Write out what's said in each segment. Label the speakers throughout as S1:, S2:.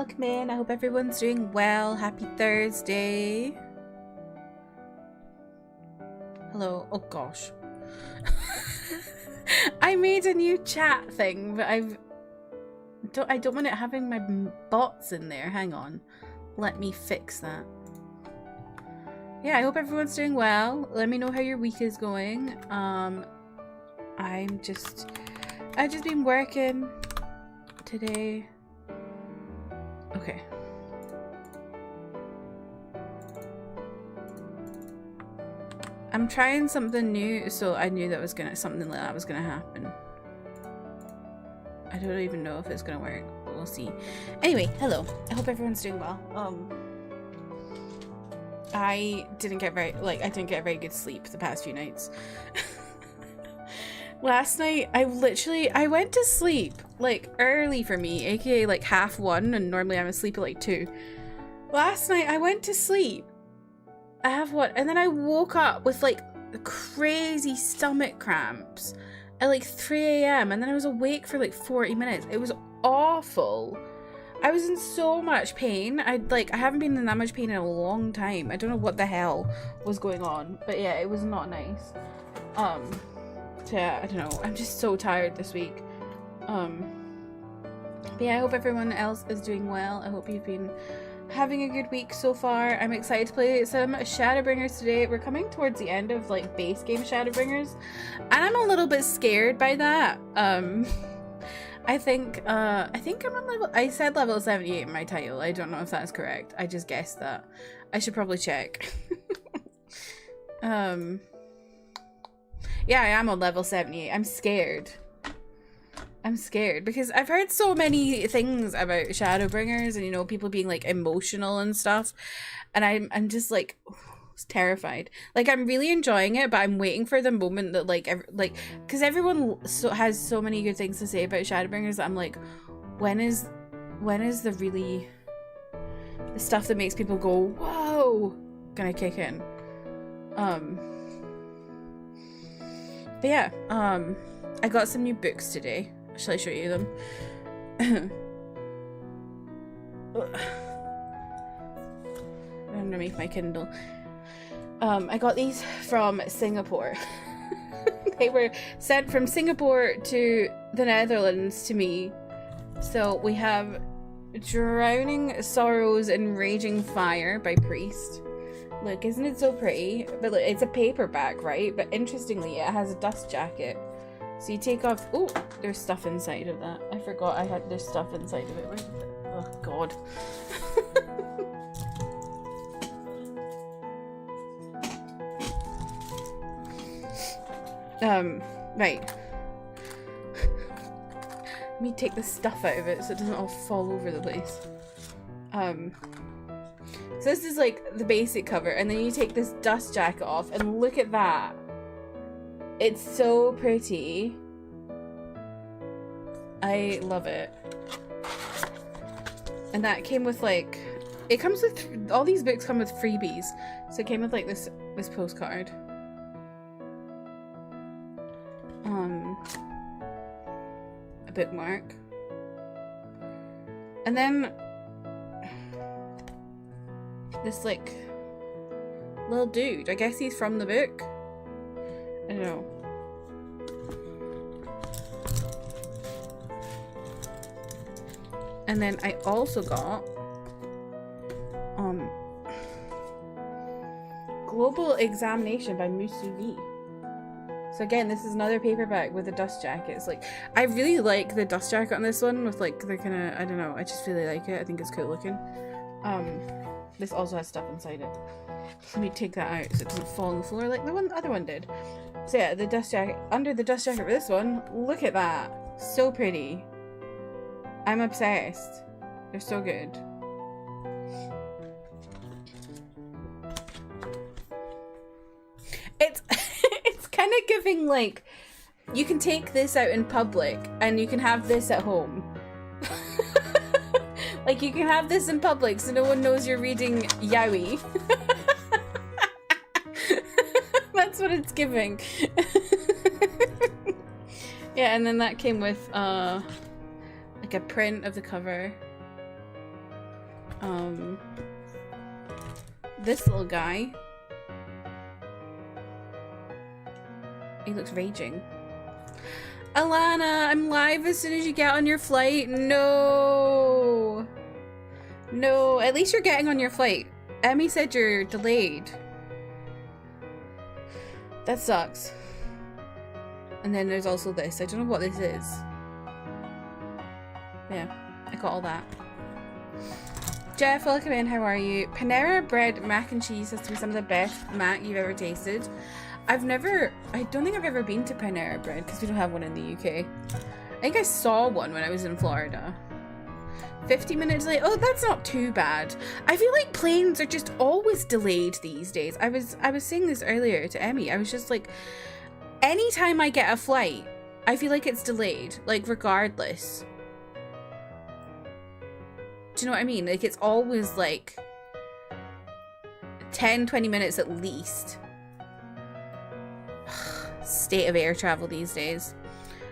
S1: welcome in. I hope everyone's doing well. Happy Thursday. Hello. Oh gosh. I made a new chat thing, but I don't want it having my bots in there. Hang on. Let me fix that. Yeah, I hope everyone's doing well. Let me know how your week is going. I've just been working today. Okay. I'm trying something new, so I knew that something like that was gonna happen. I don't even know if it's gonna work, but we'll see. Anyway, hello. I hope everyone's doing well. I didn't get very good sleep the past few nights. Last night, I went to sleep, like, early for me, aka like 1:30, and normally I'm asleep at like 2. Last night, I went to sleep at 1:30, and then I woke up with like crazy stomach cramps at like 3 AM, and then I was awake for like 40 minutes. It was awful. I was in so much pain. I haven't been in that much pain in a long time. I don't know what the hell was going on, but yeah, it was not nice. Yeah, I don't know. I'm just so tired this week. But yeah, I hope everyone else is doing well. I hope you've been having a good week so far. I'm excited to play some Shadowbringers today. We're coming towards the end of like base game Shadowbringers, and I'm a little bit scared by that. I think I'm on level. I said level 78 in my title. I don't know if that's correct. I just guessed that. I should probably check. Yeah, I am on level 78. I'm scared. I'm scared because I've heard so many things about Shadowbringers and, you know, people being like emotional and stuff, and I'm just like terrified. Like, I'm really enjoying it, but I'm waiting for the moment that because everyone has so many good things to say about Shadowbringers that I'm like, when is the stuff that makes people go whoa gonna kick in? But yeah, I got some new books today. Shall I show you them? Underneath my Kindle. I got these from Singapore. They were sent from Singapore to the Netherlands to me. So we have Drowning Sorrows and Raging Fire by Priest. Look, isn't it so pretty? But look, it's a paperback, right? But interestingly, it has a dust jacket. So you take off... Oh, there's stuff inside of that. I forgot there's stuff inside of it. Where is it? Oh, God. Right. Let me take the stuff out of it so it doesn't all fall over the place. So this is like the basic cover, and then you take this dust jacket off, and look at that. It's so pretty. I love it. And that came with like, it comes with, all these books come with freebies. So it came with like this postcard. A bookmark. And then this like little dude. I guess he's from the book. I don't know. And then I also got Global Examination by Musuvi. So again, this is another paperback with a dust jacket. It's like, I really like the dust jacket on this one with like the kind of, I don't know, I just really like it. I think it's cool looking. This also has stuff inside it. Let me take that out so it doesn't fall on the floor like the other one did. So yeah, the dust jacket, under the dust jacket for this one, look at that. So pretty. I'm obsessed. They're so good. It's kind of giving like, you can take this out in public and you can have this at home. Like, you can have this in public so no one knows you're reading yaoi. That's what it's giving. Yeah, and then that came with like a print of the cover. This little guy. He looks raging. Alana, I'm live as soon as you get on your flight. No. No, at least you're getting on your flight. Emmy said you're delayed. That sucks. And then there's also this. I don't know what this is. Yeah, I got all that. Jeff, welcome in. How are you? Panera Bread mac and cheese has to be some of the best mac you've ever tasted. I don't think I've ever been to Panera Bread because we don't have one in the UK. I think I saw one when I was in Florida. 50 minutes late. Oh, that's not too bad. I feel like planes are just always delayed these days. I was saying this earlier to Emmy. I was just like, anytime I get a flight, I feel like it's delayed, like regardless. Do you know what I mean? Like it's always like 10-20 minutes at least. State of air travel these days.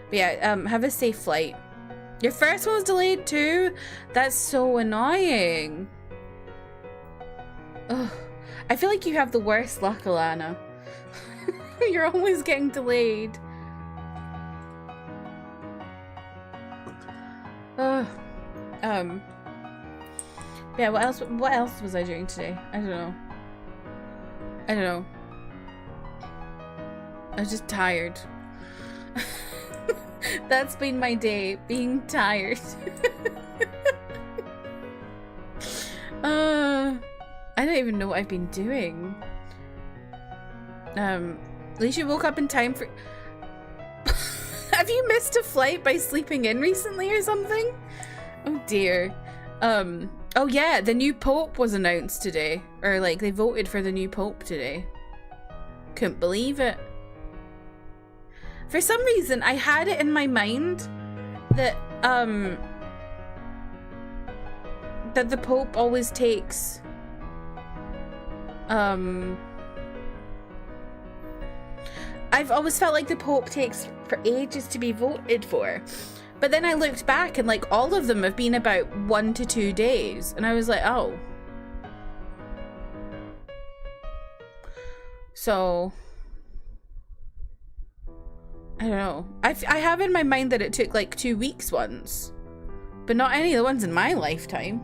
S1: But yeah, have a safe flight. Your first one was delayed too? That's so annoying. Ugh. I feel like you have the worst luck, Alana. You're always getting delayed. Ugh. Yeah, what else was I doing today? I don't know. I was just tired. That's been my day, being tired. I don't even know what I've been doing. At least you woke up in time for... Have you missed a flight by sleeping in recently or something? Oh dear. Oh yeah, the new Pope was announced today. Or like, they voted for the new Pope today. Couldn't believe it. For some reason, I had it in my mind that, that the Pope always takes, I've always felt like the Pope takes for ages to be voted for. But then I looked back and like all of them have been about 1 to 2 days. And I was like, oh. So, I don't know. I have in my mind that it took like 2 weeks once. But not any of the ones in my lifetime.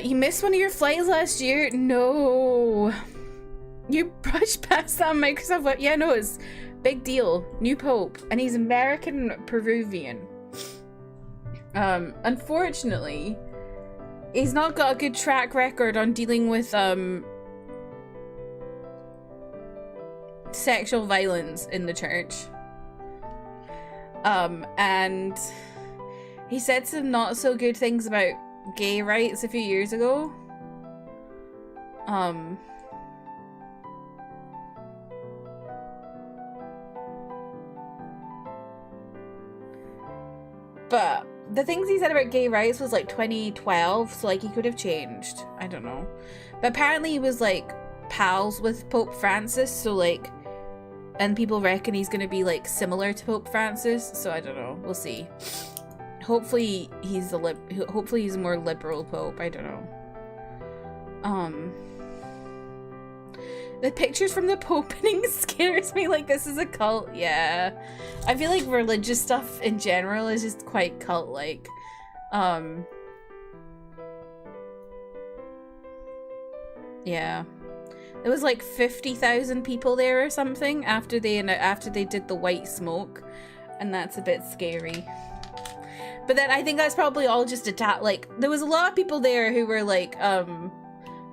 S1: You missed one of your flights last year? No. You brushed past that Microsoft web. Yeah, no, it's big deal. New Pope. And he's American Peruvian. Unfortunately, he's not got a good track record on dealing with sexual violence in the church. And he said some not so good things about gay rights a few years ago. But the things he said about gay rights was like 2012, so like he could have changed. I don't know. But apparently he was like pals with Pope Francis, so like, and people reckon he's gonna be like similar to Pope Francis, so I don't know. We'll see. Hopefully he's hopefully he's a more liberal Pope. I don't know. The pictures from the Popening scares me. Like, this is a cult. Yeah. I feel like religious stuff in general is just quite cult-like. Yeah. There was like 50,000 people there or something after they did the white smoke. And that's a bit scary. But then I think that's probably all just like, there was a lot of people there who were like,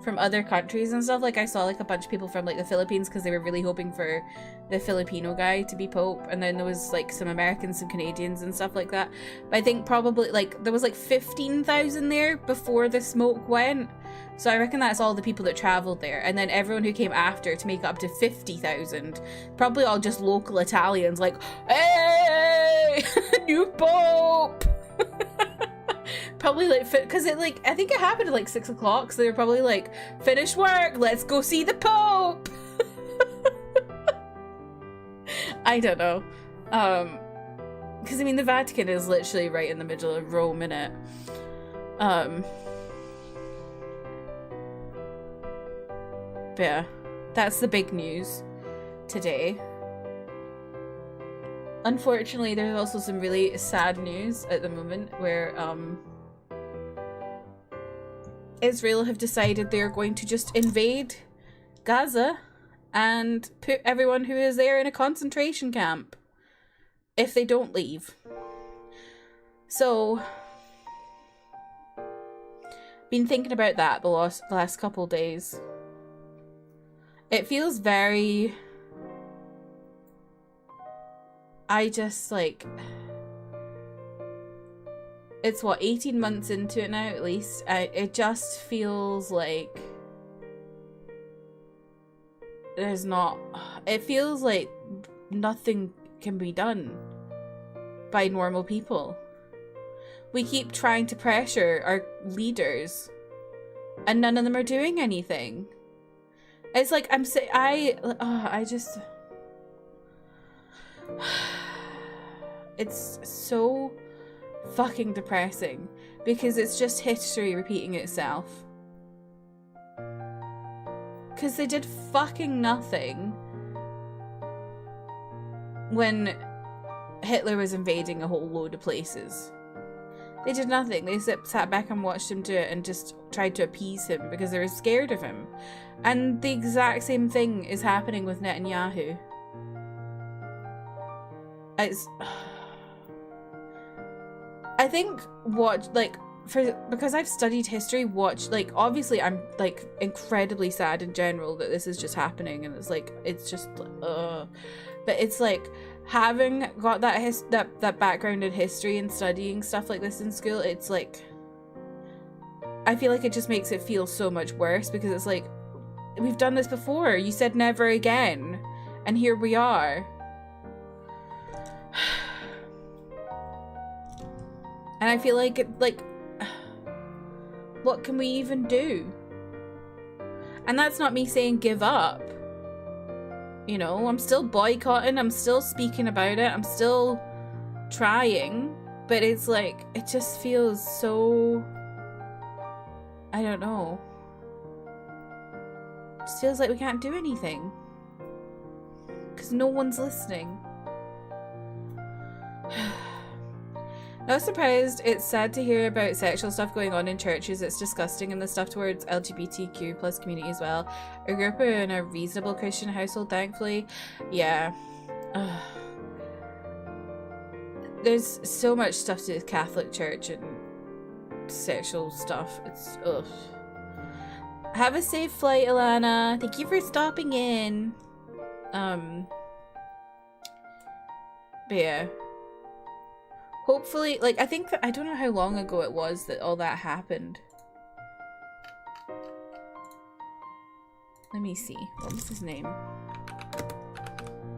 S1: from other countries and stuff. Like I saw like a bunch of people from like the Philippines because they were really hoping for the Filipino guy to be Pope, and then there was like some Americans, some Canadians and stuff like that. But I think probably like there was like 15,000 there before the smoke went, so I reckon that's all the people that traveled there, and then everyone who came after to make up to 50,000, probably all just local Italians like, hey, new Pope. Probably like, because it like, I think it happened at like 6 o'clock, so they were probably like, finished work, let's go see the Pope. I don't know. Because I mean the Vatican is literally right in the middle of Rome, innit? But yeah, that's the big news today. Unfortunately, there's also some really sad news at the moment where Israel have decided they're going to just invade Gaza and put everyone who is there in a concentration camp if they don't leave. So, been thinking about that the last couple days. It feels very... I just, like... It's, what, 18 months into it now, at least? It just feels like... There's not... It feels like nothing can be done by normal people. We keep trying to pressure our leaders, and none of them are doing anything. It's like, I just... It's so fucking depressing because it's just history repeating itself. Because they did fucking nothing when Hitler was invading a whole load of places. They did nothing. They sat back and watched him do it and just tried to appease him because they were scared of him. And the exact same thing is happening with Netanyahu. It's... I think because I've studied history, obviously I'm like incredibly sad in general that this is just happening, and it's just but it's like having got that background in history and studying stuff like this in school, it's like I feel like it just makes it feel so much worse because it's like, we've done this before. You said never again, and here we are. And I feel like, what can we even do? And that's not me saying give up. You know, I'm still boycotting, I'm still speaking about it, I'm still trying, but it's like, it just feels so... I don't know. It just feels like we can't do anything. Because no one's listening. Not surprised. It's sad to hear about sexual stuff going on in churches. It's disgusting, and the stuff towards LGBTQ plus community as well. I grew up in a reasonable Christian household, thankfully. Yeah. Ugh. There's so much stuff to do with Catholic Church and sexual stuff. It's ugh. Have a safe flight, Alana. Thank you for stopping in. But yeah. Hopefully, I think that, I don't know how long ago it was that all that happened. Let me see. What was his name?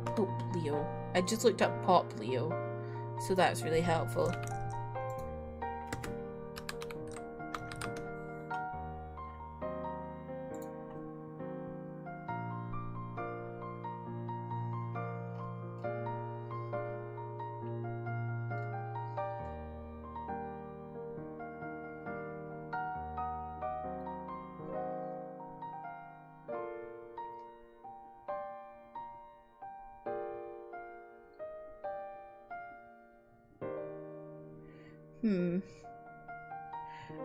S1: Pope Leo. I just looked up Pop Leo, so that's really helpful.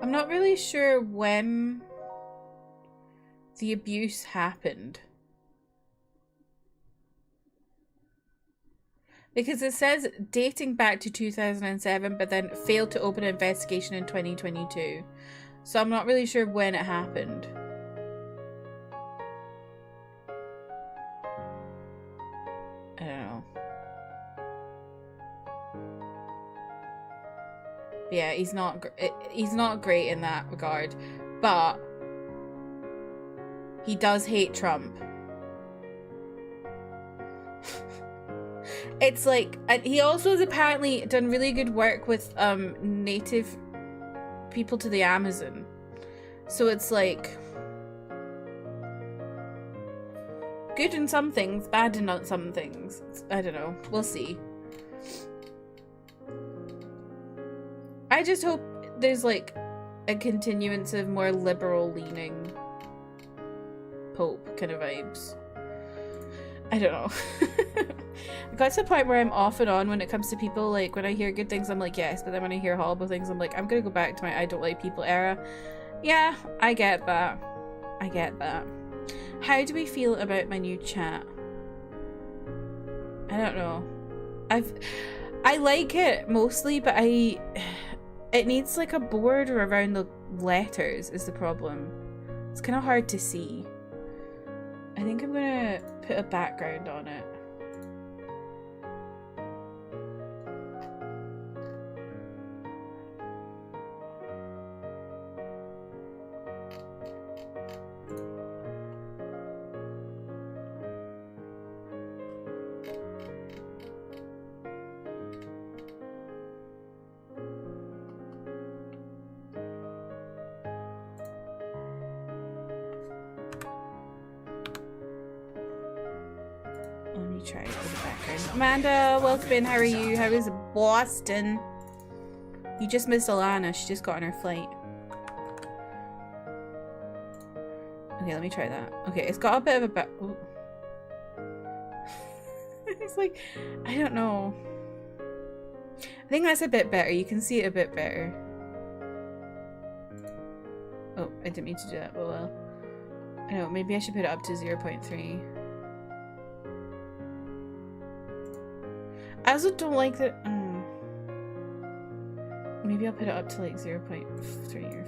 S1: I'm not really sure when the abuse happened. Because it says dating back to 2007, but then failed to open an investigation in 2022. So I'm not really sure when it happened. I don't know. Yeah, he's not great in that regard, but he does hate Trump. It's like, and he also has apparently done really good work with native people to the Amazon. So it's like good in some things, bad in some things. I don't know. We'll see. I just hope there's a continuance of more liberal leaning Pope kind of vibes. I don't know. I got to the point where I'm off and on when it comes to people. Like, when I hear good things, I'm like, yes. But then when I hear horrible things, I'm like, I'm gonna go back to my I don't like people era. Yeah, I get that. I get that. How do we feel about my new chat? I don't know. I like it mostly, but it needs like a border around the letters is the problem. It's kind of hard to see. I think I'm gonna put a background on it. Try it for the background. Amanda, welcome in. How are you? How is Boston? You just missed Alana. She just got on her flight. Okay, let me try that. Okay, it's got a bit of a it's like, I don't know. I think that's a bit better. You can see it a bit better. Oh, I didn't mean to do that, but well. I know, maybe I should put it up to 0.3. I also don't like that. Maybe I'll put it up to like 0.3 or.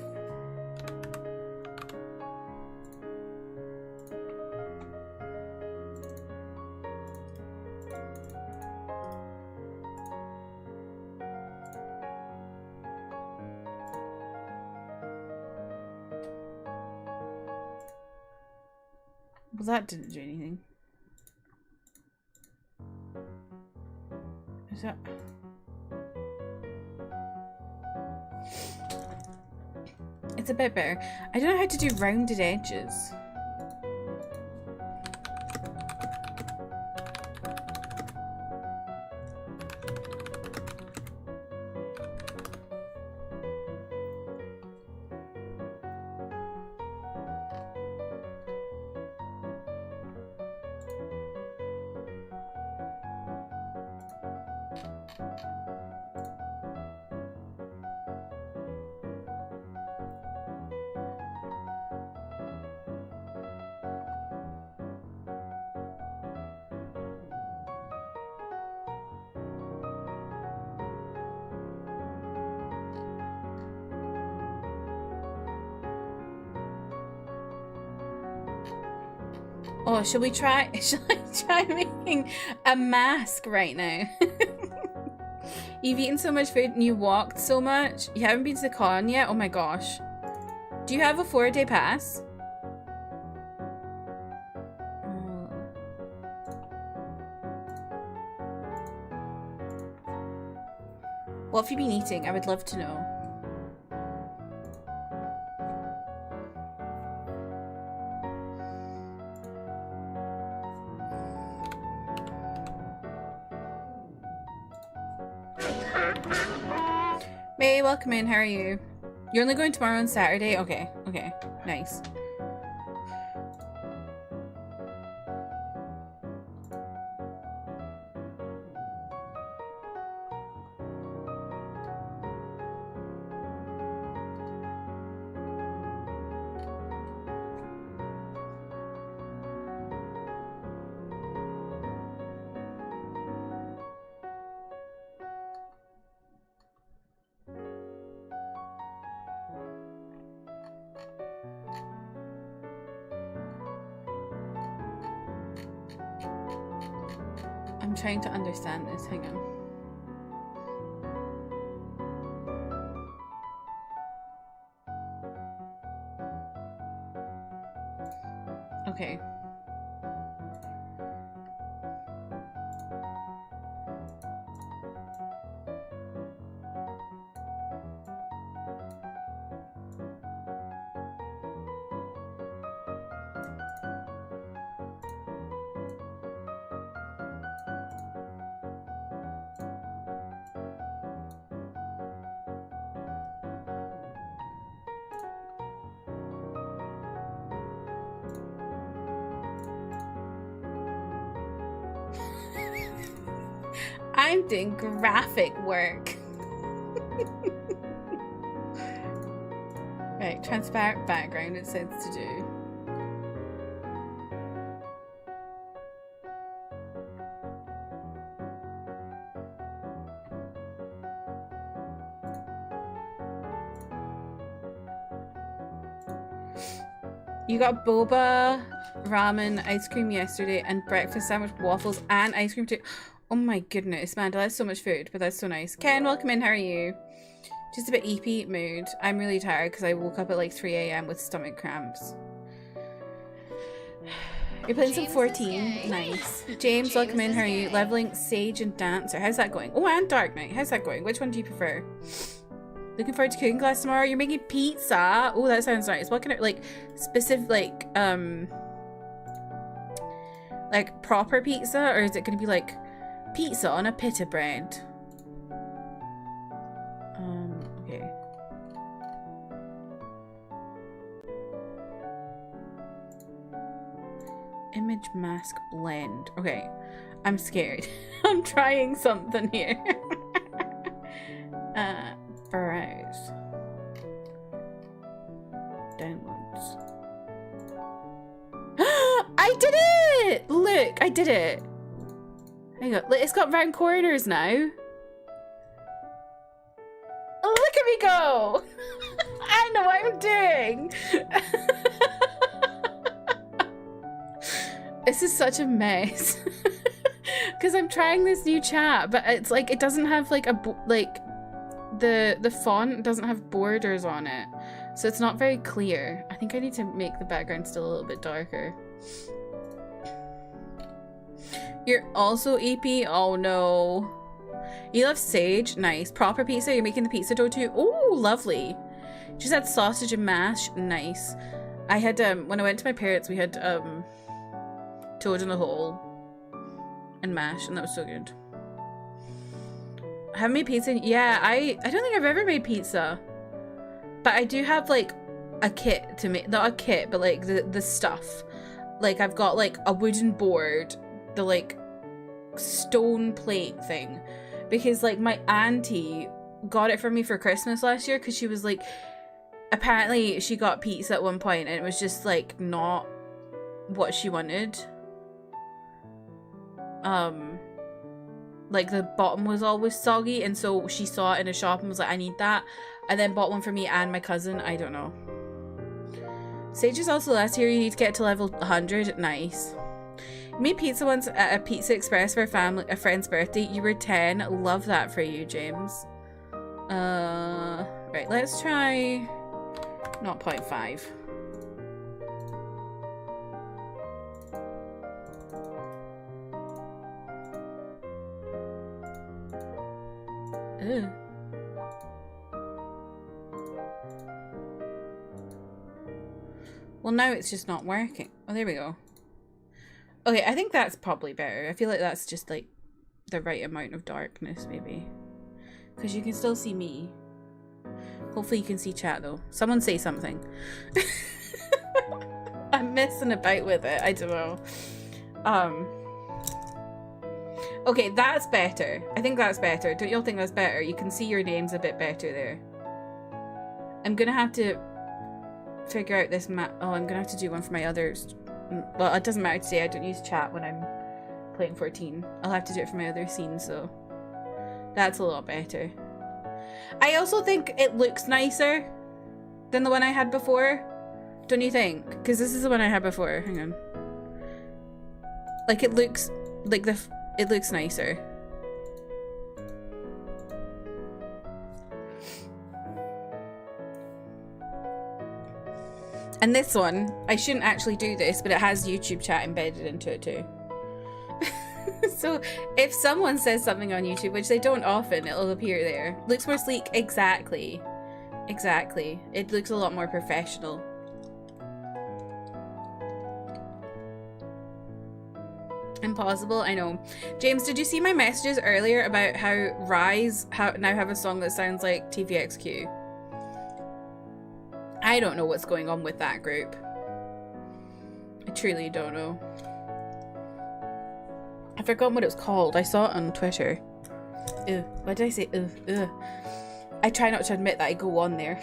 S1: Well, that didn't do anything. Is that... It's a bit better. I don't know how to do rounded edges. Oh, shall I try making a mask right now? You've eaten so much food and you walked so much. You haven't been to the con yet? Oh my gosh. Do you have a 4-day pass? What have you been eating? I would love to know. May, welcome in. How are you? You're only going tomorrow and Saturday? Okay, okay. Nice. I'm trying to understand this. Hang on. Okay. I'm doing graphic work. Right, transparent background it says to do. You got boba, ramen, ice cream yesterday, and breakfast sandwich, waffles, and ice cream too. Oh my goodness, Amanda, that's so much food, but that's so nice. Ken, welcome in, how are you? Just a bit EP mood. I'm really tired because I woke up at like 3 AM with stomach cramps. You're playing some 14. Nice. James, welcome in, how are you? Leveling Sage and Dancer. How's that going? Oh, and Dark Knight. How's that going? Which one do you prefer? Looking forward to cooking class tomorrow. You're making pizza. Oh, that sounds nice. What kind of like specific like proper pizza, or is it going to be like pizza on a pita bread? Okay. Image mask blend. Okay, I'm scared. I'm trying something here. Browse. Downloads. I did it! Look, I did it. Hang on, it's got round corners now. Look at me go! I know what I'm doing. This is such a mess. Because I'm trying this new chat, but it's like it doesn't have like the font doesn't have borders on it, so it's not very clear. I think I need to make the background still a little bit darker. You're also EP? Oh no. You love Sage? Nice. Proper pizza? You're making the pizza dough too? Oh, lovely. Just had sausage and mash? Nice. I had, when I went to my parents, we had, toad in the hole and mash, and that was so good. I haven't made pizza. Yeah, I don't think I've ever made pizza, but I do have like a kit to make, not a kit, but like the stuff. Like I've got like a wooden board, the like stone plate thing, because like my auntie got it for me for Christmas last year, because she was like, apparently she got pizza at one point and it was just like not what she wanted. Like the bottom was always soggy, and so she saw it in a shop and was like, I need that, and then bought one for me and my cousin. I don't know. Sage is also last year. You need to get to level 100. Nice. You made pizza once at a Pizza Express for a friend's birthday. You were 10. Love that for you, James. Right, let's try 0.5. Ew. Well, now it's just not working. Oh, there we go. Okay, I think that's probably better. I feel like that's just like the right amount of darkness, maybe. Because you can still see me. Hopefully you can see chat though. Someone say something. I'm messing about with it. I don't know. Okay, that's better. I think that's better. Don't y'all think that's better? You can see your names a bit better there. I'm gonna have to figure out this map. Oh, I'm gonna have to do one for my others. Well, it doesn't matter today. I don't use chat when I'm playing 14. I'll have to do it for my other scenes, so that's a lot better. I also think it looks nicer than the one I had before. Don't you think? Because this is the one I had before. Hang on. Like it looks like it looks nicer. And this one, I shouldn't actually do this, but it has YouTube chat embedded into it too. So if someone says something on YouTube, which they don't often, it'll appear there. Looks more sleek. Exactly. Exactly. It looks a lot more professional. Impossible, I know. James, did you see my messages earlier about how Rise now have a song that sounds like TVXQ? I don't know what's going on with that group. I truly don't know. I forgot what it was called. I saw it on Twitter. Why did I say I try not to admit that I go on there.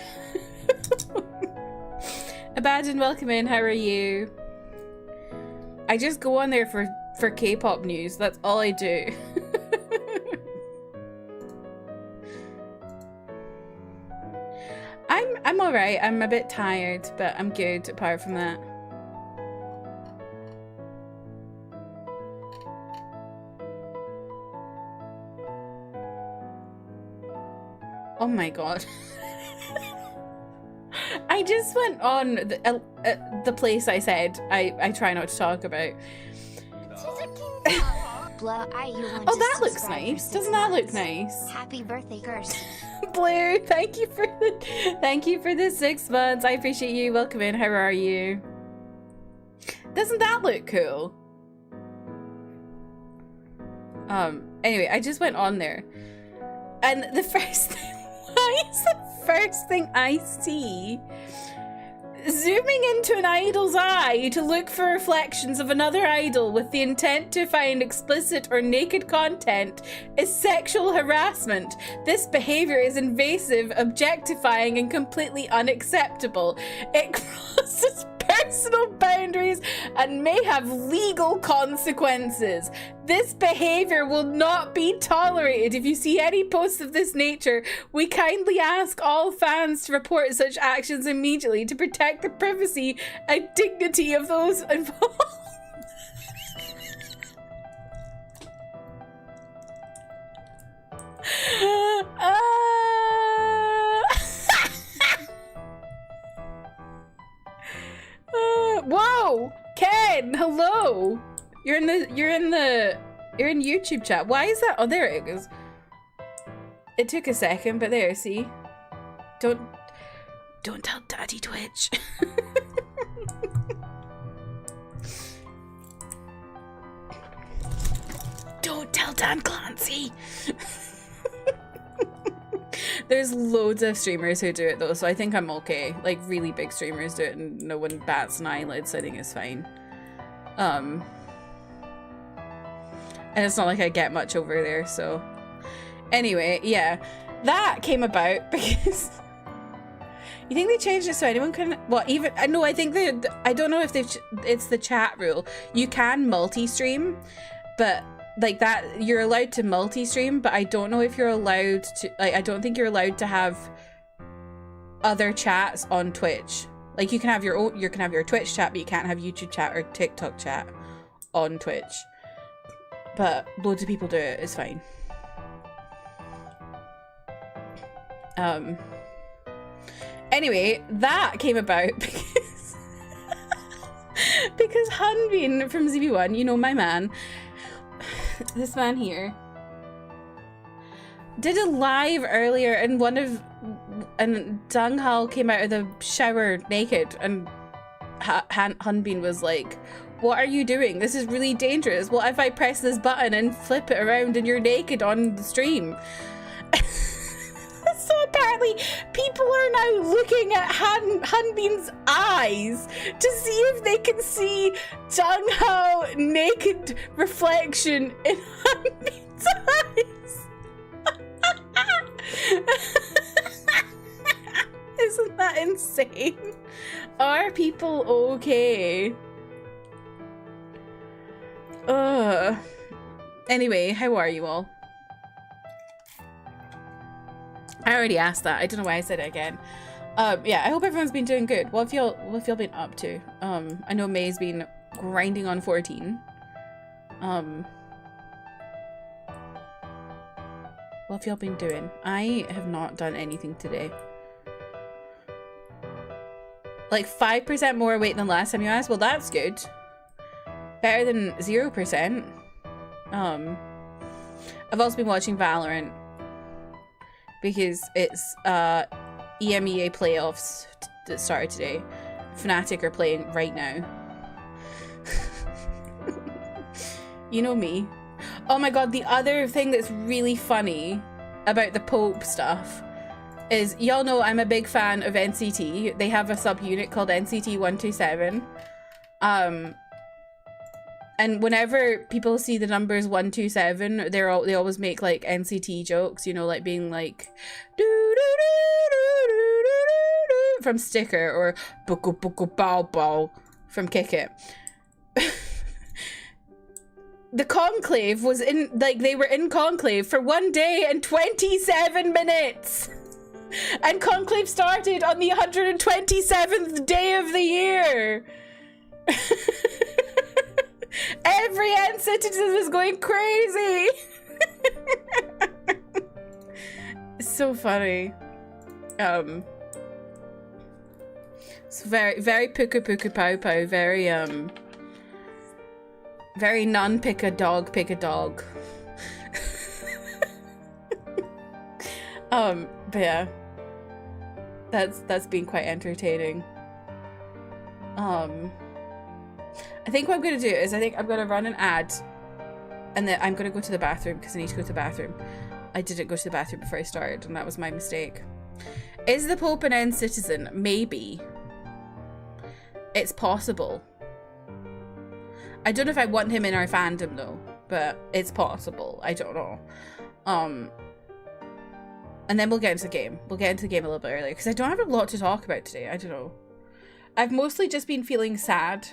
S1: Abaddon, welcome in. How are you? I just go on there for K-pop news. That's all I do. I'm alright. I'm a bit tired, but I'm good apart from that. Oh my god. I just went on the place I said I try not to talk about. Oh, that looks nice. Doesn't that look nice?
S2: Happy birthday, Curse.
S1: Blue, thank you for the 6 months. I appreciate you. Welcome in. How are you? Doesn't that look cool? Anyway, I just went on there, and the first thing, why is the first thing I see zooming into an idol's eye to look for reflections of another idol with the intent to find explicit or naked content is sexual harassment. This behavior is invasive, objectifying, and completely unacceptable. It crosses personal boundaries and may have legal consequences. This behavior will not be tolerated. If you see any posts of this nature, we kindly ask all fans to report such actions immediately to protect the privacy and dignity of those involved. Whoa, Ken, hello. You're in YouTube chat. Why is that? Oh, there it goes. It took a second, but there, see? Don't tell Daddy Twitch. Don't tell Dan Clancy. There's loads of streamers who do it though, so I think I'm okay. Like really big streamers do it and no one bats an eyelid, so I think it's fine. And it's not like I get much over there, so anyway, yeah, that came about because you think they changed it so anyone can, well, even no, I think I don't know if it's the chat rule. You can multi-stream, but like that you're allowed to multi-stream, but I don't know if you're allowed to, like, I don't think you're allowed to have other chats on Twitch. Like you can have your own, you can have your Twitch chat, but you can't have YouTube chat or TikTok chat on Twitch. But loads of people do it, it's fine. Anyway, that came about because Hanbin from ZB1, you know, my man, this man here, did a live earlier and Danghal came out of the shower naked and Hanbin was like, what are you doing? This is really dangerous. What if I press this button and flip it around and you're naked on the stream? So apparently people are now looking at Hanbin's eyes to see if they can see Danghal naked reflection in Hanbin's eyes. Isn't that insane? Are people okay? Anyway, how are you all? I already asked that. I don't know why I said it again. Yeah, I hope everyone's been doing good. What have y'all been up to? I know May's been grinding on 14. What have y'all been doing? I have not done anything today. Like 5% more weight than last time you asked? Well, that's good. Better than 0%. I've also been watching Valorant because it's EMEA playoffs that started today. Fnatic are playing right now. You know me. Oh my god, the other thing that's really funny about the Pope stuff is, y'all know I'm a big fan of NCT. They have a subunit called NCT 127. And whenever people see the numbers 127, they always make like NCT jokes, you know, like being like doo doo doo doo doo doo doo from Sticker, or buku buku bow bow from Kick It. The conclave was in, like, they were in conclave for 1 day and 27 minutes. And conclave started on the 127th day of the year. Every end citizen was going crazy. It's so funny. It's very, very puka puka pow pow. Very very nun pick a dog, pick a dog. But yeah, that's been quite entertaining. I think what I'm gonna do is I'm gonna run an ad, and then I'm gonna go to the bathroom because I need to go to the bathroom. I didn't go to the bathroom before I started, and that was my mistake. Is the Pope an end citizen? Maybe. It's possible. I don't know if I want him in our fandom though, but it's possible. I don't know. And then we'll get into the game. We'll get into the game a little bit earlier because I don't have a lot to talk about today. I don't know. I've mostly just been feeling sad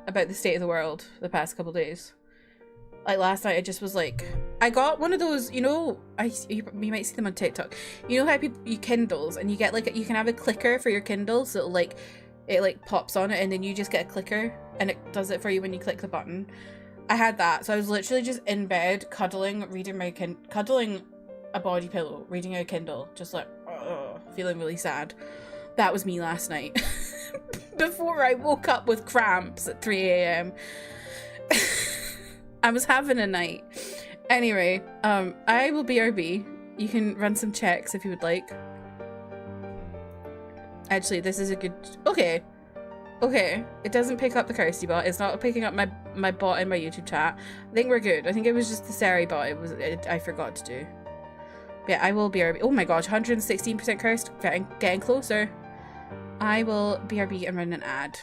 S1: about the state of the world the past couple days. Like last night, I just was like, I got one of those, you know, you might see them on TikTok. You know how you Kindles and you get like, you can have a clicker for your Kindle, so it like pops on it and then you just get a clicker and it does it for you when you click the button. I had that, so I was literally just in bed cuddling, cuddling a body pillow, reading a Kindle, just like feeling really sad. That was me last night. Before I woke up with cramps at 3 a.m. I was having a night. Anyway, I will BRB. You can run some checks if you would like. Actually, this is a good... Okay. It doesn't pick up the Kirsty bot. It's not picking up my bot in my YouTube chat. I think we're good. I think it was just the Sari bot. I forgot to do. Yeah, I will BRB. Oh my gosh, 116% cursed. Getting closer. I will BRB and run an ad.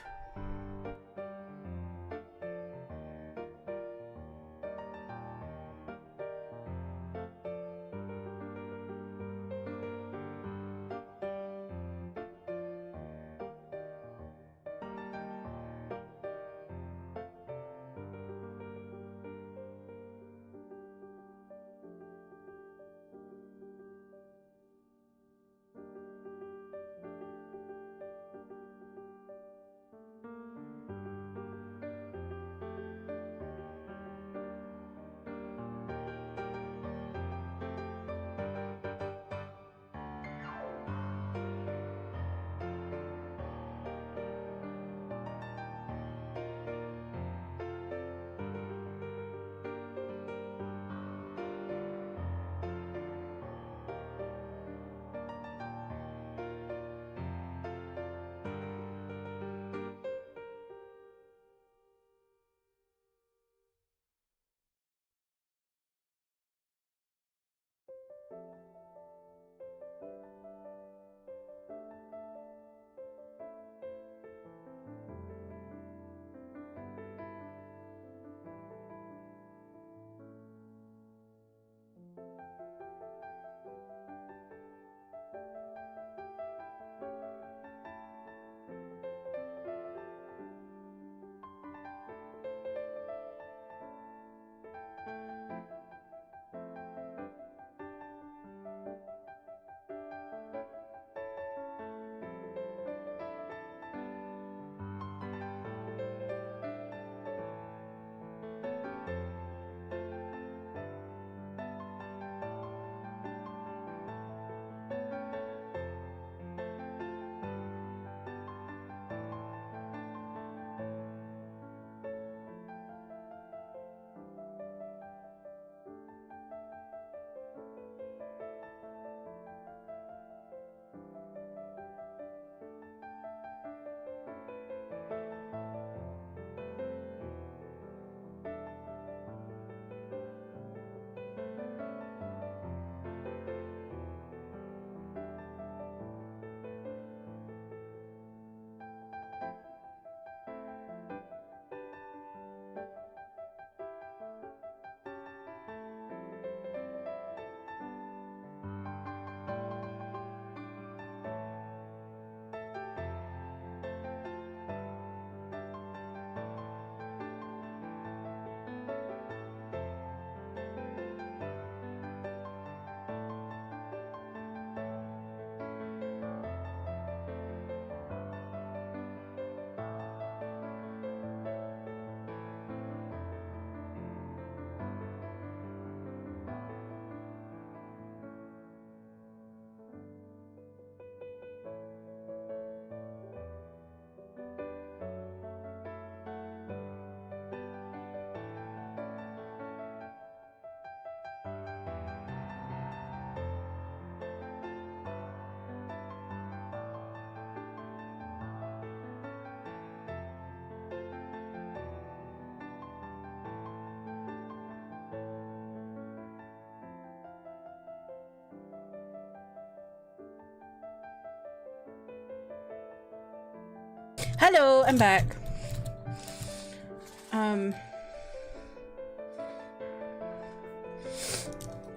S1: Hello, I'm back.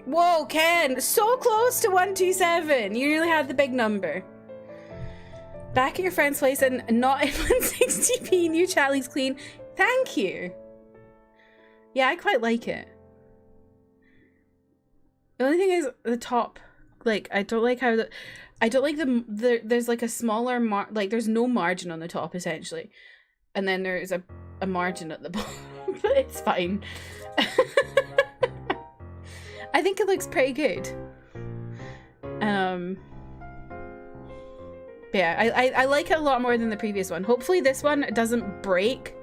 S1: Whoa, Ken, so close to 127. You really had the big number. Back at your friend's place and not in 160p. New Charlie's clean. Thank you. Yeah, I quite like it. The only thing is the top. Like, I don't like how I don't like there's like a smaller like there's no margin on the top essentially, and then there's a margin at the bottom, but it's fine. I think it looks pretty good. But yeah, I like it a lot more than the previous one. Hopefully this one doesn't break,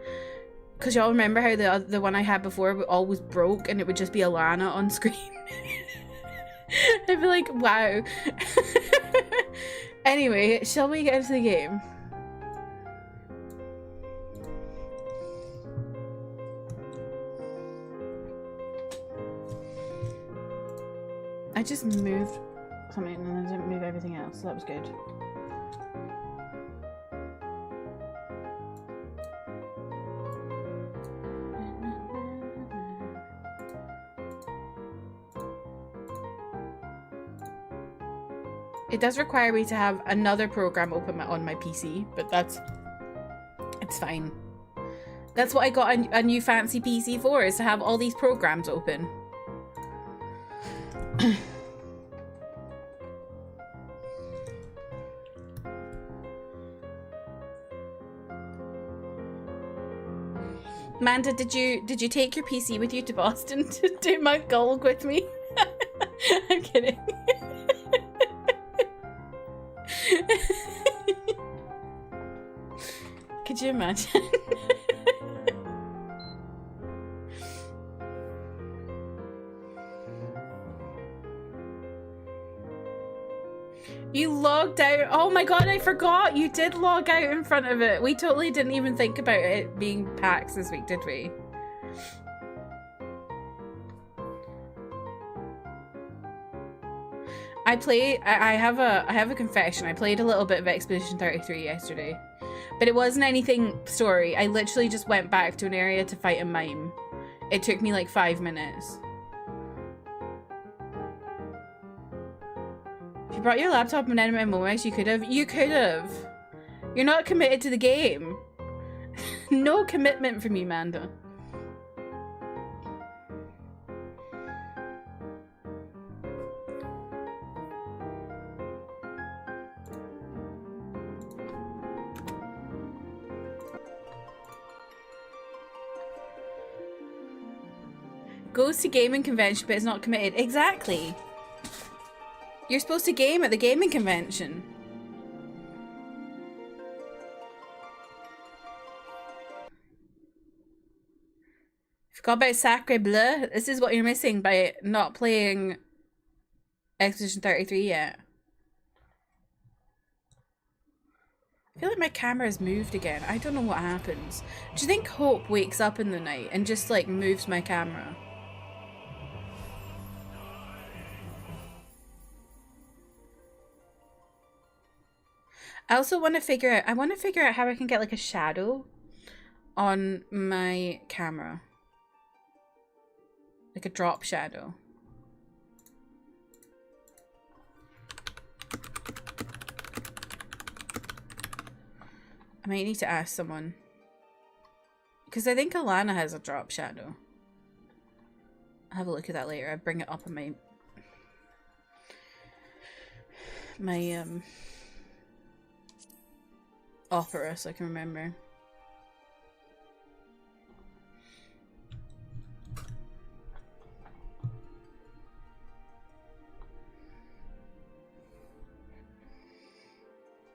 S1: because y'all remember how the one I had before always broke and it would just be Alana on screen. I'd be like, wow. Anyway, shall we get into the game? I just moved something and I didn't move everything else, so that was good. It does require me to have another program open on my PC, but it's fine. That's what I got a new fancy PC for, is to have all these programs open. Amanda, did you take your PC with you to Boston to do Mount Gulg with me? I'm kidding. Could you imagine? You logged out. Oh my god, I forgot. You did log out in front of it. We totally didn't even think about it being PAX this week, did we? I have a confession. I played a little bit of Expedition 33 yesterday, but it wasn't anything story. I literally just went back to an area to fight a mime. It took me like 5 minutes. If you brought your laptop and MMOs, you could have. You could have. You're not committed to the game. No commitment from you, Manda. Goes to gaming convention but is not committed. Exactly. You're supposed to game at the gaming convention. Forgot about Sacre Bleu. This is what you're missing by not playing Expedition 33 yet. I feel like my camera's moved again. I don't know what happens. Do you think Hope wakes up in the night and just like moves my camera? I also want to figure out, how I can get like a shadow on my camera. Like a drop shadow. I might need to ask someone. Because I think Alana has a drop shadow. I'll have a look at that later. I'll bring it up on my Opera so I can remember.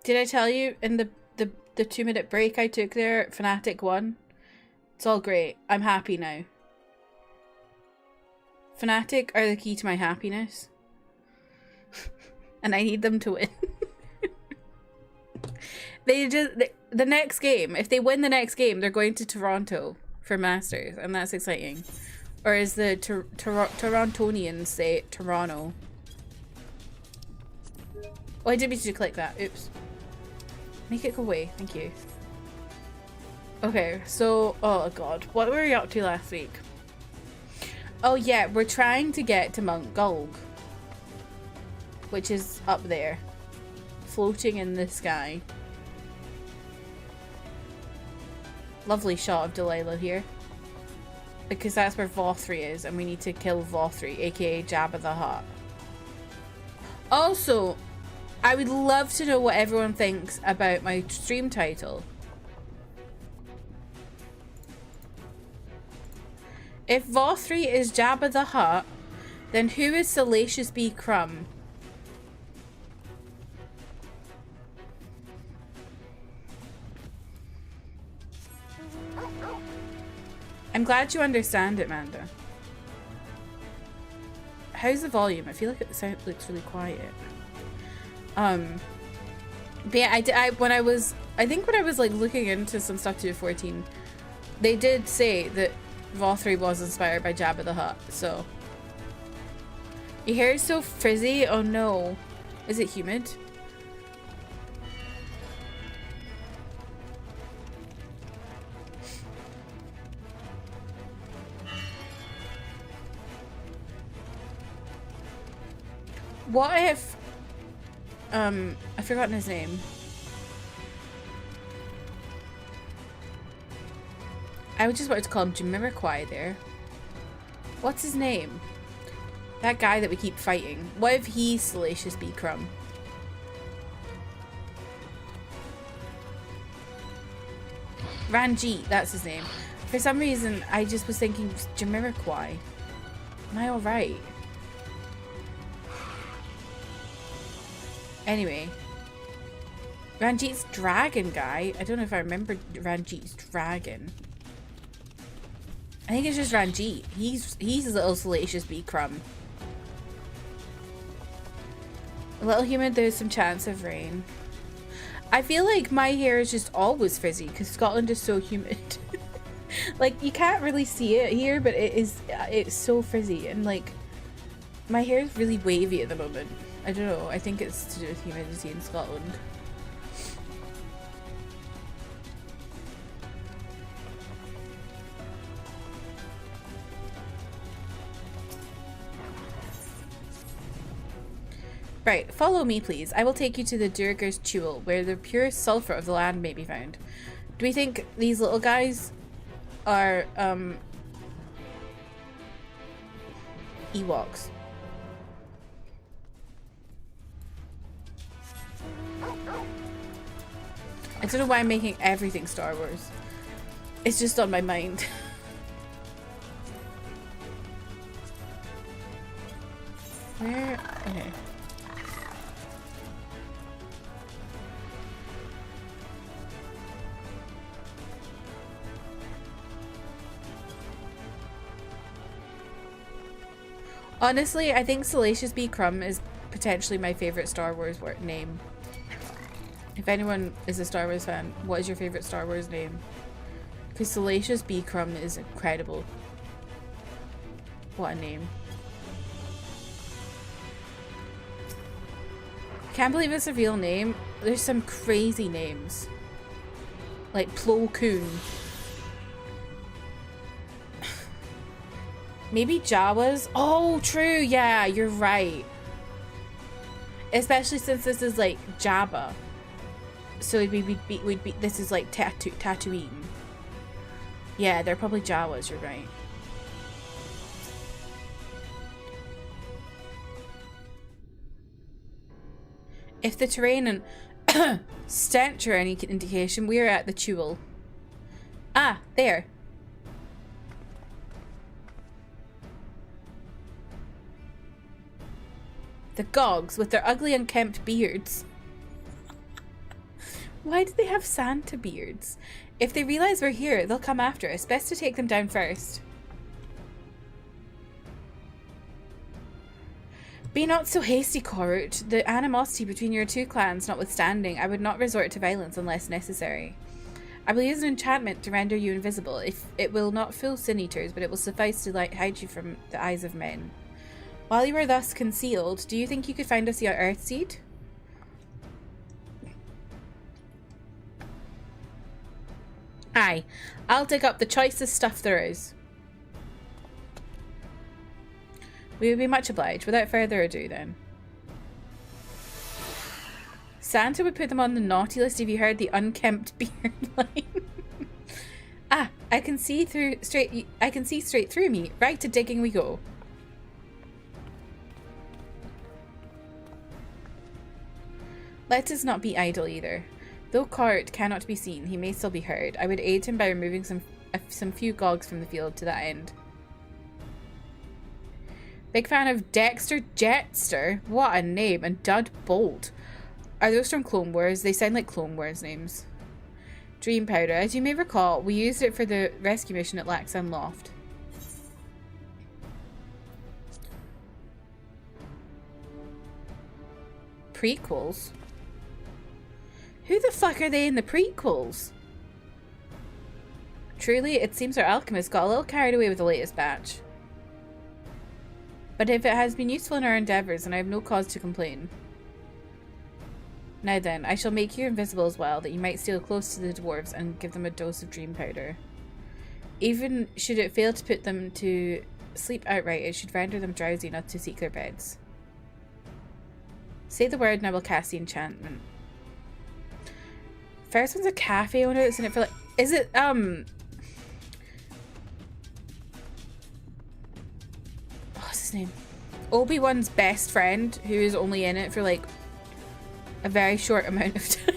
S1: Did I tell you in the 2-minute break I took there, Fnatic won? It's all great. I'm happy now. Fnatic are the key to my happiness. And I need them to win. The next game, if they win the next game, they're going to Toronto for Masters, and that's exciting. Or as the Torontonians say, Toronto. Oh, I didn't mean to click that. Oops. Make it go away. Thank you. Okay, so, oh god, what were we up to last week? Oh yeah, we're trying to get to Mount Gulg, which is up there, floating in the sky. Lovely shot of Delilah here, because that's where Vothri is, and we need to kill Vothri, aka Jabba the Hutt. Also, I would love to know what everyone thinks about my stream title. If Vothri is Jabba the Hutt, then who is Salacious B. Crumb? I'm glad you understand it, Manda. How's the volume? I feel like it looks really quiet. But yeah, I think when I was like looking into some stuff to 14, they did say that Vothri was inspired by Jabba the Hutt, so. Your hair is so frizzy. Oh no. Is it humid? What if I've forgotten his name. I would just want to call him Jamiroquai there. What's his name? That guy that we keep fighting. What if he's Salacious B. Crumb? Ranjit, that's his name. For some reason, I just was thinking Jamiroquai. Am I alright? Anyway. Ranjit's dragon guy. I don't know if I remember Ranjit's dragon. I think it's just Ranjit. He's a little Salacious B. Crumb. A little humid, there's some chance of rain. I feel like my hair is just always frizzy because Scotland is so humid. Like, you can't really see it here, but it's so frizzy, and like my hair is really wavy at the moment. I don't know, I think it's to do with humidity in Scotland. Right, follow me please. I will take you to the Durgar's Tuel, where the purest sulfur of the land may be found. Do we think these little guys are Ewoks? I don't know why I'm making everything Star Wars. It's just on my mind. Where? Okay. Honestly, I think Salacious B. Crumb is potentially my favorite Star Wars name. If anyone is a Star Wars fan, what is your favorite Star Wars name? Because Salacious B. Crumb is incredible. What a name. Can't believe it's a real name. There's some crazy names. Like Plo Koon. Maybe Jawas? Oh, true. Yeah, you're right. Especially since this is like Jabba. So we'd be this is like Tatooine. Yeah, they're probably Jawas, you're right. If the terrain and stench are any indication, we're at the Tuel. Ah, there. The Gogs with their ugly unkempt beards. Why do they have Santa beards? If they realize we're here, they'll come after us. Best to take them down first. Be not so hasty, Korut. The animosity between your two clans notwithstanding, I would not resort to violence unless necessary. I will use an enchantment to render you invisible. If it will not fool sin eaters, but it will suffice to hide you from the eyes of men. While you are thus concealed, do you think you could find us the Earthseed? Aye, I'll dig up the choicest stuff there is. We would be much obliged. Without further ado then. Santa would put them on the naughty list if you heard the unkempt beard line. Ah, I can see straight through me. Right to digging we go. Let us not be idle either. Though Cort cannot be seen, he may still be heard. I would aid him by removing some few gogs from the field to that end. Big fan of Dexter Jetster. What a name. And Dud Bolt. Are those from Clone Wars? They sound like Clone Wars names. Dream Powder. As you may recall, we used it for the rescue mission at Laxan Loft. Prequels? Who the fuck are they in the prequels? Truly, it seems our alchemist got a little carried away with the latest batch. But if it has been useful in our endeavours, then I have no cause to complain. Now then, I shall make you invisible as well, that you might steal close to the dwarves and give them a dose of dream powder. Even should it fail to put them to sleep outright, it should render them drowsy enough to seek their beds. Say the word and I will cast the enchantment. First one's a cafe owner that's in it for like... Is it, what's his name? Obi-Wan's best friend, who is only in it for like a very short amount of time.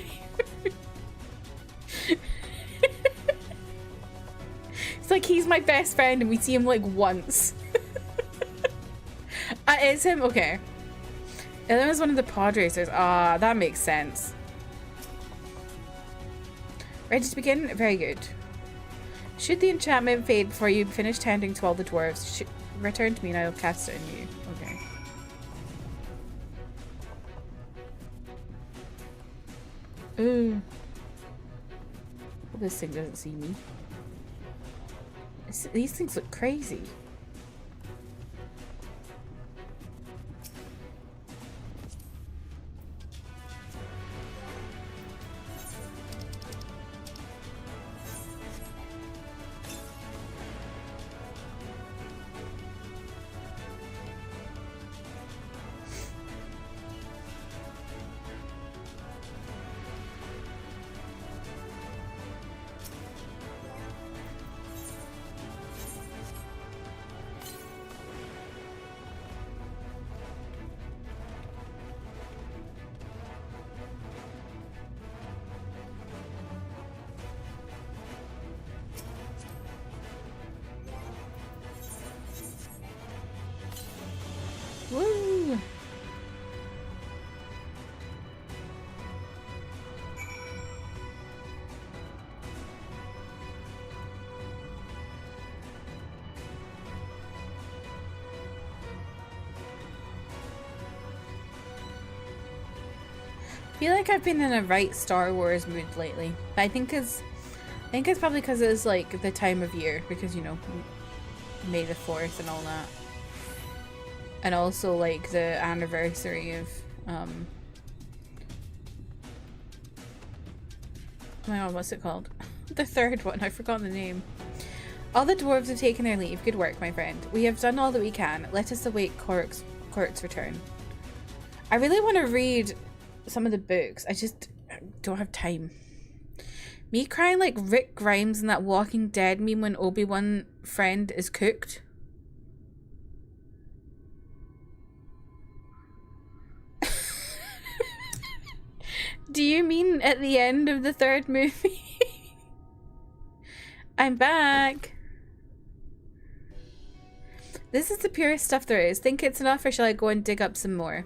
S1: It's like he's my best friend and we see him like once. Is him? Okay. And then was one of the pod racers. Ah, that makes sense. Ready to begin? Very good. Should the enchantment fade before you finish tending to all the dwarves, return to me and I will cast it on you. Okay. Ooh. Well, this thing doesn't see me. These things look crazy. Woo! I feel like I've been in a right Star Wars mood lately. I think it's probably because it's like the time of year, because you know, May the 4th and all that. And also like the anniversary of oh my god, what's it called? The third one, I've forgotten the name. All the dwarves have taken their leave. Good work, my friend. We have done all that we can. Let us await Cork's return. I really want to read some of the books. I just don't have time. Me crying like Rick Grimes in that Walking Dead meme when Obi-Wan friend is cooked. Do you mean at the end of the third movie? I'm back. This is the purest stuff there is. Think it's enough or shall I go and dig up some more?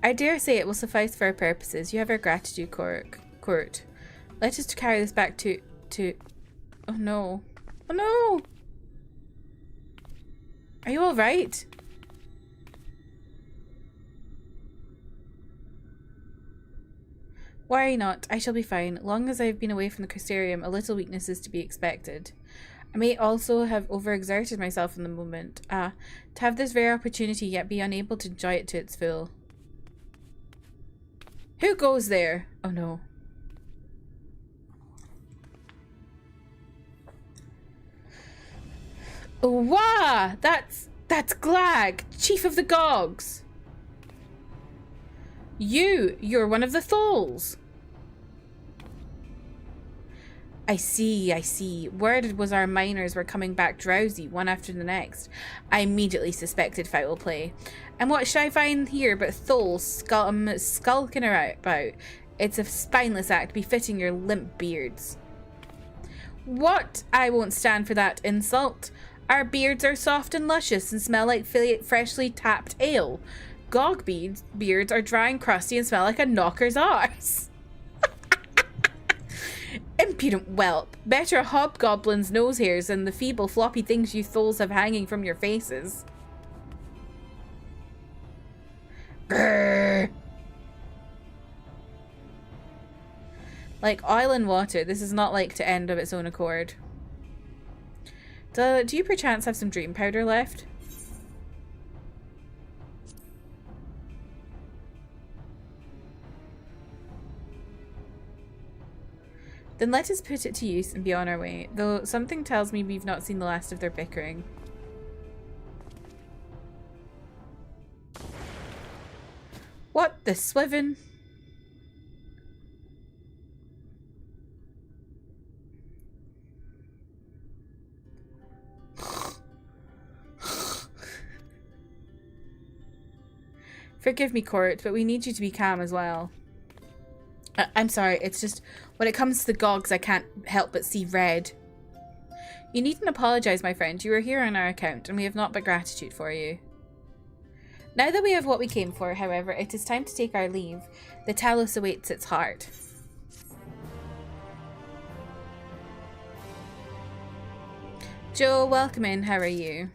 S1: I dare say it will suffice for our purposes. You have our gratitude, Court. Let us carry this back to... Oh no. Oh no! Are you alright? Worry not, I shall be fine. Long as I have been away from the Crystarium, a little weakness is to be expected. I may also have overexerted myself in the moment. To have this rare opportunity yet be unable to enjoy it to its full. Who goes there? Oh no. Wah! That's Glag, Chief of the Gogs. You're one of the Tholls. I see. Word was our miners were coming back drowsy, one after the next. I immediately suspected foul play. And what should I find here but Tholls skulking about? It's a spineless act befitting your limp beards. What? I won't stand for that insult. Our beards are soft and luscious and smell like freshly tapped ale. Gog beards are dry and crusty and smell like a knocker's arse. Impudent whelp. Better a hobgoblin's nose hairs than the feeble floppy things you Tholls have hanging from your faces. Grrr. Like oil and water, this is not like to end of its own accord. Do you perchance have some dream powder left? Then let us put it to use and be on our way, though something tells me we've not seen the last of their bickering. What the swivin? Forgive me, Court, but we need you to be calm as well. I'm sorry, it's just, when it comes to the Gogs, I can't help but see red. You needn't apologise, my friend. You were here on our account, and we have not but gratitude for you. Now that we have what we came for, however, it is time to take our leave. The Talos awaits its heart. Joe, welcome in. How are you?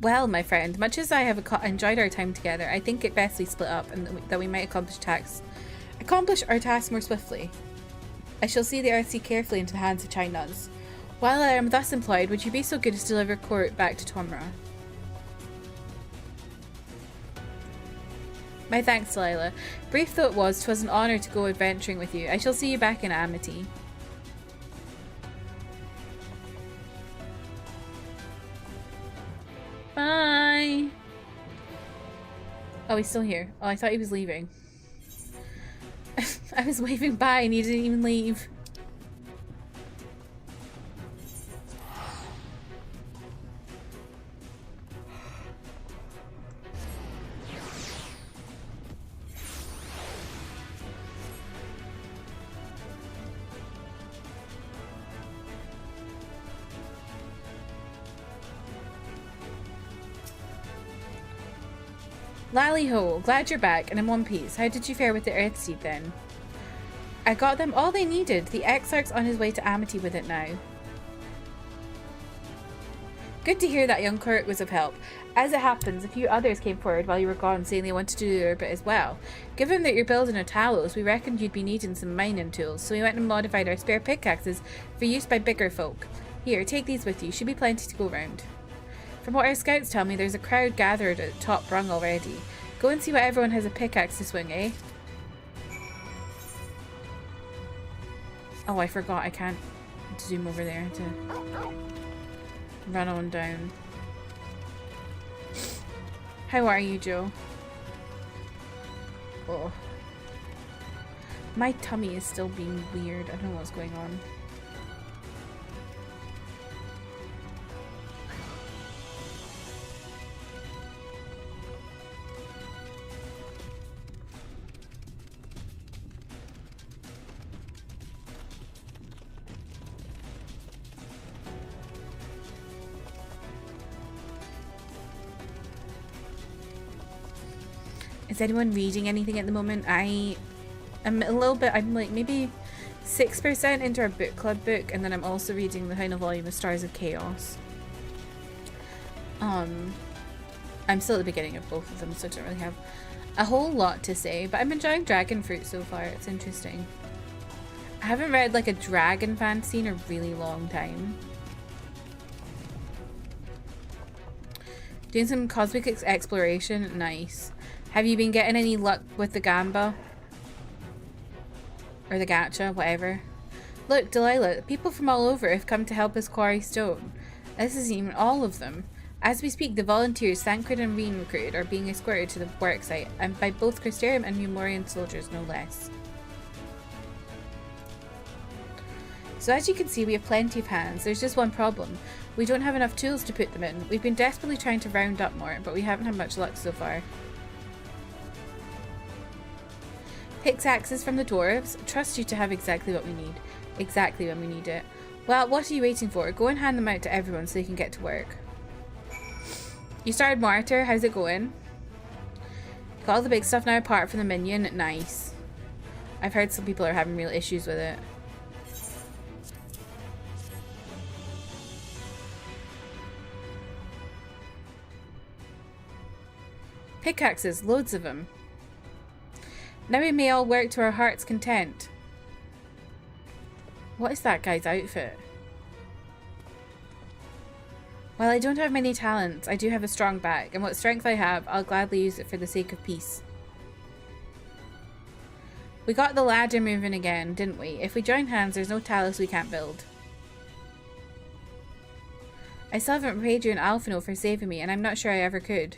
S1: Well, my friend, much as I have enjoyed our time together, I think it best we split up and that we might accomplish our task more swiftly. I shall see the Earthsea carefully into the hands of Chinuns. While I am thus employed, would you be so good as to deliver Court back to Tomra? My thanks, Delilah. Brief though it was, 'twas an honour to go adventuring with you. I shall see you back in Amity. Bye! Oh, he's still here. Oh, I thought he was leaving. I was waving bye and he didn't even leave. Lally-ho, glad you're back and in one piece. How did you fare with the Earthseed then? I got them all they needed. The Exarch's on his way to Amity with it now. Good to hear that young Kurt was of help. As it happens, a few others came forward while you were gone saying they wanted to do their bit as well. Given that you're building a Talos, we reckoned you'd be needing some mining tools, so we went and modified our spare pickaxes for use by bigger folk. Here, take these with you. Should be plenty to go round. From what our scouts tell me, there's a crowd gathered at Top Rung already. Go and see what everyone has a pickaxe to swing, eh? Oh, I forgot I can't zoom over there to run on down. How are you, Joe? Oh. My tummy is still being weird. I don't know what's going on. Is anyone reading anything at the moment? I am a little bit, I'm like maybe 6% into our book club book, and then I'm also reading the final volume of Stars of Chaos. I'm still at the beginning of both of them, so I don't really have a whole lot to say, but I'm enjoying Dragon Fruit so far. It's interesting. I haven't read like a dragon fantasy in a really long time. Doing some cosmic exploration, nice. Have you been getting any luck with the Gamba? Or the gacha, whatever. Look, Delilah, people from all over have come to help us quarry stone. This isn't even all of them. As we speak, the volunteers, Thancred and Reen recruited, are being escorted to the worksite, and by both Crystarium and Numorian soldiers, no less. So as you can see, we have plenty of hands. There's just one problem. We don't have enough tools to put them in. We've been desperately trying to round up more, but we haven't had much luck so far. Pickaxes from the dwarves. Trust you to have exactly what we need. Exactly when we need it. Well, what are you waiting for? Go and hand them out to everyone so they can get to work. You started Martyr. How's it going? Got all the big stuff now apart from the minion. Nice. I've heard some people are having real issues with it. Pickaxes, loads of them. Now we may all work to our heart's content. What is that guy's outfit? While I don't have many talents, I do have a strong back, and what strength I have, I'll gladly use it for the sake of peace. We got the ladder moving again, didn't we? If we join hands, there's no talus we can't build. I still haven't paid you an Alphino for saving me, and I'm not sure I ever could.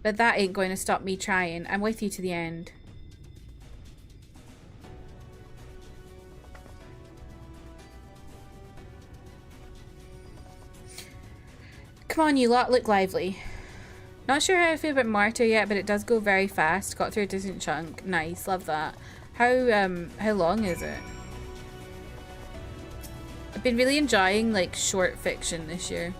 S1: But that ain't going to stop me trying. I'm with you to the end. Come on, you lot, look lively. Not sure how I feel about Martyr yet, but it does go very fast. Got through a decent chunk. Nice, love that. How long is it? I've been really enjoying like short fiction this year.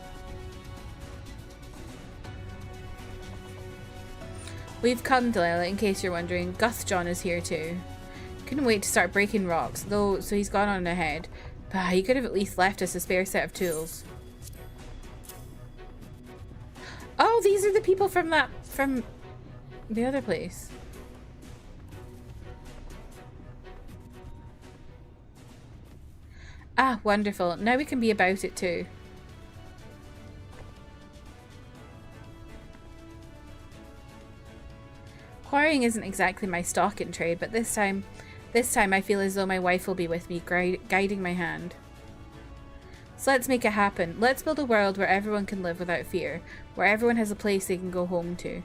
S1: We've come, Delilah, in case you're wondering. Guthjohn is here too. Couldn't wait to start breaking rocks, though, so he's gone on ahead. But he could have at least left us a spare set of tools. Oh, these are the people from the other place. Ah, wonderful. Now we can be about it too. Quarrying isn't exactly my stock in trade, but this time I feel as though my wife will be with me, guiding my hand. So let's make it happen. Let's build a world where everyone can live without fear, where everyone has a place they can go home to.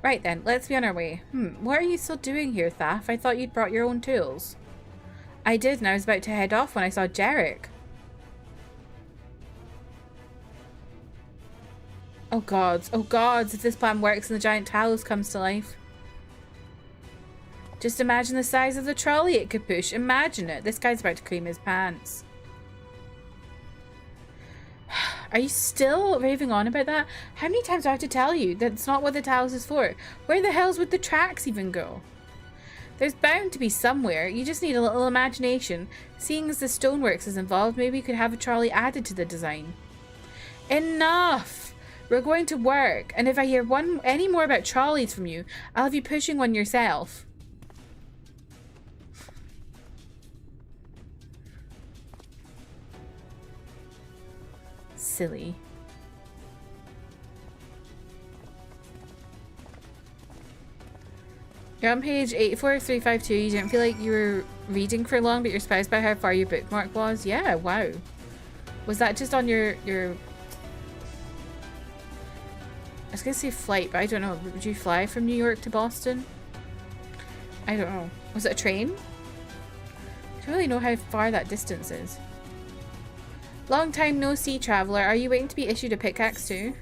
S1: Right then, let's be on our way. What are you still doing here, Thaf? I thought you'd brought your own tools. I did, and I was about to head off when I saw Jarek. Oh gods, if this plan works and the giant talus comes to life. Just imagine the size of the trolley it could push. Imagine it. This guy's about to cream his pants. Are you still raving on about that? How many times do I have to tell you that's not what the talus is for? Where the hells would the tracks even go? There's bound to be somewhere. You just need a little imagination. Seeing as the stoneworks is involved, maybe you could have a trolley added to the design. Enough! We're going to work, and if I hear any more about trolleys from you, I'll have you pushing one yourself. Silly. You're on page 84352. You didn't feel like you were reading for long, but you're surprised by how far your bookmark was? Yeah, wow. Was that just on your I was gonna say flight, but I don't know. Would you fly from New York to Boston? I don't know. Was it a train? I don't really know how far that distance is. Long time no see, traveler. Are you waiting to be issued a pickaxe too?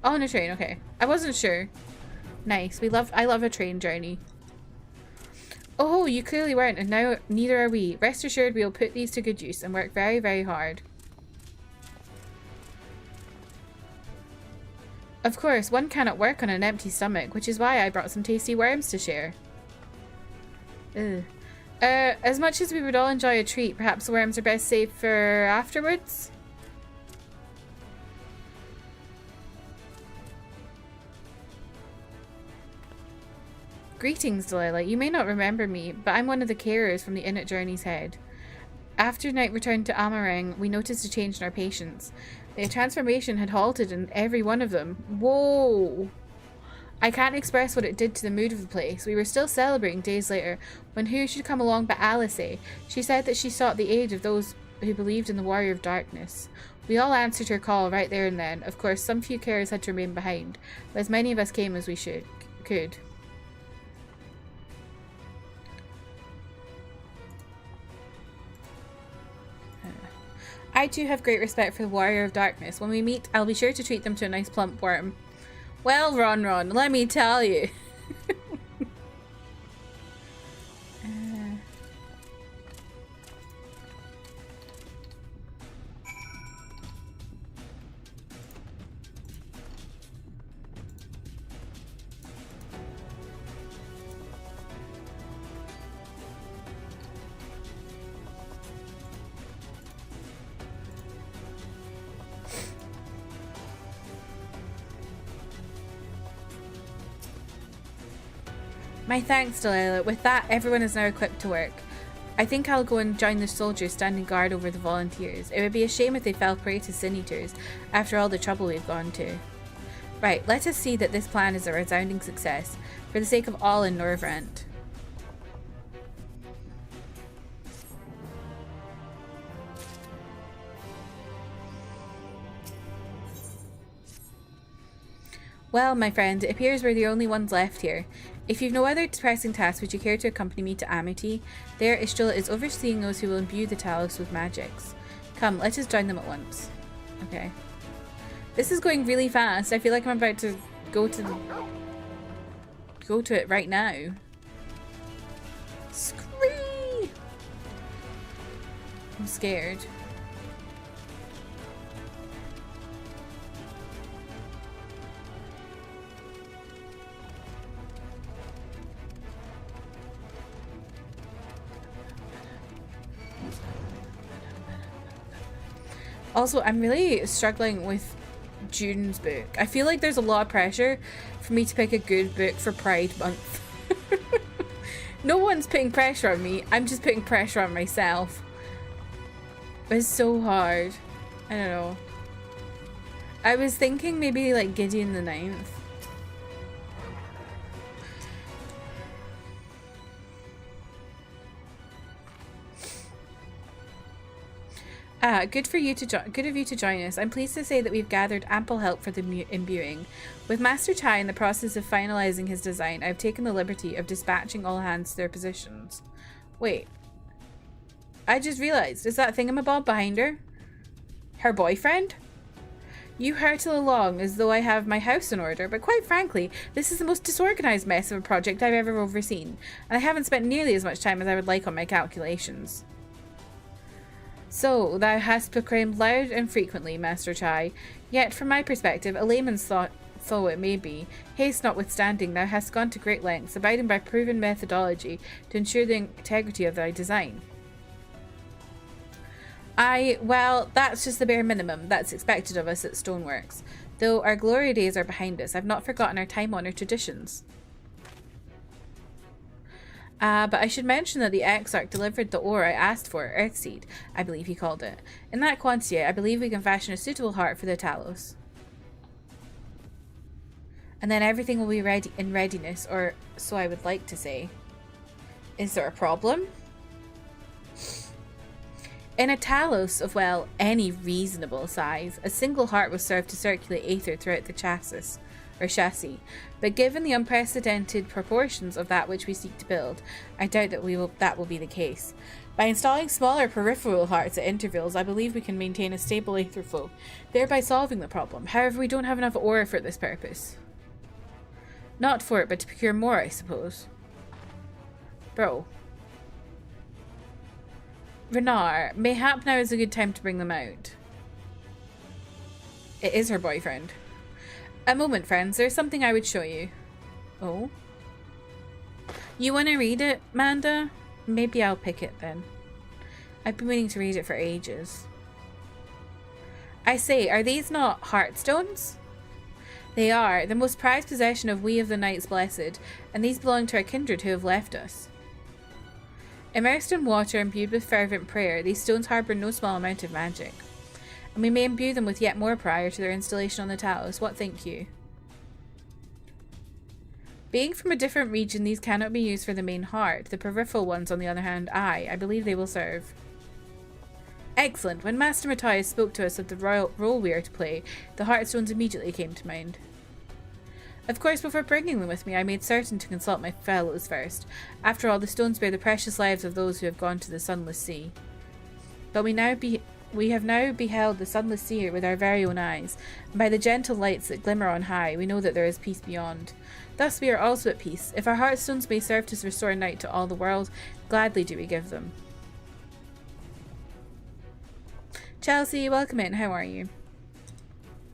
S1: Oh, on a train. Okay, I wasn't sure. Nice. I love a train journey. Oh, you clearly weren't, and now neither are we. Rest assured, we will put these to good use and work very, very hard. Of course, one cannot work on an empty stomach, which is why I brought some tasty worms to share. Ugh. As much as we would all enjoy a treat, perhaps the worms are best saved for afterwards? Greetings, Delilah. You may not remember me, but I'm one of the carers from the inn at Journey's Head. After Night returned to Amarang, we noticed a change in our patients. The transformation had halted in every one of them. Whoa! I can't express what it did to the mood of the place. We were still celebrating days later, when who should come along but Alice. She said that she sought the aid of those who believed in the Warrior of Darkness. We all answered her call right there and then. Of course, some few carers had to remain behind, but as many of us came as we could. I too have great respect for the Warrior of Darkness. When we meet, I'll be sure to treat them to a nice plump worm. Well, Ron, let me tell you. My thanks, Delilah. With that, everyone is now equipped to work. I think I'll go and join the soldiers standing guard over the volunteers. It would be a shame if they fell prey to sin eaters after all the trouble we've gone to. Right, let us see that this plan is a resounding success, for the sake of all in Norvrant. Well, my friend, it appears we're the only ones left here. If you've no other pressing tasks, would you care to accompany me to Amity? There, Istula is overseeing those who will imbue the Talos with magics. Come, let us join them at once. Okay. This is going really fast. I feel like I'm about to go to it right now. Scree! I'm scared. Also, I'm really struggling with June's book. I feel like there's a lot of pressure for me to pick a good book for Pride Month. No one's putting pressure on me. I'm just putting pressure on myself. It's so hard. I don't know. I was thinking maybe like Gideon the Ninth. Good of you to join us. I'm pleased to say that we've gathered ample help for the imbuing. With Master Chai in the process of finalizing his design, I've taken the liberty of dispatching all hands to their positions. Wait. I just realized, is that thingamabob behind her? Her boyfriend? You hurtle along as though I have my house in order, but quite frankly, this is the most disorganized mess of a project I've ever overseen, and I haven't spent nearly as much time as I would like on my calculations. So, thou hast proclaimed loud and frequently, Master Chai, yet from my perspective, a layman's thought, though it may be, haste notwithstanding, thou hast gone to great lengths, abiding by proven methodology to ensure the integrity of thy design. Well, that's just the bare minimum that's expected of us at Stoneworks. Though our glory days are behind us, I've not forgotten our time-honoured traditions. But I should mention that the Exarch delivered the ore I asked for, Earthseed, I believe he called it. In that quantity, I believe we can fashion a suitable heart for the Talos. And then everything will be ready in readiness, or so I would like to say. Is there a problem? In a Talos of, well, any reasonable size, a single heart was served to circulate aether throughout the chassis. But given the unprecedented proportions of that which we seek to build, I doubt that that will be the case. By installing smaller peripheral hearts at intervals, I believe we can maintain a stable aether flow, thereby solving the problem. However, we don't have enough ore for this purpose. Not for it, but to procure more, I suppose. Bro. Renar, mayhap now is a good time to bring them out. It is her boyfriend. A moment, friends. There's something I would show you. Oh? You want to read it, Manda? Maybe I'll pick it then. I've been waiting to read it for ages. I say, are these not heartstones? They are, the most prized possession of we of the Knights Blessed, and these belong to our kindred who have left us. Immersed in water, imbued with fervent prayer, these stones harbour no small amount of magic. And we may imbue them with yet more prior to their installation on the Talos. What think you? Being from a different region, these cannot be used for the main heart. The peripheral ones, on the other hand, I believe they will serve. Excellent. When Master Matthias spoke to us of the role we are to play, the Heartstones immediately came to mind. Of course, before bringing them with me, I made certain to consult my fellows first. After all, the stones bear the precious lives of those who have gone to the Sunless Sea. But we have now beheld the Sunless Sea with our very own eyes, and by the gentle lights that glimmer on high, we know that there is peace beyond. Thus we are also at peace. If our Heartstones may serve to restore night to all the world, gladly do we give them. Chelsea, welcome in. How are you?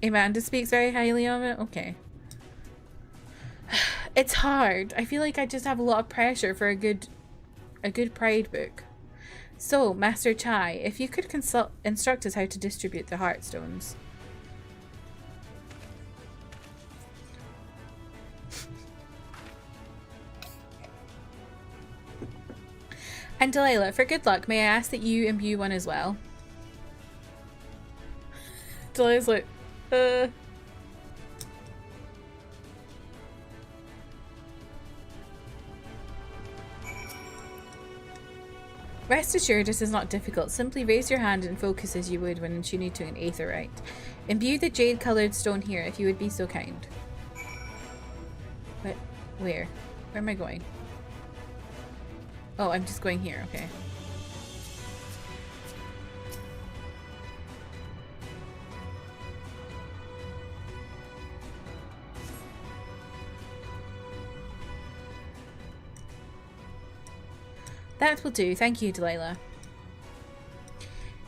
S1: Amanda speaks very highly of it? Okay. It's hard. I feel like I just have a lot of pressure for a good Pride book. So, Master Chai, if you could instruct us how to distribute the Heartstones. And Delilah, for good luck, may I ask that you imbue one as well? Delilah's like, Rest assured, this is not difficult. Simply raise your hand and focus as you would when tuning to an aetherite. Imbue the jade-coloured stone here, if you would be so kind. But where? Where am I going? Oh, I'm just going here. Okay. That will do. Thank you, Delilah.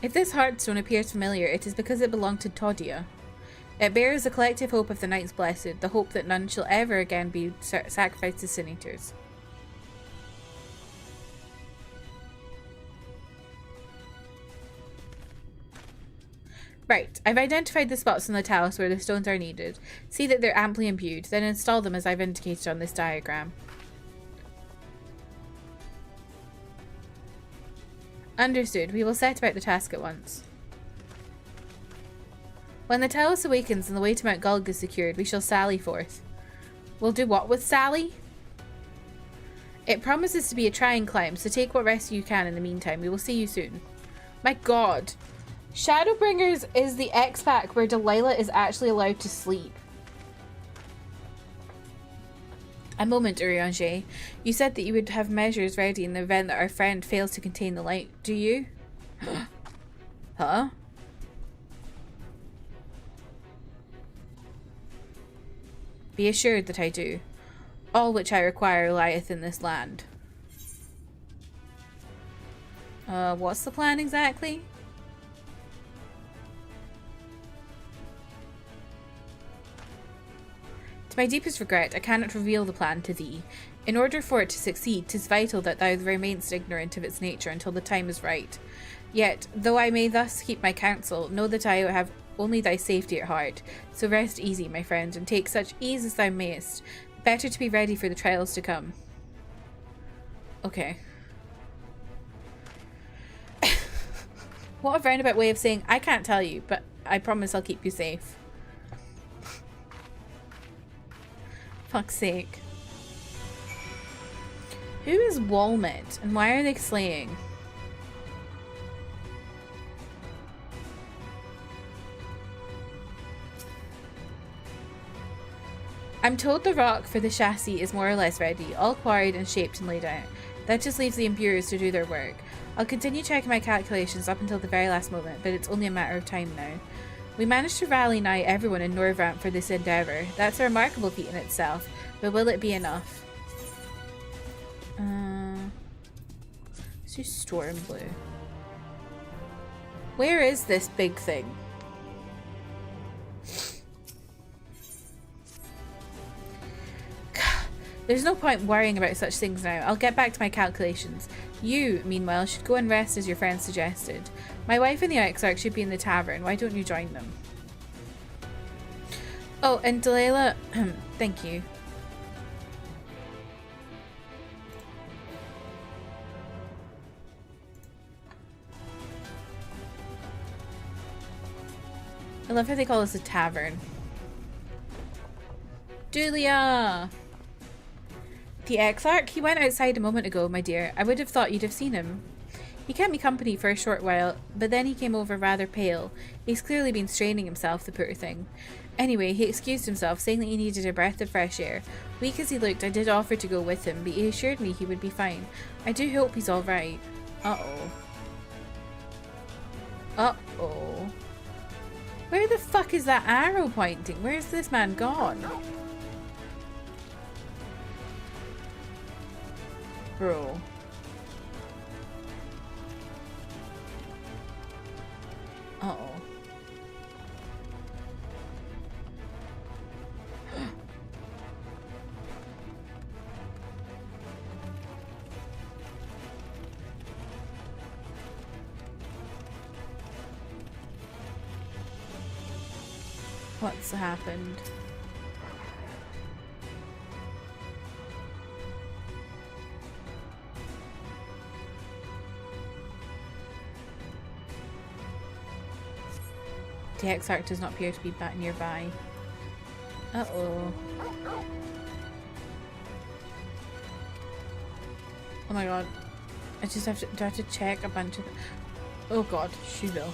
S1: If this heartstone appears familiar, it is because it belonged to Todia. It bears the collective hope of the Knights Blessed, the hope that none shall ever again be sacrificed to sin eaters. Right, I've identified the spots on the Talos where the stones are needed. See that they're amply imbued, then install them as I've indicated on this diagram. Understood. We will set about the task at once. When the Talos awakens and the way to Mount Gulg is secured, we shall sally forth. We'll do what with Sally? It promises to be a trying climb, so take what rest you can in the meantime. We will see you soon. My god. Shadowbringers is the X-Pack where Delilah is actually allowed to sleep. A moment, Urianger. You said that you would have measures ready in the event that our friend fails to contain the light. Do you? Huh? Be assured that I do. All which I require lieth in this land. What's the plan exactly? To my deepest regret, I cannot reveal the plan to thee. In order for it to succeed, 'tis vital that thou remainest ignorant of its nature until the time is right. Yet, though I may thus keep my counsel, know that I have only thy safety at heart. So rest easy, my friend, and take such ease as thou mayest. Better to be ready for the trials to come. Okay. What a roundabout way of saying, I can't tell you, but I promise I'll keep you safe. Fuck's sake. Who is Walmit, and why are they slaying? I'm told the rock for the chassis is more or less ready, all quarried and shaped and laid out. That just leaves the imburers to do their work. I'll continue checking my calculations up until the very last moment, but it's only a matter of time now. We managed to rally nigh everyone in Norvramp for this endeavour. That's a remarkable feat in itself, but will it be enough? Let's do Storm Blue. Where is this big thing? There's no point worrying about such things now. I'll get back to my calculations. You, meanwhile, should go and rest as your friend suggested. My wife and the Exarch should be in the tavern. Why don't you join them? Oh, and Delilah, thank you. I love how they call this a tavern. Julia! The Exarch? He went outside a moment ago, my dear. I would have thought you'd have seen him. He kept me company for a short while, but then he came over rather pale. He's clearly been straining himself, the poor thing. Anyway, he excused himself, saying that he needed a breath of fresh air. Weak as he looked, I did offer to go with him, but he assured me he would be fine. I do hope he's alright. Uh-oh. Uh-oh. Where the fuck is that arrow pointing? Where's this man gone? Bro. Uh-oh. What's happened? The Exarch does not appear to be back nearby. Uh-oh. Oh my god. I just have to, do I have to check a bunch of... Oh god, Shubil.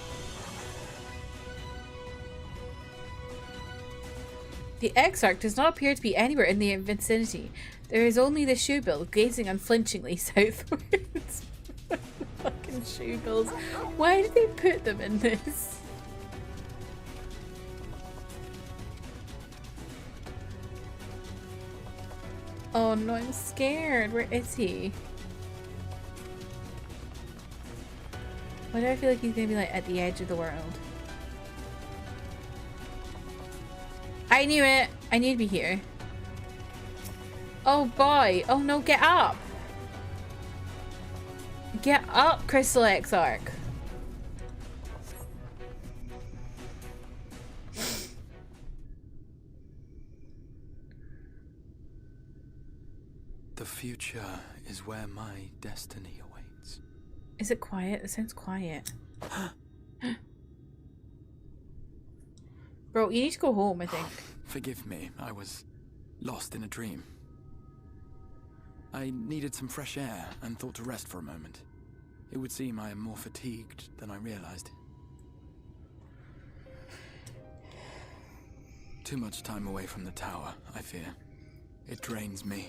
S1: The Exarch does not appear to be anywhere in the vicinity. There is only the Shubil gazing unflinchingly southwards. Fucking Shubils. Why did they put them in this? Oh no, I'm scared. Where is he? Why do I feel like he's gonna be like at the edge of the world? I knew it! I knew he'd be here. Oh boy! Oh no, get up! Get up, Crystal Exarch!
S2: The future is where my destiny awaits.
S1: Is it quiet? It sounds quiet. Bro, you need to go home, I think.
S2: Forgive me, I was lost in a dream. I needed some fresh air and thought to rest for a moment. It would seem I am more fatigued than I realized. Too much time away from the tower, I fear. It drains me.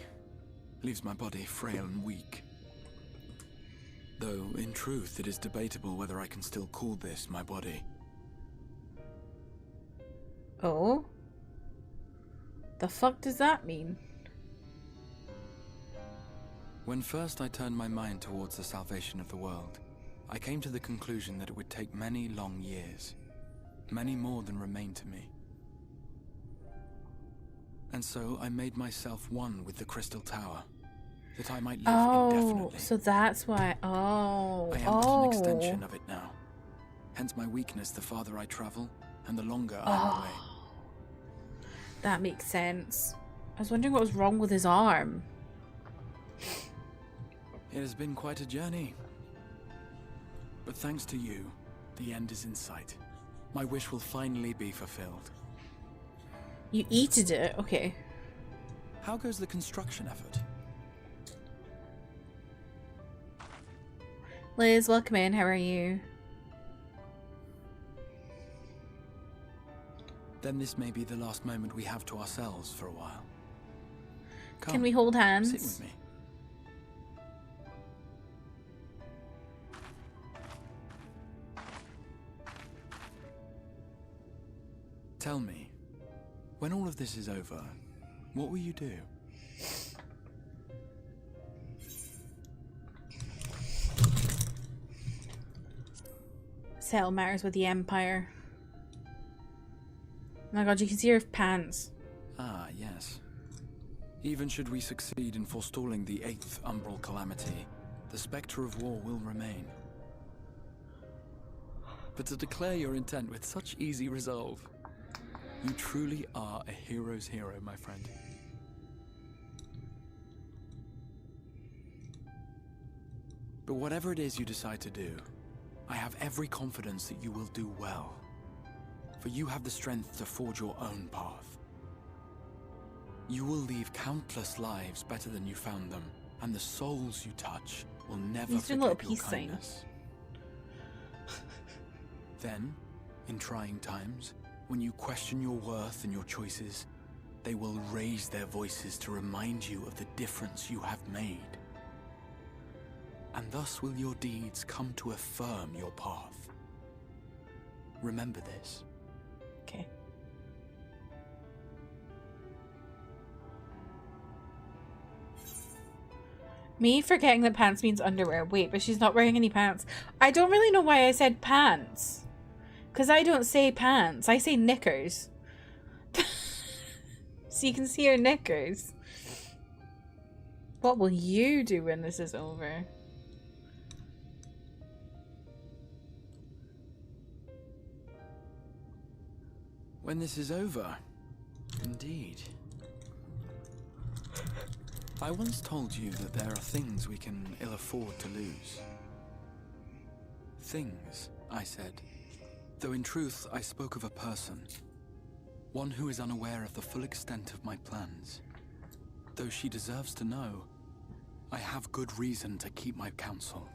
S2: Leaves my body frail and weak. Though, in truth, it is debatable whether I can still call this my body.
S1: Oh? The fuck does that mean?
S2: When first I turned my mind towards the salvation of the world, I came to the conclusion that it would take many long years. Many more than remain to me. And so I made myself one with the Crystal Tower, that I might live indefinitely.
S1: Oh, so that's why. Oh,
S2: I am but an extension of it now. Hence my weakness the farther I travel, and the longer I am away.
S1: That makes sense. I was wondering what was wrong with his arm.
S2: It has been quite a journey. But thanks to you, the end is in sight. My wish will finally be fulfilled.
S1: You eated it? Okay.
S2: How goes the construction effort?
S1: Liz, welcome in. How are you?
S2: Then this may be the last moment we have to ourselves for a while. Come,
S1: can we hold hands?
S2: sit with me. Tell me, when all of this is over, what will you do?
S1: Settle matters with the Empire. Oh my god, you can see her pants.
S2: Ah, yes. Even should we succeed in forestalling the 8th umbral calamity, the spectre of war will remain. But to declare your intent with such easy resolve, you truly are a hero's hero, my friend. But whatever it is you decide to do, I have every confidence that you will do well. For for you have the strength to forge your own path. You will leave countless lives better than you found them, and the souls you touch will never forget your kindness. Then, in trying times, when you question your worth and your choices, they will raise their voices to remind you of the difference you have made. And thus will your deeds come to affirm your path. Remember this.
S1: Okay. Me forgetting that pants means underwear. Wait, but she's not wearing any pants. I don't really know why I said pants. Because I don't say pants. I say knickers. So you can see her knickers. What will you do when this is over?
S2: When this is over, indeed. I once told you that there are things we can ill afford to lose. Things, I said, though in truth I spoke of a person. One who is unaware of the full extent of my plans. Though she deserves to know, I have good reason to keep my counsel.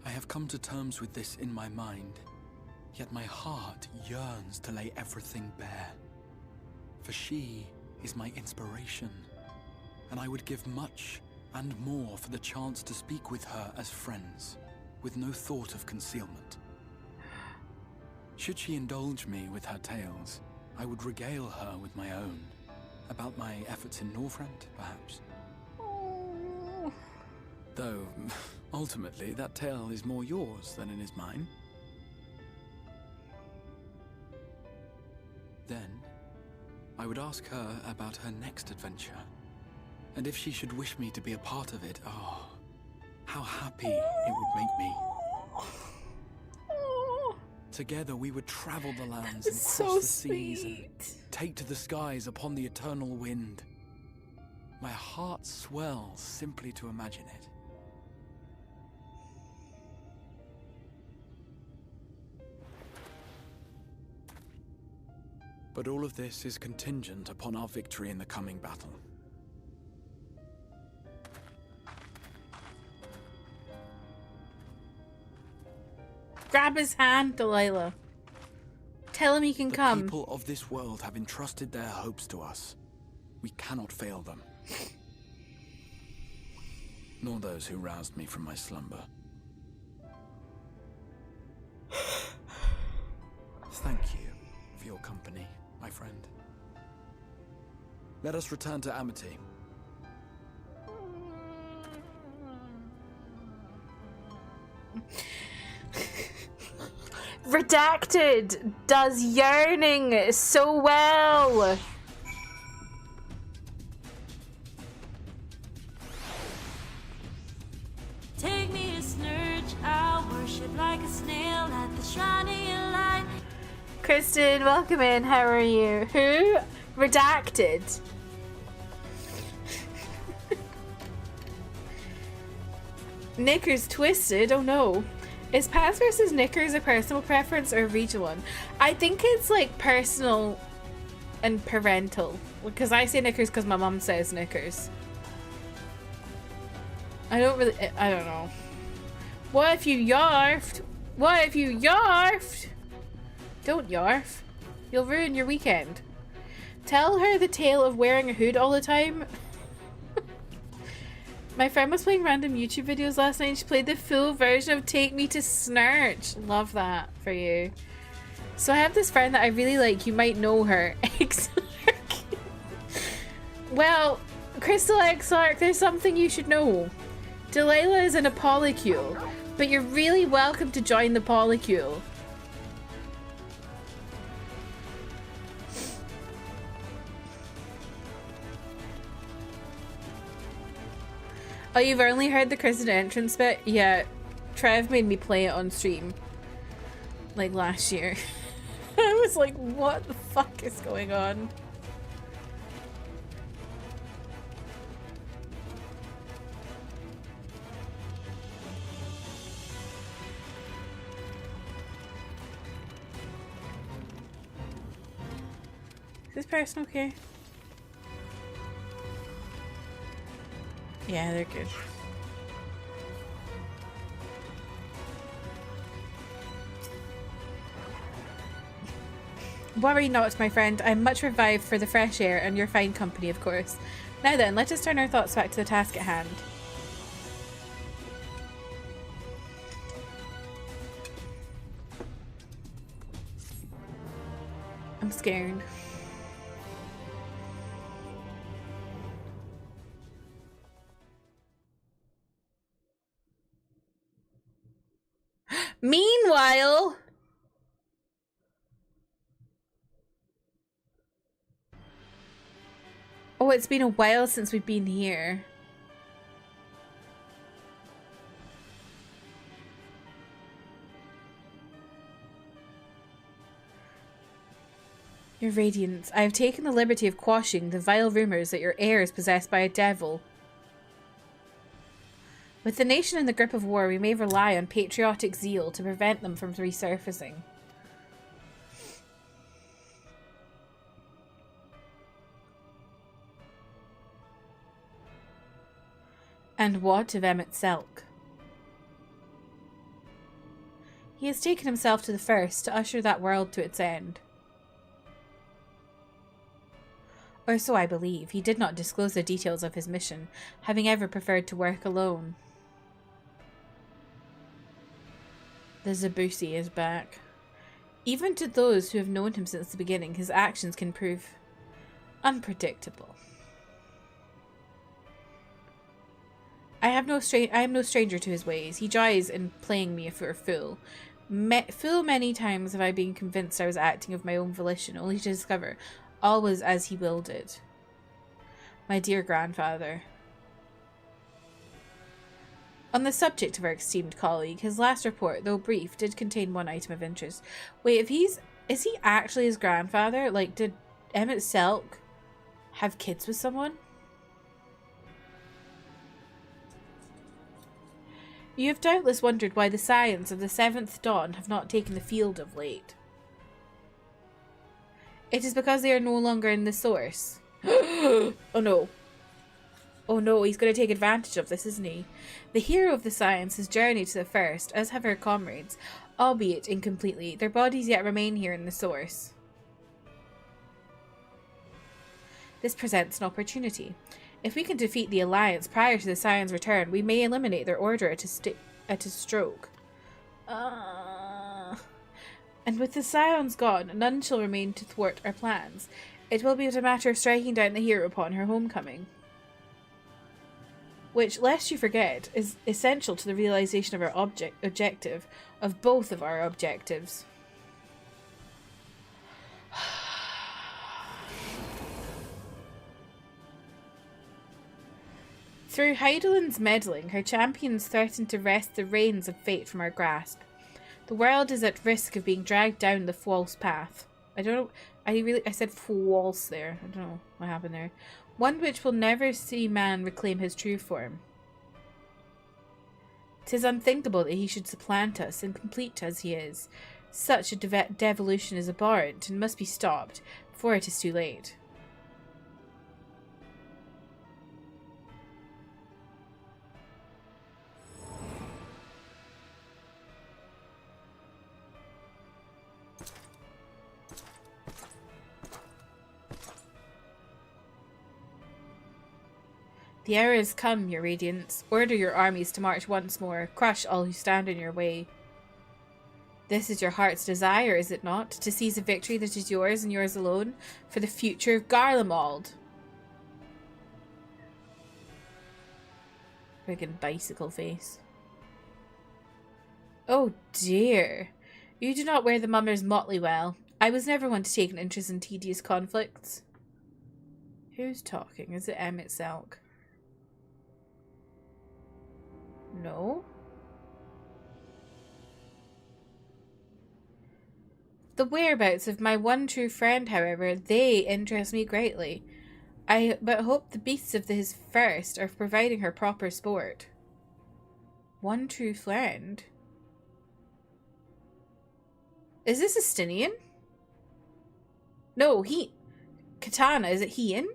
S2: I have come to terms with this in my mind, yet my heart yearns to lay everything bare. For she is my inspiration, and I would give much and more for the chance to speak with her as friends, with no thought of concealment. Should she indulge me with her tales, I would regale her with my own, about my efforts in Northrend, perhaps.
S1: Oh.
S2: Though, ultimately, that tale is more yours than it is mine. Then, I would ask her about her next adventure, and if she should wish me to be a part of it, oh, how happy it would make me. Together we would travel the lands and cross the seas and take to the skies upon the eternal wind. My heart swells simply to imagine it. But all of this is contingent upon our victory in the coming battle.
S1: Grab his hand, Delilah. Tell him he can come.
S2: The people of this world have entrusted their hopes to us. We cannot fail them. Nor those who roused me from my slumber. Thank you for your company, my friend. Let us return to Amity.
S1: Redacted does yearning so well.
S3: Take me a snurch, I'll worship like a snail at the shrine of your light.
S1: Kristen, welcome in. How are you? Who? Redacted. Knickers twisted. Oh no. Is pants versus knickers a personal preference or a regional one? I think it's like personal and parental. Because I say knickers because my mum says knickers. I don't know. What if you yarfed? What if you yarfed? Don't yarf. You'll ruin your weekend. Tell her the tale of wearing a hood all the time. My friend was playing random YouTube videos last night and she played the full version of Take Me to Snurch. Love that for you. So I have this friend that I really like. You might know her. Well, Crystal Exarch, there's something you should know. Delilah is in a polycule, but you're really welcome to join the polycule. Oh, you've only heard the Kristen entrance bit? Yeah, Trev made me play it on stream. Like last year. I was like, what the fuck is going on? Is this person okay? Yeah, they're good. Worry not, my friend. I'm much revived for the fresh air and your fine company, of course. Now then, let us turn our thoughts back to the task at hand. I'm scared. Meanwhile... Oh, it's been a while since we've been here. Your Radiance, I have taken the liberty of quashing the vile rumours that your heir is possessed by a devil. With the nation in the grip of war, we may rely on patriotic zeal to prevent them from resurfacing. And what of Emmett Selk? He has taken himself to the first to usher that world to its end. Or so I believe. He did not disclose the details of his mission, having ever preferred to work alone. The Zabusi is back. Even to those who have known him since the beginning, his actions can prove unpredictable. I am no stranger to his ways. He joys in playing me for a fool. Fool many times have I been convinced I was acting of my own volition, only to discover all was as he willed it. My dear grandfather. On the subject of our esteemed colleague, his last report, though brief, did contain one item of interest. Wait, is he actually his grandfather? Like, did Emmett Selk have kids with someone? You have doubtless wondered why the scions of the 7th Dawn have not taken the field of late. It is because they are no longer in the source. Oh no. Oh no, he's going to take advantage of this, isn't he? The hero of the science has journeyed to the first, as have her comrades, albeit incompletely. Their bodies yet remain here in the source. This presents an opportunity. If we can defeat the Alliance prior to the Scion's return, we may eliminate their order at a stroke. And with the Scions gone, none shall remain to thwart our plans. It will be but a matter of striking down the hero upon her homecoming. Which, lest you forget, is essential to the realization of our objective, of both of our objectives. Through Heidelin's meddling, her champions threaten to wrest the reins of fate from our grasp. The world is at risk of being dragged down the false path. I don't know, I said false there. I don't know what happened there. One which will never see man reclaim his true form. 'Tis unthinkable that he should supplant us, incomplete as he is. Such a devolution is abhorrent and must be stopped before it is too late. The hour has come, your Radiance. Order your armies to march once more. Crush all who stand in your way. This is your heart's desire, is it not? To seize a victory that is yours and yours alone for the future of Garlemald. Friggin' bicycle face. Oh dear. You do not wear the mummer's motley well. I was never one to take an interest in tedious conflicts. Who's talking? Is it Emmett Selk? No. The whereabouts of my one true friend, however, they interest me greatly. I but hope the beasts of his first are providing her proper sport. One true friend? Is this Estinian? No, Katana, is it Hien?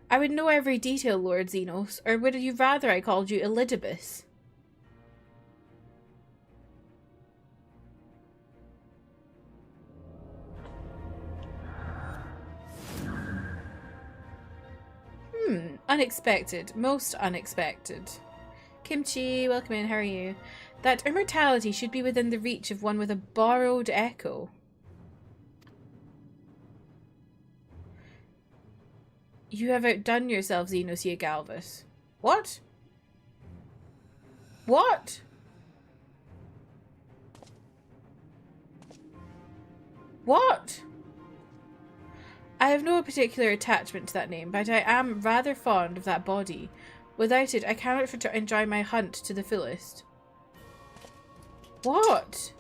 S1: I would know every detail, Lord Xenos, or would you rather I called you Elidibus? Unexpected. Most unexpected. Kimchi, welcome in, how are you? That immortality should be within the reach of one with a borrowed echo. You have outdone yourself, Xenosia Galvus. What? What? What? I have no particular attachment to that name, but I am rather fond of that body. Without it, I cannot enjoy my hunt to the fullest. What?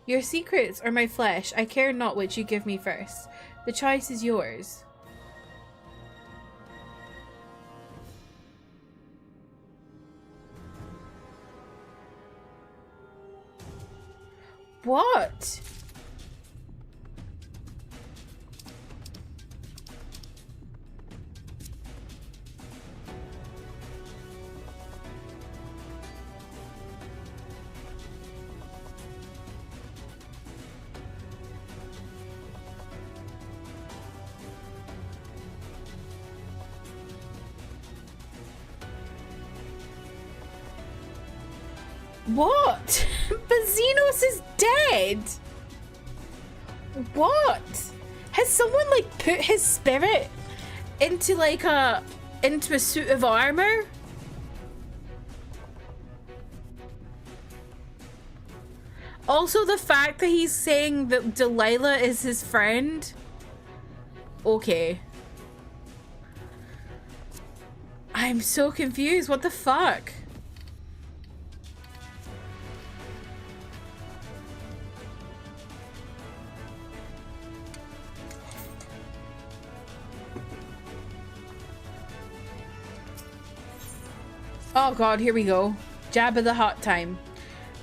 S1: Your secrets or my flesh, I care not which you give me first. The choice is yours. What? What? But Xenos is dead! What? Has someone like put his spirit into like into a suit of armor? Also the fact that he's saying that Delilah is his friend. Okay. I'm so confused. What the fuck? Oh god, here we go. Jabba the Hutt time.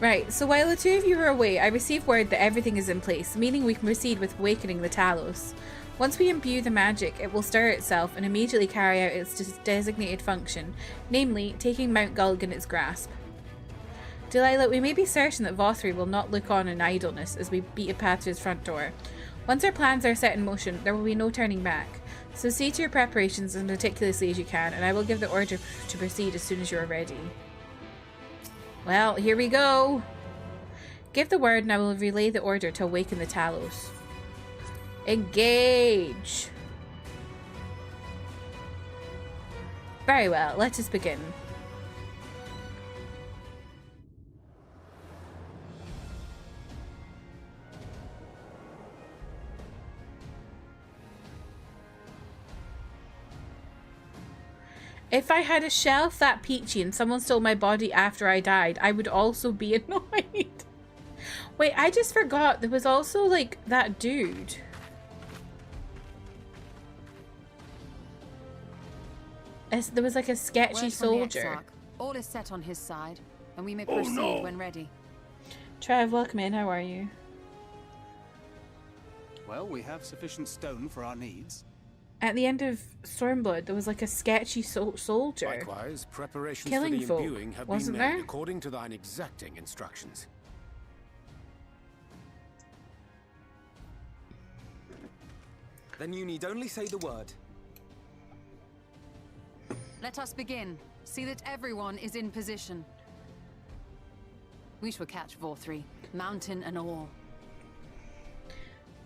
S1: Right, so while the two of you are away, I received word that everything is in place, meaning we can proceed with awakening the Talos. Once we imbue the magic, it will stir itself and immediately carry out its designated function, namely, taking Mount Gulg in its grasp. Delilah, we may be certain that Vothri will not look on in idleness as we beat a path to his front door. Once our plans are set in motion, there will be no turning back. So see to your preparations as meticulously as you can, and I will give the order to proceed as soon as you are ready. Well, here we go. Give the word and I will relay the order to awaken the Talos. Engage! Very well, let us begin. If I had a shelf that peachy and someone stole my body after I died, I would also be annoyed. Wait, I just forgot there was also like that dude. There was like a sketchy soldier.
S4: All is set on his side, and we may proceed when ready.
S1: Trev, welcome in. How are you?
S5: Well, we have sufficient stone for our needs.
S1: At the end of Stormblood, there was like a sketchy soldier.
S6: Likewise, preparations
S1: killing
S6: for the
S1: folk,
S6: imbuing have
S1: wasn't
S6: been made
S1: there?
S6: according to thine exacting instructions.
S7: Then you need only say the word.
S4: Let us begin. See that everyone is in position. We shall catch Vothri, mountain and all.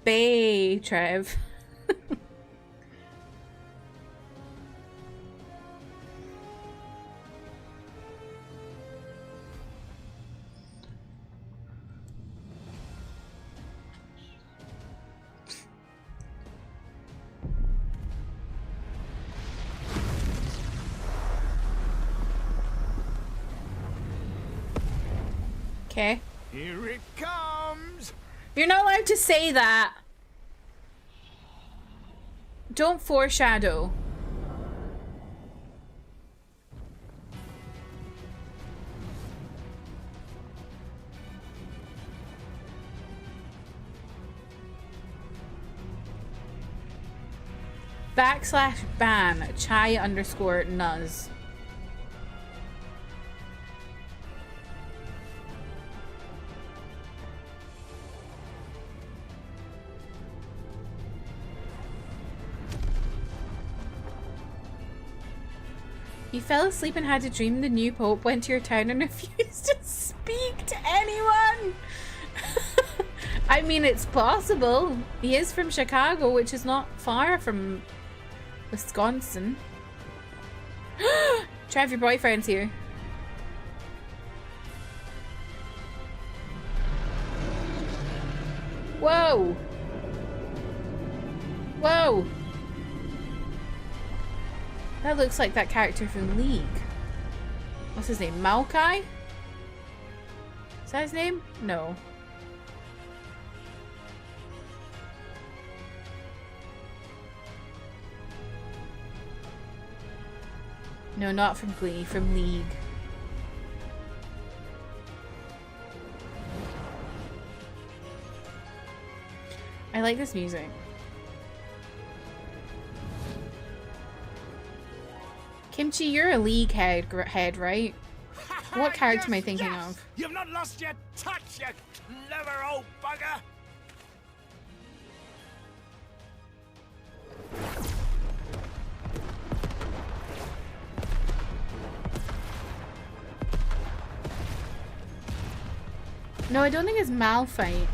S1: Bay, Trev. Okay.
S6: Here it comes!
S1: You're not allowed to say that. Don't foreshadow. /ban chai_nuz. You fell asleep and had a dream the new pope went to your town and refused to speak to anyone. I mean, it's possible. He is from Chicago, which is not far from Wisconsin. Trev, your boyfriend's here. Whoa. Whoa. That looks like that character from League. What's his name? Maokai? Is that his name? No. No, not from Glee, from League. I like this music. Kimchi, you're a League head, right? What character am I thinking of?
S6: You've not lost your touch, you clever old bugger!
S1: No, I don't think it's Malphite.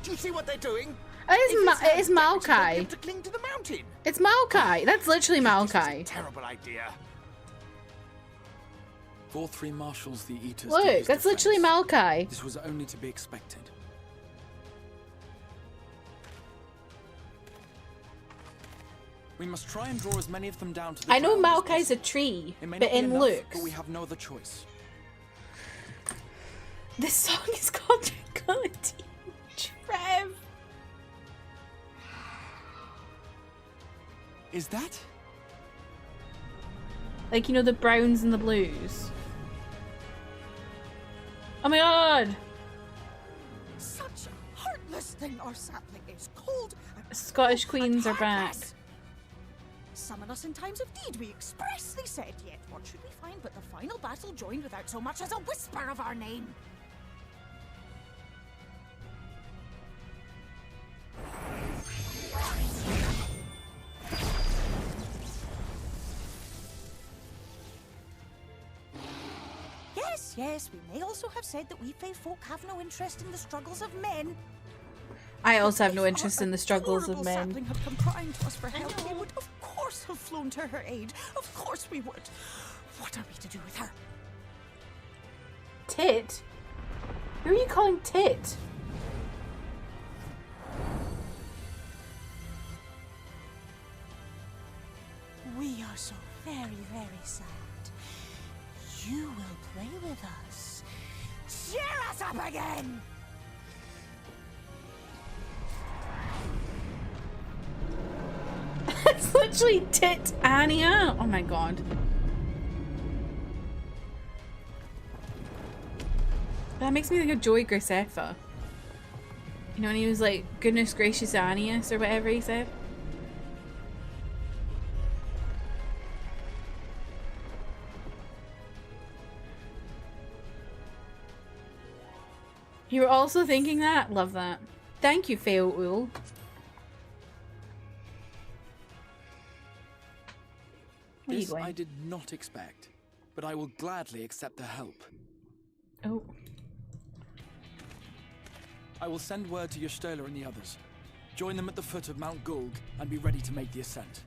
S6: Do you see what they're doing?
S1: It is Maokai.
S6: To cling to the mountain.
S1: It's Maokai. That's literally Maokai.
S6: Terrible idea.
S2: 4-3 marshals the Eaters.
S1: Look, that's literally Maokai.
S2: This was only to be expected. We must try and draw as many of them down to the
S1: I know
S2: ground as
S1: Maokai's a
S2: possible.
S1: tree,
S2: It may
S1: but
S2: not be
S1: in
S2: enough,
S1: looks.
S2: but we have no other choice.
S1: This song is called Tranquility. Trev.
S2: Is that?
S1: Like, you know, the browns and the blues. Oh my god!
S8: Such a heartless thing our sapling is cold.
S1: Scottish queens are back.
S8: Summon us in times of need, we expressly said, yet what should we find but the final battle joined without so much as a whisper of our name? Yes, we may also have said that we Fae folk have no interest in the struggles of men.
S1: I also have no interest in the struggles of men.
S8: Sapling had come crying to us for help. We would, of course, have flown to her aid. Of course we would. What are we to do with her?
S1: Tit? Who are you calling Tit?
S8: We are so very, very sad. You will play with us. Cheer us up again!
S1: It's literally Tit Anya. Oh my god. That makes me think of Joey Graceffa. You know, when he was like, goodness gracious Anius or whatever he said. You were also thinking that? Love that. Thank you, Fail Ul. Where are you
S2: This
S1: going?
S2: I did not expect, but I will gladly accept the help.
S1: Oh.
S2: I will send word to Y'shtola and the others. Join them at the foot of Mount Gulg and be ready to make the ascent.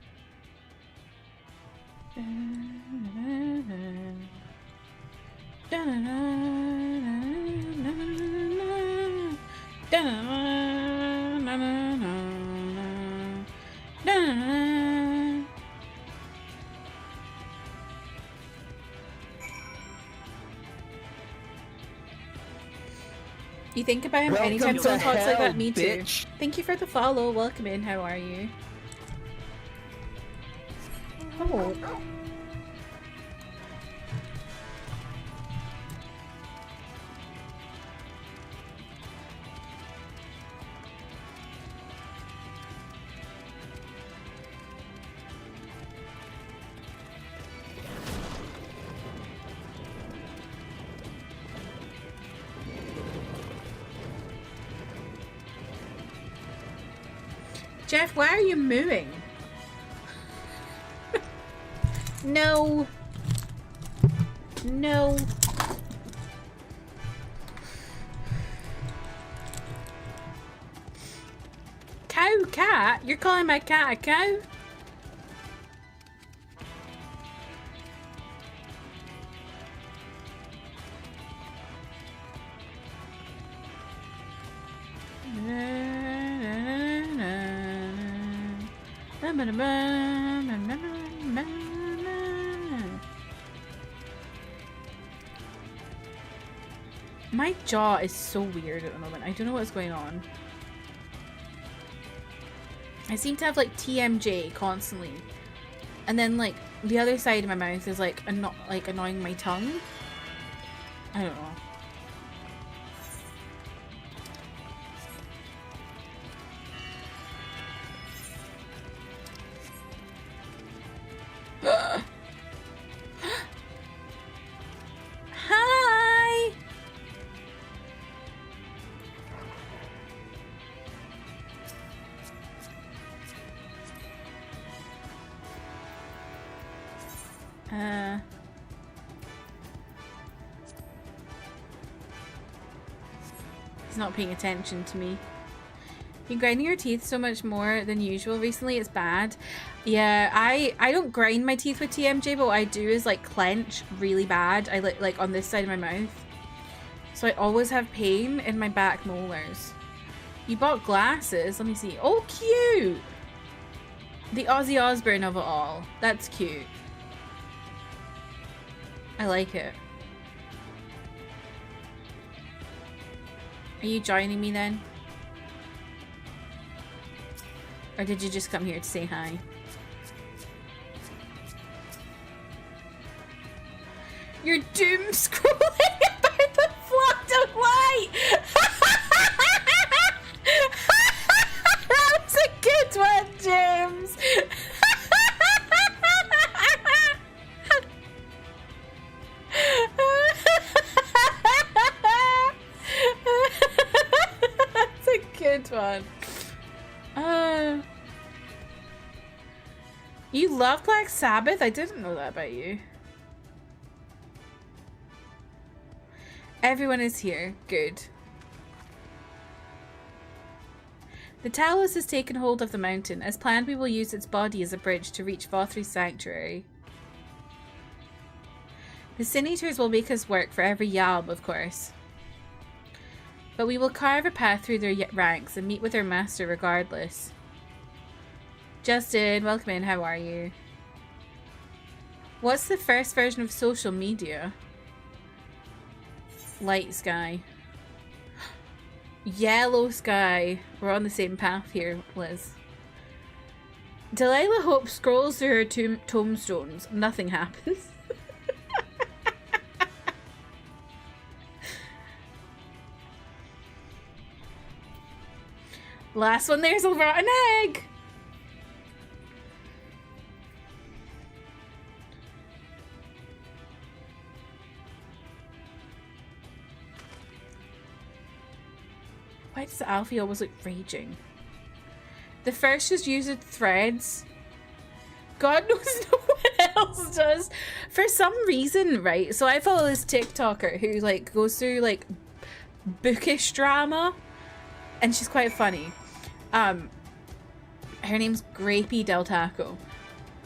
S1: You think about him
S9: Welcome
S1: anytime
S9: to
S1: someone talks like
S9: hell,
S1: that? Me too.
S9: bitch.
S1: Thank you for the follow. Welcome in. How are you? Oh. Jeff, why are you mooing? No. No. Cow, cat? You're calling my cat a cow? My jaw is so weird at the moment. I don't know what's going on. I seem to have like TMJ constantly. And then like the other side of my mouth is like annoying my tongue. I don't know. Hi! He's not paying attention to me. You're grinding your teeth so much more than usual recently. It's bad. Yeah, I don't grind my teeth with TMJ, but what I do is like clench really bad. I like on this side of my mouth. So I always have pain in my back molars. You bought glasses. Let me see. Oh, cute! The Ozzy Osbourne of it all. That's cute. I like it. Are you joining me then? Or did you just come here to say hi? You're doom scrolling about the flood of light! That was a good one, James! That's a good one. You love Black Sabbath? I didn't know that about you. Everyone is here. Good. The Talos has taken hold of the mountain. As planned, we will use its body as a bridge to reach Vothri's sanctuary. The Sin Eaters will make us work for every Yalm, of course. But we will carve a path through their ranks and meet with their master regardless. Justin, welcome in. How are you? What's the first version of social media? Light sky. Yellow sky. We're on the same path here, Liz. Delilah Hope scrolls through her tombstones. Nothing happens. Last one there's a rotten egg! Why does Alfie always look raging? The first just uses threads. God knows no one else does. For some reason, right? So I follow this TikToker who like goes through like bookish drama. And she's quite funny. Her name's Grapey Del Taco.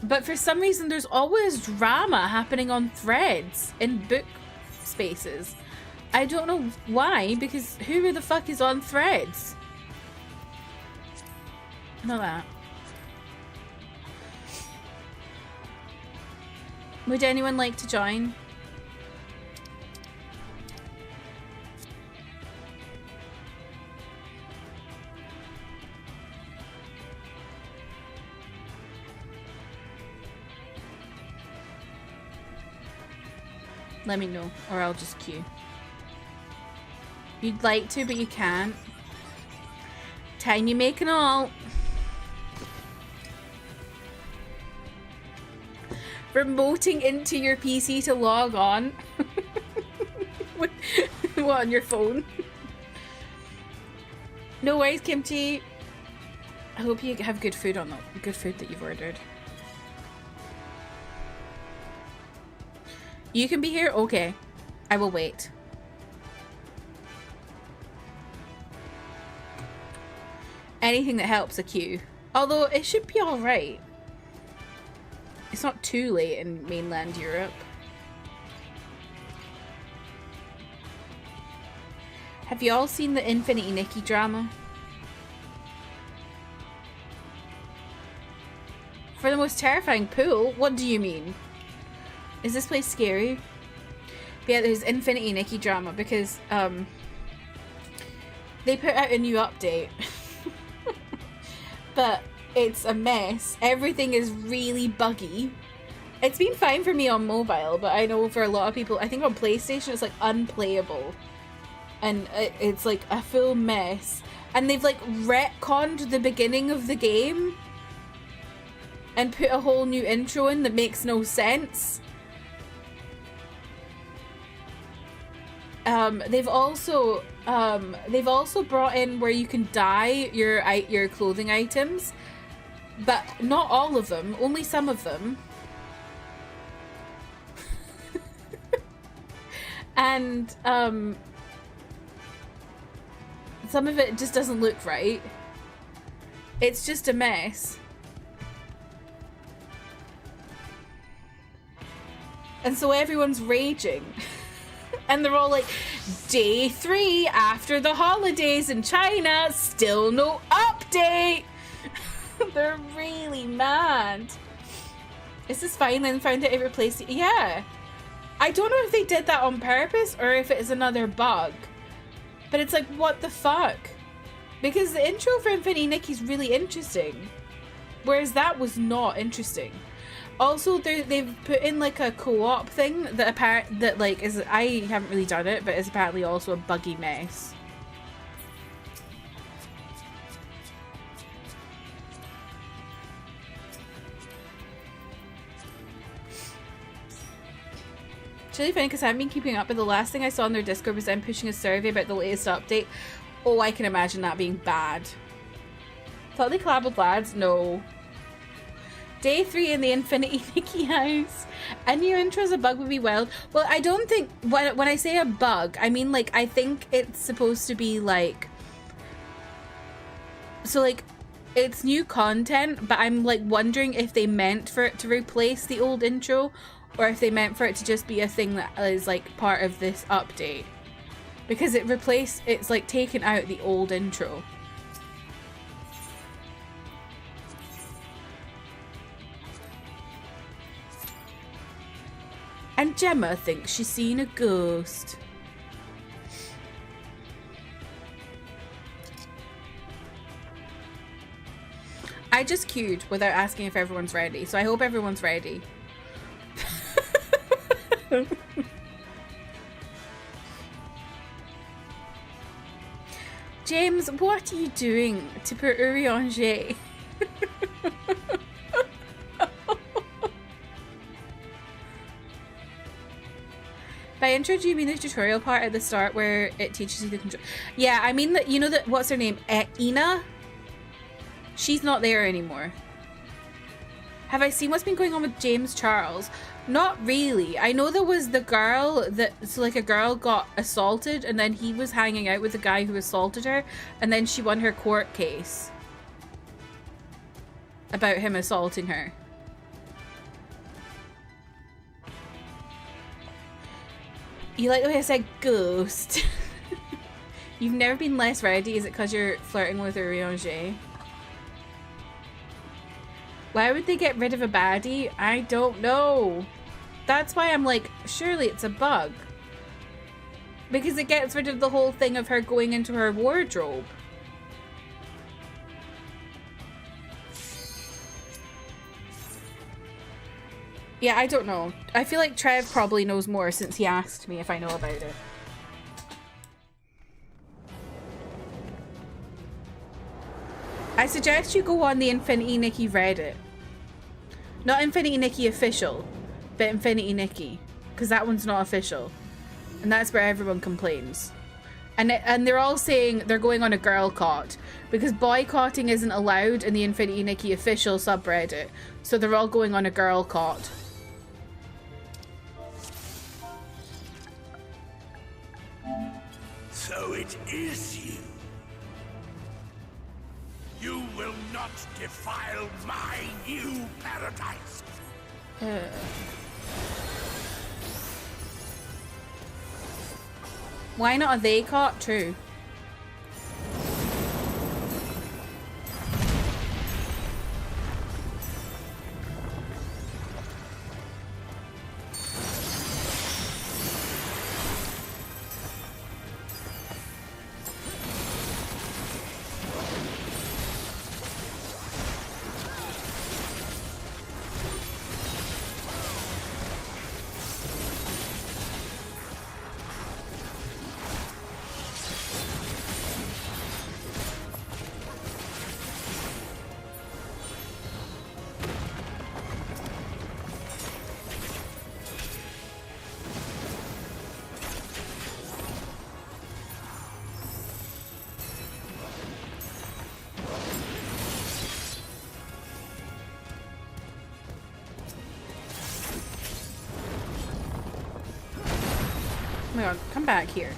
S1: But for some reason there's always drama happening on threads in book spaces. I don't know why, because who the fuck is on threads? Not that. Would anyone like to join? Let me know, or I'll just queue. You'd like to, but you can't. Time you make and all. Remoting into your PC to log on. What, on your phone? No worries, Kimchi. I hope you have good food on the good food that you've ordered. You can be here? Okay. I will wait. Anything that helps a queue. Although it should be alright. It's not too late in mainland Europe. Have you all seen the Infinity Nikki drama? For the most terrifying pool? What do you mean? Is this place scary? But yeah, there's Infinity Nikki drama because they put out a new update. But it's a mess. Everything is really buggy. It's been fine for me on mobile, but I know for a lot of people, I think on PlayStation it's like unplayable. And it's like a full mess. And they've like retconned the beginning of the game and put a whole new intro in that makes no sense. They've also brought in where you can dye your clothing items, but not all of them, only some of them. And some of it just doesn't look right. It's just a mess. And so everyone's raging. And they're all like, day 3 after the holidays in China, still no update. They're really mad. Is this fine? Then found out it replaced it. Yeah. I don't know if they did that on purpose or if it's another bug. But it's like, what the fuck? Because the intro for Infinity Nikki's really interesting. Whereas that was not interesting. Also, they've put in like a co-op thing that is, I haven't really done it, but is apparently also a buggy mess. It's really funny because I haven't been keeping up, but the last thing I saw on their Discord was them pushing a survey about the latest update. Oh, I can imagine that being bad. Thought they collab with lads? No. Day 3 in the Infinity Nikki house. A new intro as a bug would be wild. Well, I don't think, when I say a bug, I mean like, I think it's supposed to be like, so like, it's new content, but I'm like wondering if they meant for it to replace the old intro, or if they meant for it to just be a thing that is like part of this update. Because it's like taken out the old intro. And Gemma thinks she's seen a ghost. I just queued without asking if everyone's ready, so I hope everyone's ready. James, what are you doing to put Urianger? By intro, do you mean the tutorial part at the start where it teaches you the control? Yeah, I mean that, you know that, what's her name? Ina? She's not there anymore. Have I seen what's been going on with James Charles? Not really. I know there was the girl that, so like a girl got assaulted and then he was hanging out with the guy who assaulted her and then she won her court case about him assaulting her. You like the way I said ghost? You've never been less ready. Is it because you're flirting with Urianger? Why would they get rid of a baddie? I don't know. That's why I'm like, surely it's a bug. Because it gets rid of the whole thing of her going into her wardrobe. Yeah, I don't know. I feel like Trev probably knows more since he asked me if I know about it. I suggest you go on the Infinity Nikki Reddit. Not Infinity Nikki official, but Infinity Nikki. Because that one's not official. And that's where everyone complains. And they're all saying they're going on a girl cot because boycotting isn't allowed in the Infinity Nikki official subreddit. So they're all going on a girl cot.
S6: So it is you. You will not defile my new paradise.
S1: Why not a they cot? True. Oh my god, come back here.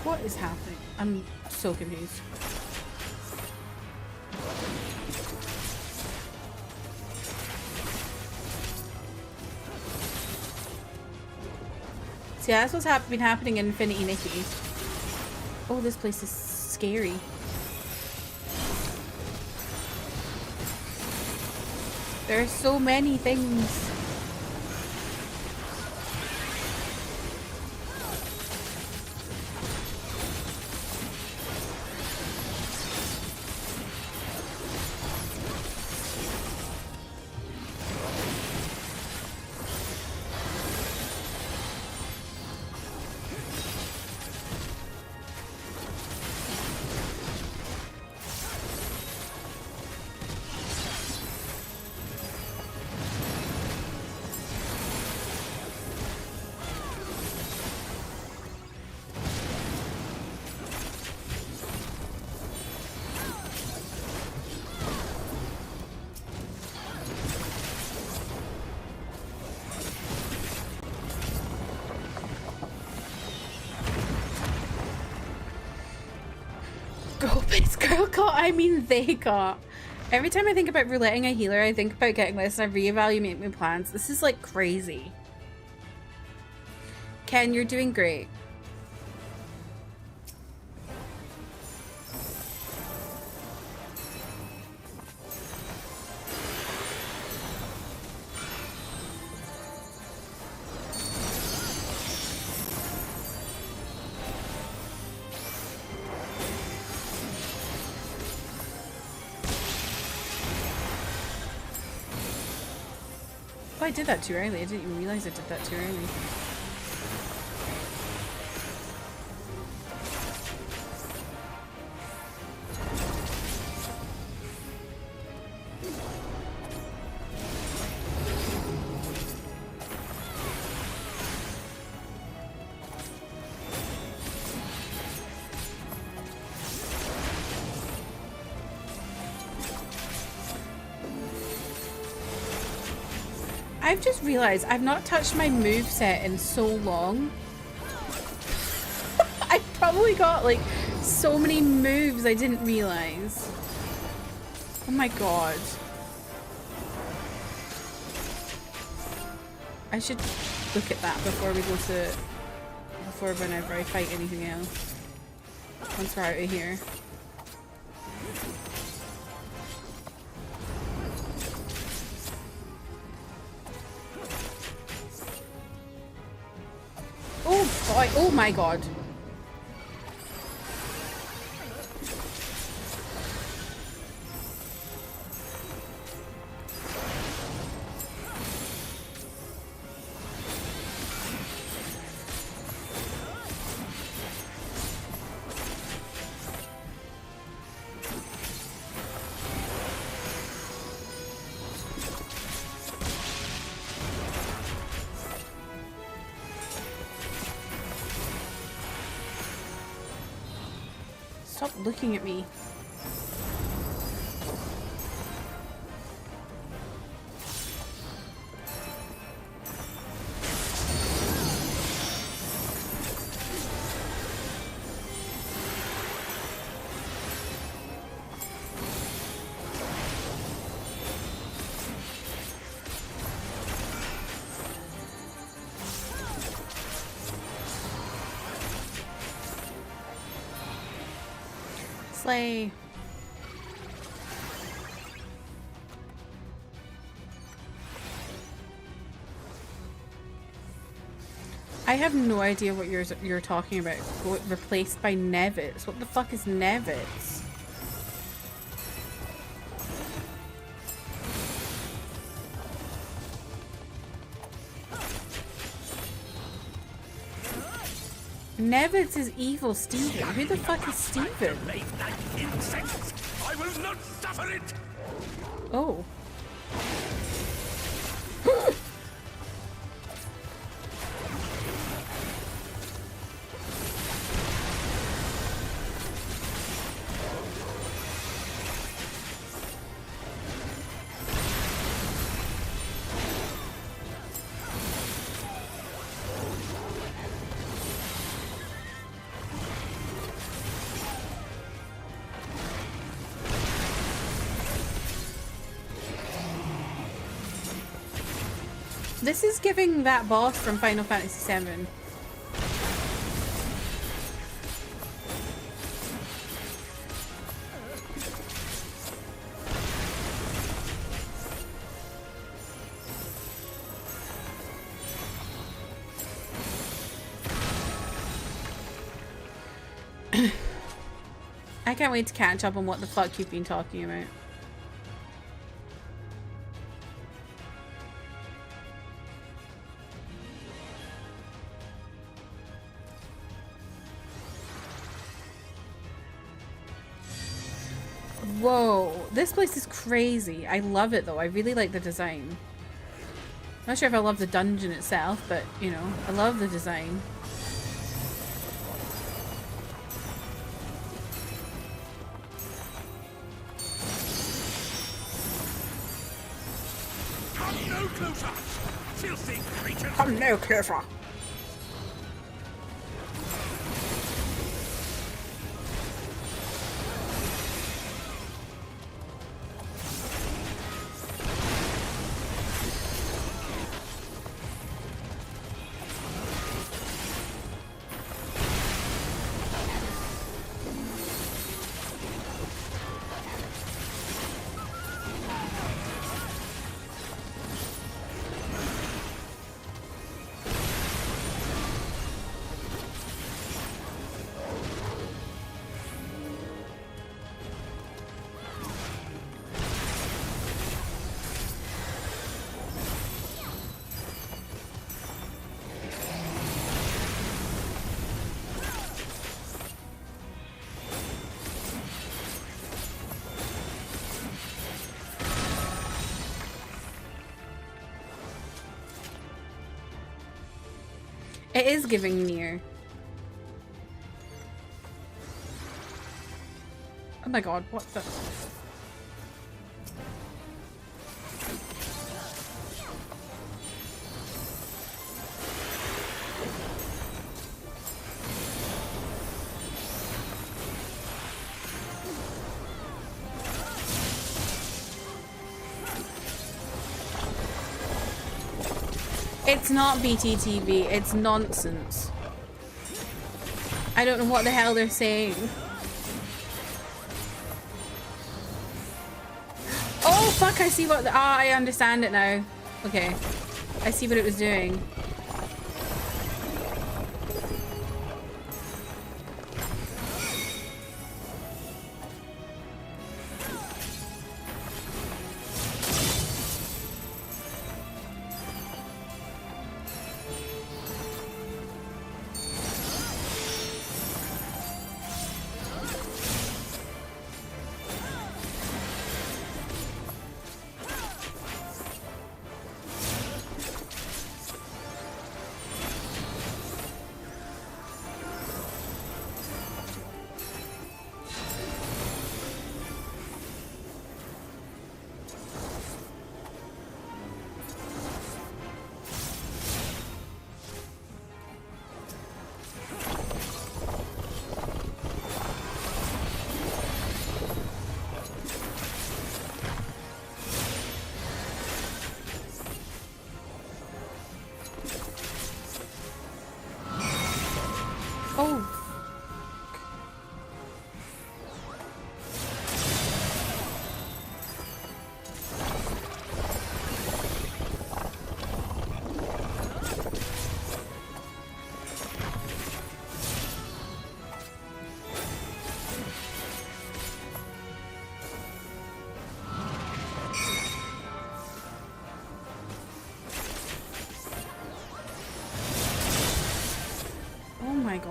S1: What is happening? I'm so confused. See, that's what's been happening in Infinity Nikki. Oh, this place is scary. There are so many things. Girl caught, I mean they caught. Every time I think about rouletting a healer, I think about getting this and I reevaluate my plans. This is like crazy. Ken, you're doing great. Oh, I did that too early. I didn't even realize I did that too early. I've just realized I've not touched my moveset in so long. I probably got like so many moves I didn't realize. Oh my god. I should look at that before we go to... whenever I fight anything else. Once we're out of here. Oh boy, oh my god. Stop looking at me. Slay. I have no idea what you're talking about. Replaced by Nevitz. What the fuck is Nevitz? Nevitz is evil Steven. Who the fuck is Steven?
S6: I will not suffer it!
S1: Oh. This is giving that boss from Final Fantasy VII. I can't wait to catch up on what the fuck you've been talking about. Whoa, this place is crazy. I love it though. I really like the design. Not sure if I love the dungeon itself, but you know, I love the design.
S6: Come no closer! Filthy creatures!
S1: Come no closer! It is giving near. Oh my god, what the... It's not BTTV, it's nonsense. I don't know what the hell they're saying. Oh fuck, I see what the, I understand it now. Okay, I see what it was doing.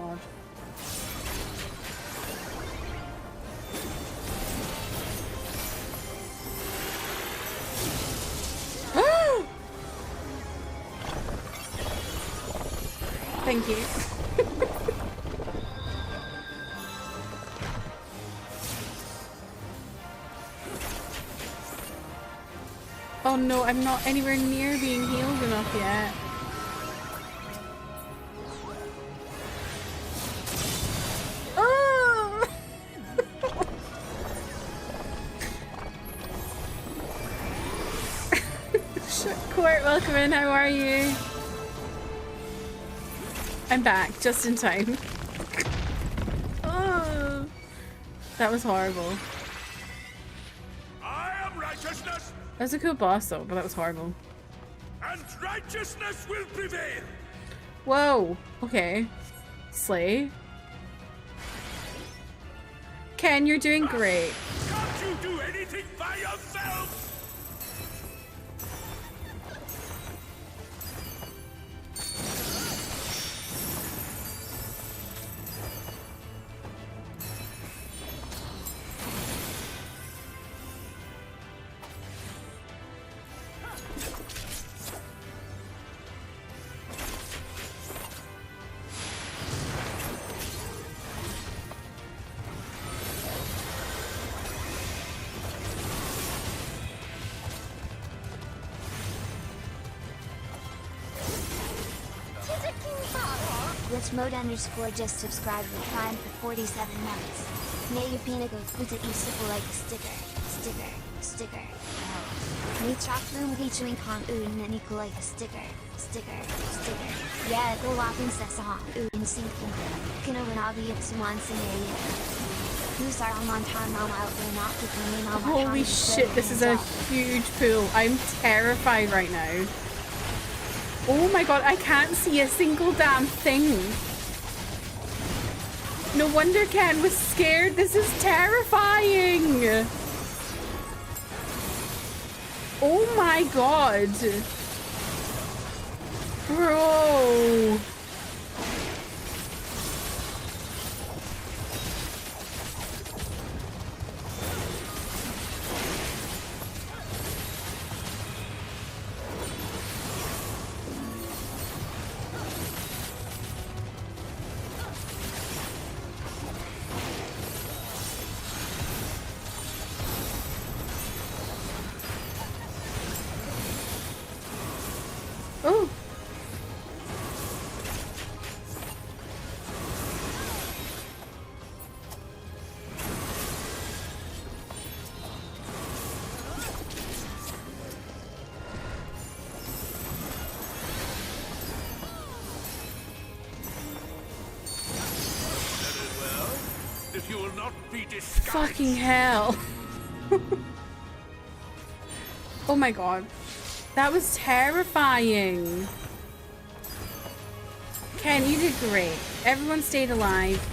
S1: god. Thank you. Oh no, I'm not anywhere near being healed enough yet. Oh! Court, welcome in, how are you? I'm back, just in time. Oh, that was horrible.
S6: I am righteousness,
S1: That was a cool boss though, but that was horrible.
S6: and righteousness will prevail.
S1: Whoa, okay. Slay. Ken, you're doing great.
S6: Can't you do anything by yourself?
S9: Glitchmode _ just subscribed with Prime for 47 months. May your pinnacle put it useful like a sticker. Me chalk room featuring Kong Oon and equal like a sticker. Yeah, go walking sesong Oon sync. Kino and obvious one scenario. Who's our montan mom out there not picking in on my
S1: Holy shit, this is a huge pool. I'm terrified right now. Oh my god, I can't see a single damn thing. No wonder Ken was scared. This is terrifying. Oh my god. Bro. Oh.
S6: If you will not be disguised.
S1: Fucking hell. Oh my god. That was terrifying. Ken, you did great. Everyone stayed alive.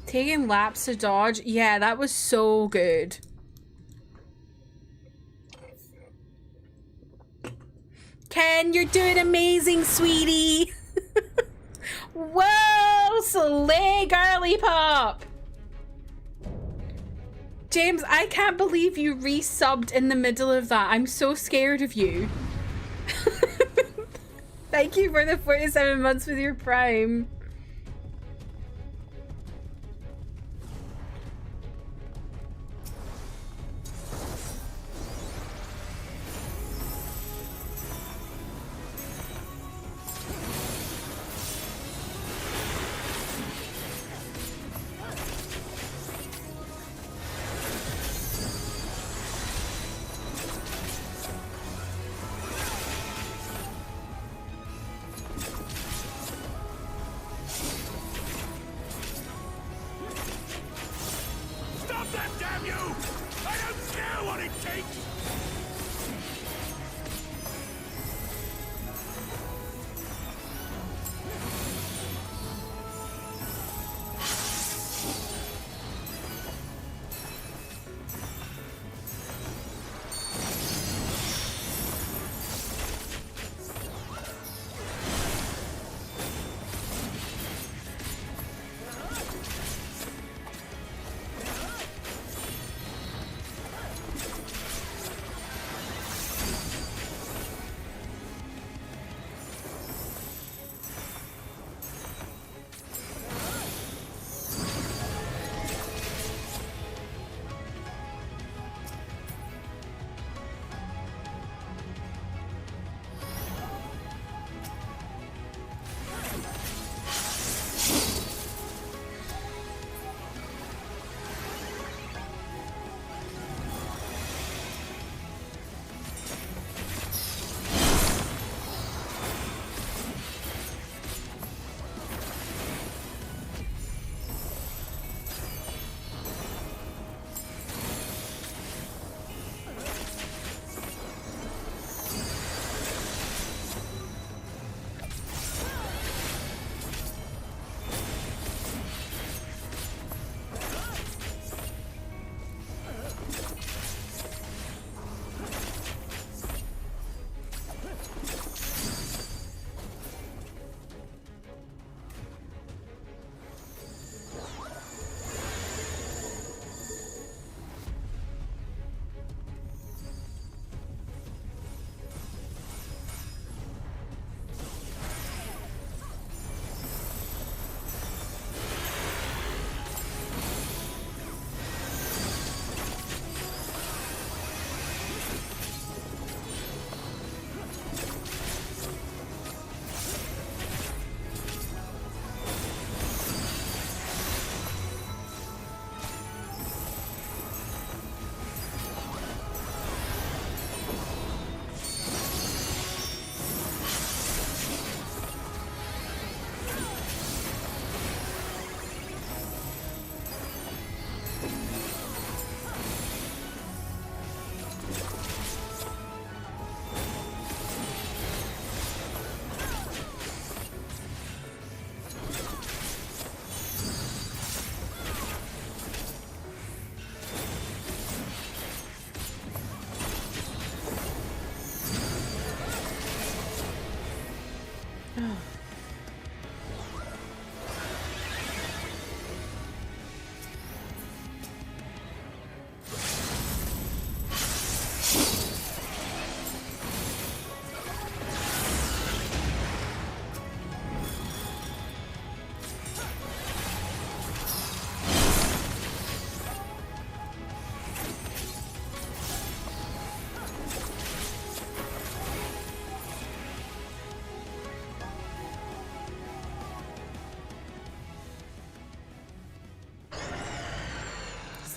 S1: Taking laps to dodge. Yeah, that was so good. Ken, you're doing amazing, sweetie. Whoa, slay girly pop. James, I can't believe you resubbed in the middle of that. I'm so scared of you. Thank you for the 47 months with your Prime.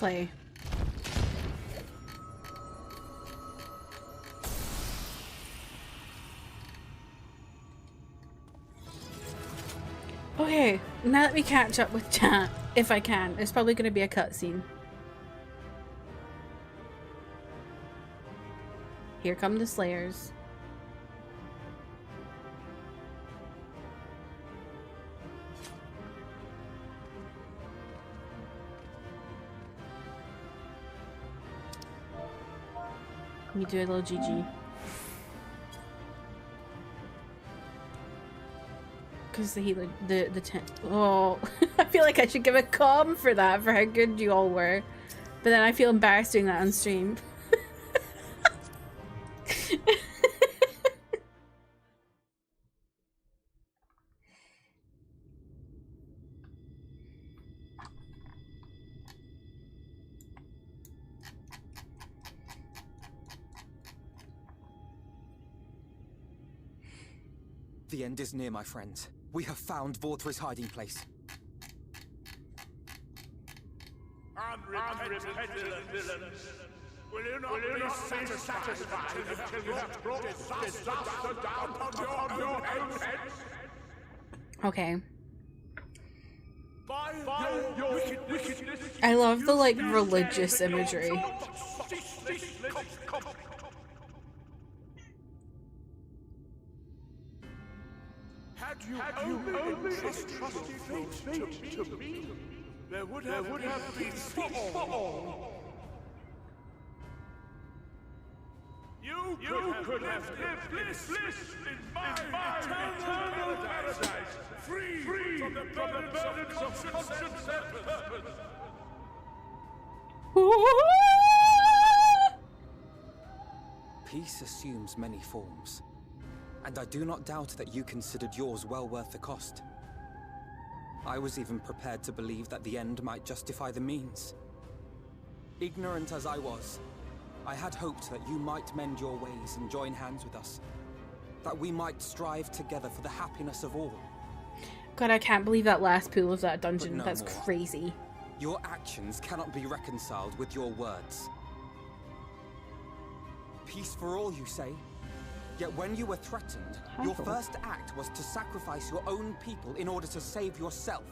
S1: Slay. Okay, now that we catch up with chat, if I can, it's probably going to be a cutscene. Here come the Slayers. Let me do a little GG. Because the healer, the tent. Oh, I feel like I should give a comm for that, for how good you all were. But then I feel embarrassed doing that on stream.
S7: The end is near, my friends. We have found Vorthri's hiding place.
S6: Unrepentant villains! Will you not be satisfied until you have brought disaster down on your own heads?
S1: Okay.
S6: By your wickedness,
S1: I love the like religious imagery.
S6: Had you only entrusted fate to me, there would have been peace for all. You could have lived bliss in my eternal paradise, free from the burdens of conscience and purpose.
S7: Peace assumes many forms, and I do not doubt that you considered yours well worth the cost. I was even prepared to believe that the end might justify the means. Ignorant as I was, I had hoped that you might mend your ways and join hands with us. That we might strive together for the happiness of all.
S1: God, I can't believe that last pool of that dungeon.
S7: No
S1: That's
S7: more.
S1: crazy.
S7: Your actions cannot be reconciled with your words. Peace for all, you say? Yet when you were threatened, your first act was to sacrifice your own people in order to save yourself.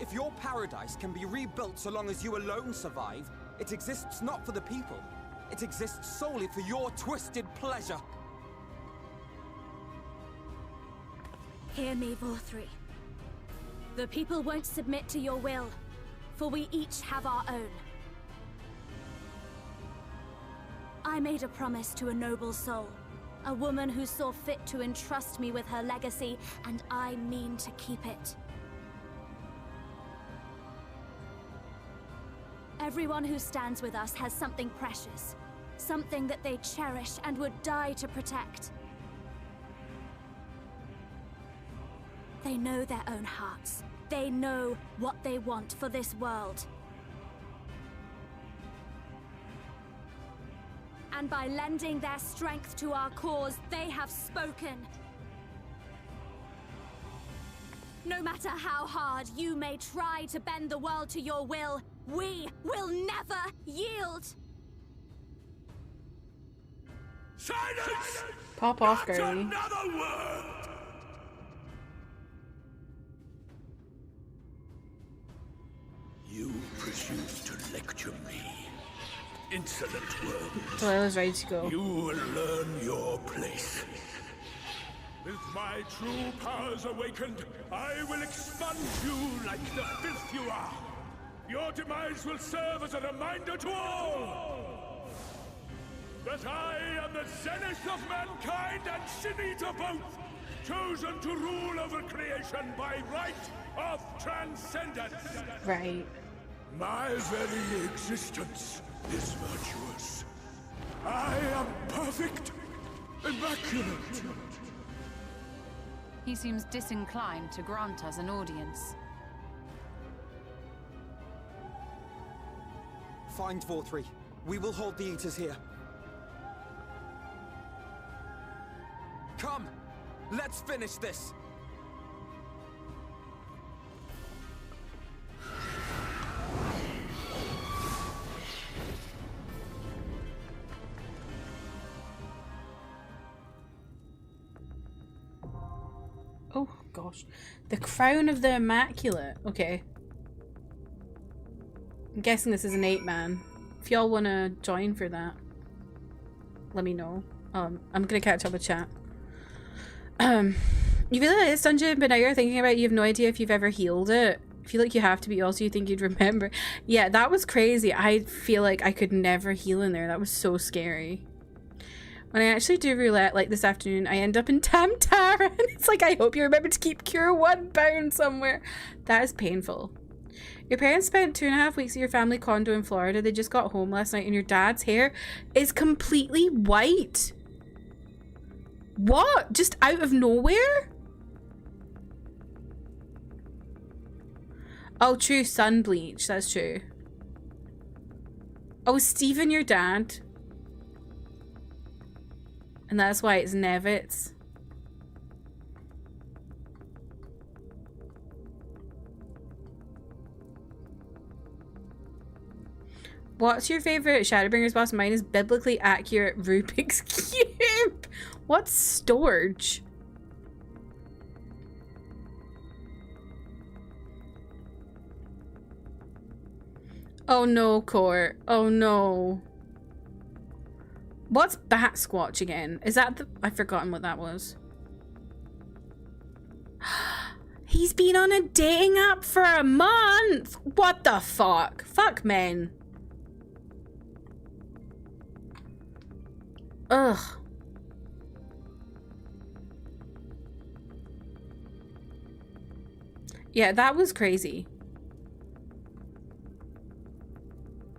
S7: If your paradise can be rebuilt so long as you alone survive, it exists not for the people. It exists solely for your twisted pleasure.
S3: Hear me, Vorthri. The people won't submit to your will, for we each have our own. I made a promise to a noble soul, a woman who saw fit to entrust me with her legacy, and I mean to keep it. Everyone who stands with us has something precious, something that they cherish and would die to protect. They know their own hearts. They know what they want for this world. And by lending their strength to our cause, they have spoken. No matter how hard you may try to bend the world to your will, we will never yield!
S6: Silence!
S1: Pop off,
S6: Not
S1: girlie.
S6: another word! You presume to lecture me. Insolent world.
S1: Delilah's ready to go.
S6: You will learn your place. With my true powers awakened, I will expunge you like the filth you are. Your demise will serve as a reminder to all that I am the zenith of mankind and Shinita both. chosen to rule over creation by right of transcendence.
S1: Right.
S6: My very existence is virtuous. I am perfect, immaculate.
S4: He seems disinclined to grant us an audience.
S7: Find Vorthree. We will hold the Eaters here. Come! Let's finish this!
S1: Oh gosh. The Crown of the Immaculate. Okay. I'm guessing this is an 8-man. If y'all want to join for that, let me know. I'm gonna catch up with chat. You really like this dungeon, but now you're thinking about it, you have no idea if you've ever healed it. I feel like you have to, but also you think you'd remember. Yeah, that was crazy. I feel like I could never heal in there. That was so scary. When I actually do roulette, like this afternoon, I end up in Tamtara, and it's like, I hope you remember to keep Cure 1 bound somewhere. That is painful. Your parents spent 2.5 weeks at your family condo in Florida. They just got home last night, and your dad's hair is completely white. What? Just out of nowhere? Oh, true. Sun bleach. That's true. Oh, Steven, your dad. And that's why it's Nevitz. What's your favorite Shadowbringers boss? Mine is biblically accurate Rubik's Cube. What's Storage? Oh no, Court. Oh no. What's Bat Squatch again? Is that the... I've forgotten what that was. He's been on a dating app for a month! What the fuck? Fuck men. Ugh. Yeah, that was crazy.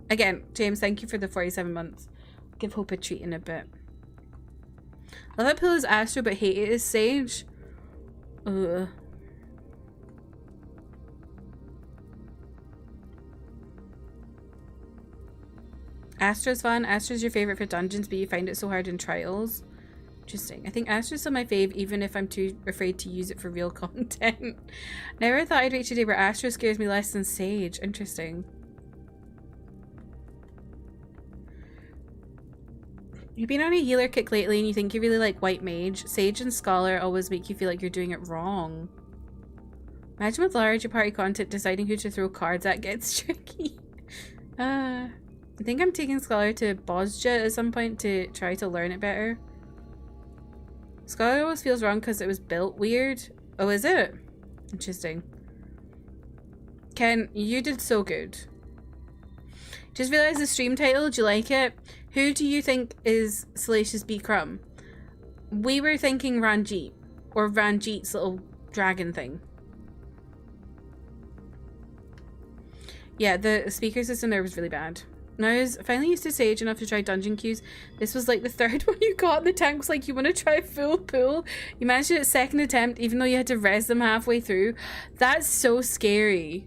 S1: Again, James, thank you for the 47 months. Give Hope a treat in a bit. Love that Pill is Astro, but hate it is Sage. Ugh. Astra's fun. Astra's your favorite for dungeons, but you find it so hard in trials. Interesting. I think Astra's still my fave, even if I'm too afraid to use it for real content. Never thought I'd reach a day where Astra scares me less than Sage. Interesting. You've been on a healer kick lately and you think you really like White Mage. Sage and Scholar always make you feel like you're doing it wrong. Imagine with large party content, deciding who to throw cards at gets tricky. I think I'm taking Scholar to Bosja at some point to try to learn it better. Scholar always feels wrong because it was built weird. Oh, is it? Interesting. Ken, you did so good. Just realized the stream title. Do you like it? Who do you think is Salacious B. Crumb? We were thinking Ranjit. Or Ranjit's little dragon thing. Yeah, the speaker system there was really bad. Now I was finally used to Sage enough to try dungeon queues. This was like the third one you got, and the tank was like, you want to try full pull? You managed it at second attempt, even though you had to res them halfway through. That's so scary.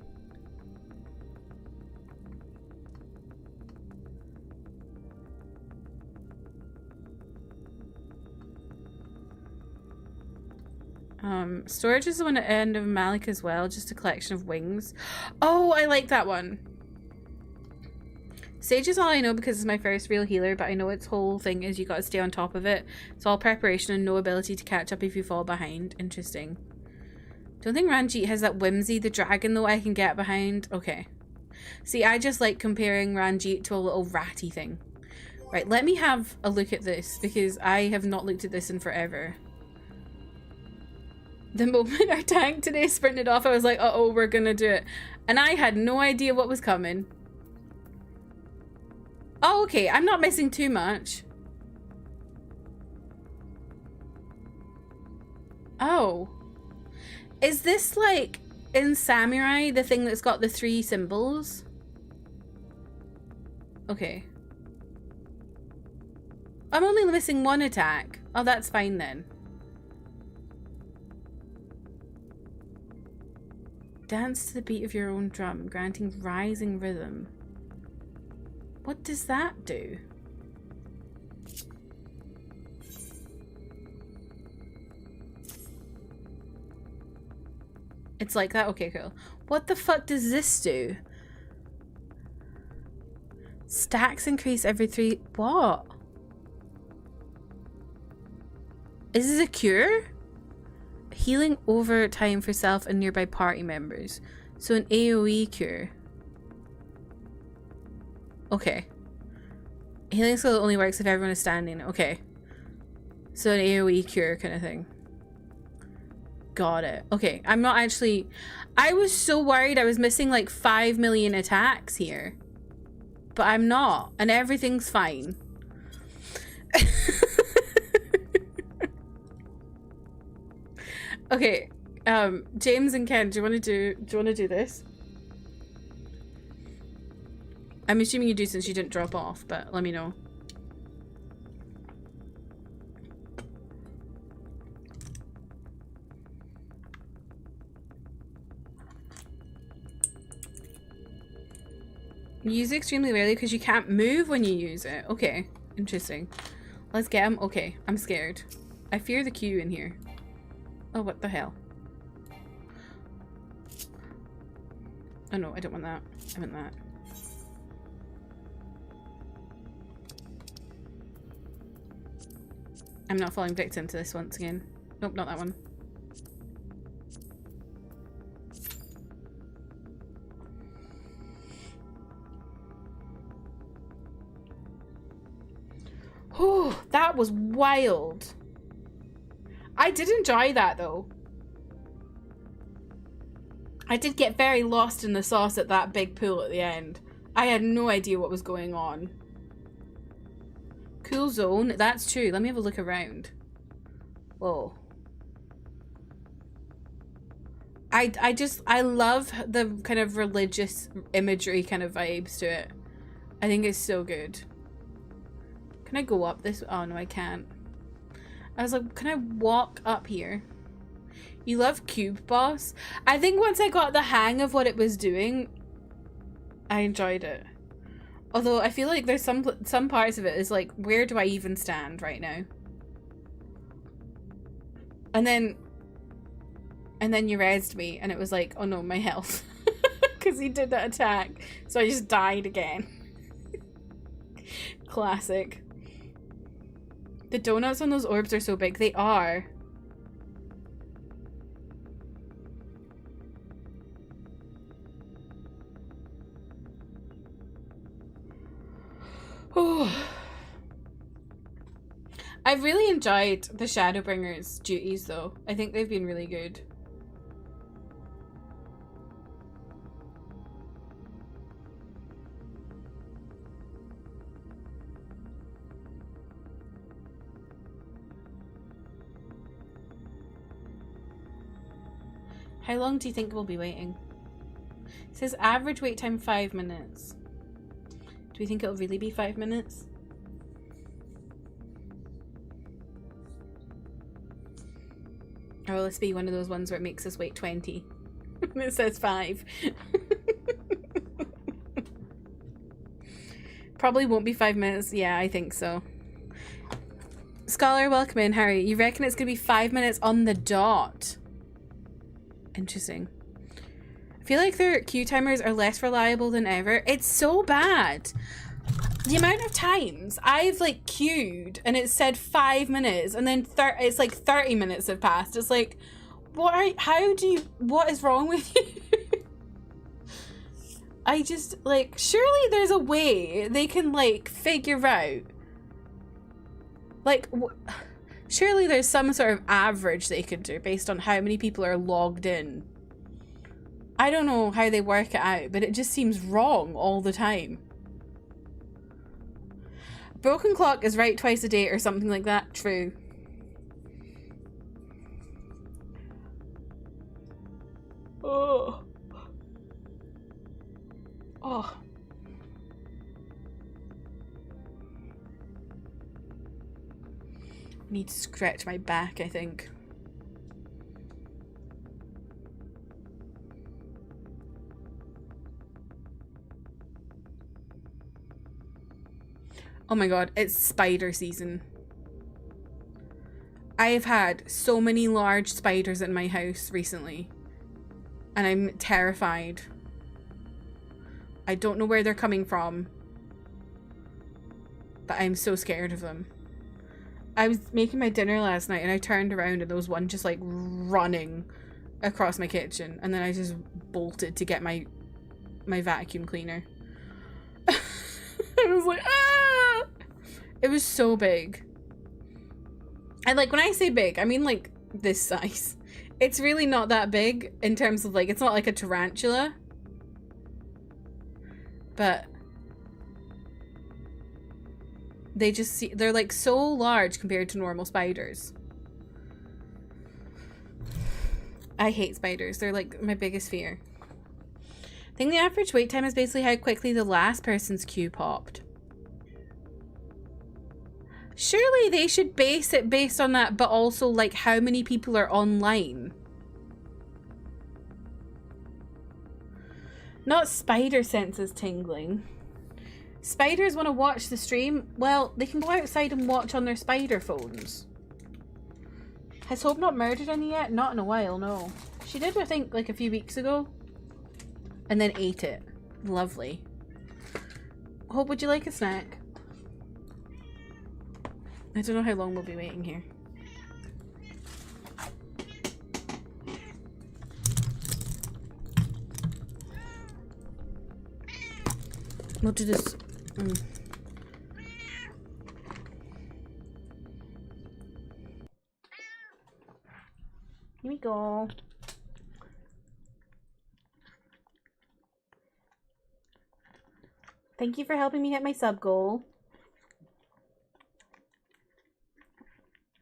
S1: Storage is the one at the end of Malik as well, just a collection of wings. Oh, I like that one. Sage is all I know because it's my first real healer, but I know its whole thing is you gotta stay on top of it. It's all preparation and no ability to catch up if you fall behind. Interesting. Don't think Ranjit has that Whimsy the dragon though I can get behind. Okay. See, I just like comparing Ranjit to a little ratty thing. Right, let me have a look at this because I have not looked at this in forever. The moment our tank today sprinted off, I was like, uh-oh, we're gonna do it. And I had no idea what was coming. Oh, okay, I'm not missing too much. Oh. Is this like in Samurai, the thing that's got the 3 symbols? Okay. I'm only missing 1 attack. Oh, that's fine then. Dance to the beat of your own drum, granting rising rhythm. What does that do? It's like that? Okay, cool. What the fuck does this do? Stacks increase every 3... What? Is this a cure? Healing over time for self and nearby party members. So an AoE cure. Okay. Healing skill only works if everyone is standing. Okay. So an AoE cure kind of thing. Got it. Okay, I'm not actually... I was so worried I was missing like 5 million attacks here. But I'm not. And everything's fine. Okay, James and Ken, do you want to do this? I'm assuming you do since you didn't drop off, but let me know. You use it extremely rarely because you can't move when you use it. Okay, interesting. Let's get him. Okay, I'm scared. I fear the queue in here. Oh, what the hell? Oh no, I don't want that. I want that. I'm not falling victim to this once again. Nope, not that one. Oh, that was wild. I did enjoy that though. I did get very lost in the sauce at that big pool at the end. I had no idea what was going on. Cool zone, that's true. Let me have a look around. Whoa. I love the kind of religious imagery kind of vibes to it. I think it's so good. Can I go up this? Oh no, I can't. I was like, can I walk up here? You love Cube Boss? I think once I got the hang of what it was doing, I enjoyed it. Although I feel like there's some parts of it is like, where do I even stand right now? And then you rezzed me and it was like, oh no, my health. Because he did that attack. So I just died again. Classic. The donuts on those orbs are so big. They are. Oh. I've really enjoyed the Shadowbringers duties though. I think they've been really good. How long do you think we'll be waiting? It says average wait time 5 minutes. Do we think it'll really be 5 minutes? Or will this be one of those ones where it makes us wait 20? And it says 5. Probably won't be 5 minutes. Yeah, I think so. Scholar, welcome in. Harry, you reckon it's gonna be 5 minutes on the dot? Interesting. I feel like their queue timers are less reliable than ever. It's so bad. The amount of times I've like queued and it said 5 minutes and then it's like 30 minutes have passed. It's like, what is wrong with you? I just like, surely there's a way they can like figure out. Like, surely there's some sort of average they could do based on how many people are logged in. I don't know how they work it out, but it just seems wrong all the time. Broken clock is right twice a day or something like that. True. Need to stretch my back, I think. Oh my god, it's spider season. I have had so many large spiders in my house recently, and I'm terrified. I don't know where they're coming from, but I'm so scared of them. I was making my dinner last night and I turned around and there was one just like running across my kitchen, and then I just bolted to get my vacuum cleaner. I was like, ah! It was so big. And like, when I say big, I mean like this size. It's really not that big in terms of like, it's not like a tarantula. But they're like so large compared to normal spiders. I hate spiders. They're like my biggest fear. I think the average wait time is basically how quickly the last person's queue popped. Surely they should base it based on that, but also like how many people are online. Not spider senses tingling. Spiders want to watch the stream. Well, they can go outside and watch on their spider phones. Has Hope not murdered any yet? Not in a while, no. She did, I think, like a few weeks ago. And then ate it. Lovely. Hope, would you like a snack? I don't know how long we'll be waiting here. We'll do this. Here we go. Thank you for helping me hit my sub goal.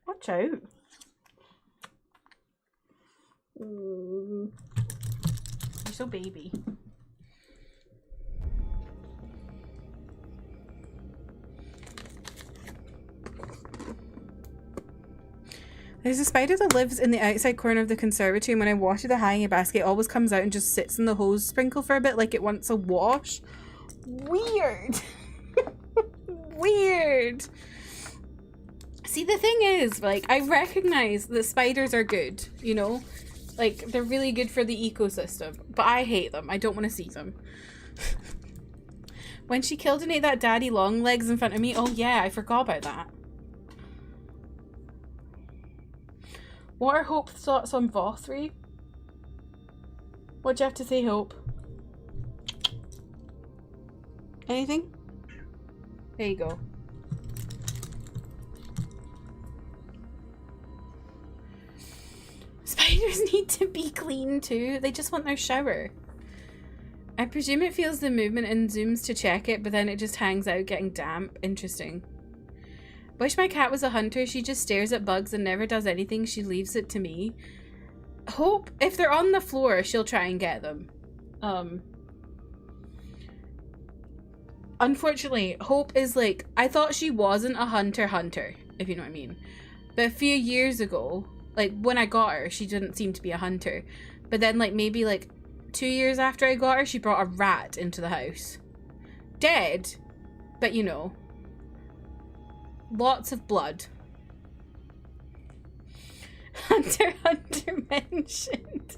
S1: Watch out. You're so baby. There's a spider that lives in the outside corner of the conservatory, and when I wash the hanging basket, it always comes out and just sits in the hose sprinkle for a bit like it wants a wash. Weird. Weird. See, the thing is, like, I recognize that spiders are good, you know? Like, they're really good for the ecosystem, but I hate them. I don't want to see them. When she killed and ate that daddy long legs in front of me, oh yeah, I forgot about that. What are Hope's thoughts on Vothri? What do you have to say, Hope? Anything? There you go. Spiders need to be clean too. They just want their shower. I presume it feels the movement and zooms to check it, but then it just hangs out getting damp. Interesting. Wish my cat was a hunter. She just stares at bugs and never does anything. She leaves it to me. Hope, if they're on the floor, she'll try and get them. Unfortunately, Hope is like, I thought she wasn't a hunter, if you know what I mean. But a few years ago, like when I got her, she didn't seem to be a hunter. But then like maybe like 2 years after I got her, she brought a rat into the house. Dead, but you know. Lots of blood. Hunter mentioned.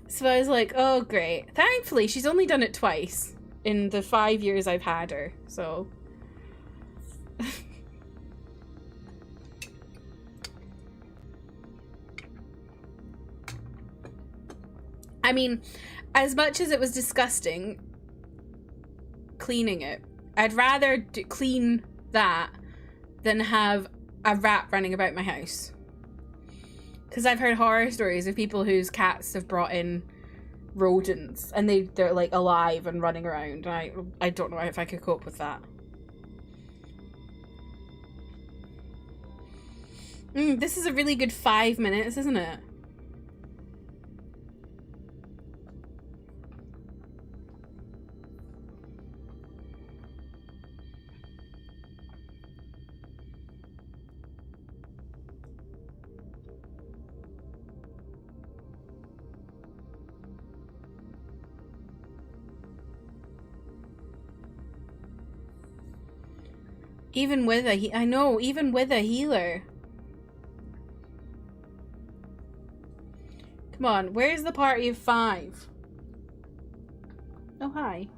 S1: So I was like, oh great. Thankfully, she's only done it twice in the 5 years I've had her, so. I mean, as much as it was disgusting cleaning it, I'd rather clean that than have a rat running about my house. Because I've heard horror stories of people whose cats have brought in rodents and they're like alive and running around. And I don't know if I could cope with that. This is a really good 5 minutes, isn't it? Even with a I know, even with a healer. Come on, where's the party of 5? Oh, hi.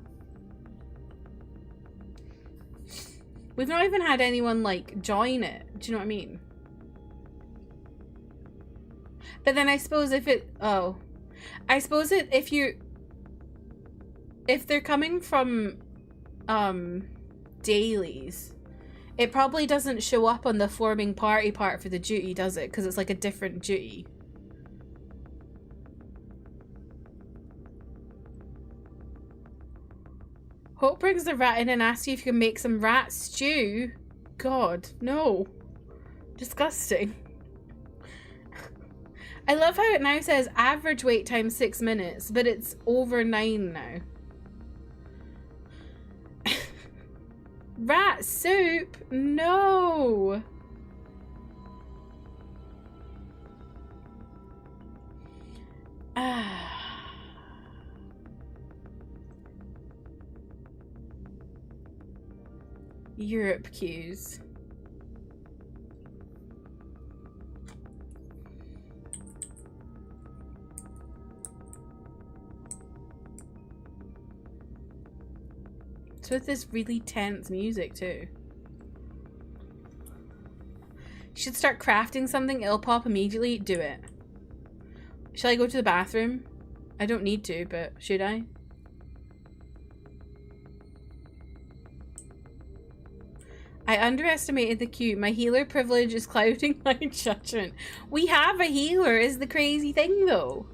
S1: We've not even had anyone, like, join it. Do you know what I mean? But then I suppose if it... Oh. I suppose it if you... If they're coming from, dailies, it probably doesn't show up on the forming party part for the duty, does it? Because it's like a different duty. Hope brings the rat in and asks you if you can make some rat stew. God, no. Disgusting. I love how it now says average wait time 6 minutes, but it's over 9 now. Rat soup? No. Europe queues. So with this really tense music too. You should start crafting something, it'll pop immediately. Do it. Shall I go to the bathroom? I don't need to, but should I? I underestimated the queue. My healer privilege is clouding my judgment. We have a healer is the crazy thing though.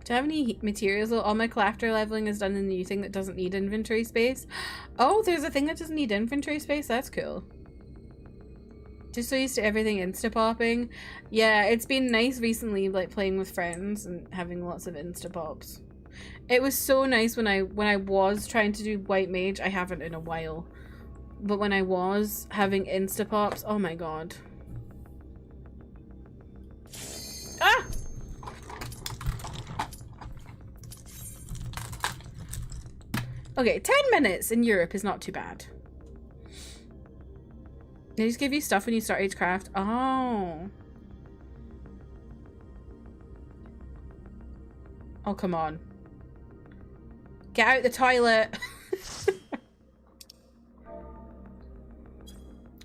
S1: Do I have any materials? All my collector leveling is done in the new thing that doesn't need inventory space. Oh, there's a thing that doesn't need inventory space? That's cool. Just so used to everything insta-popping. Yeah, it's been nice recently, like playing with friends and having lots of insta-pops. It was so nice when I was trying to do white mage. I haven't in a while. But when I was having insta-pops, oh my god. Ah! Okay, 10 minutes in Europe is not too bad. They just give you stuff when you start each craft. Oh. Oh, come on. Get out the toilet.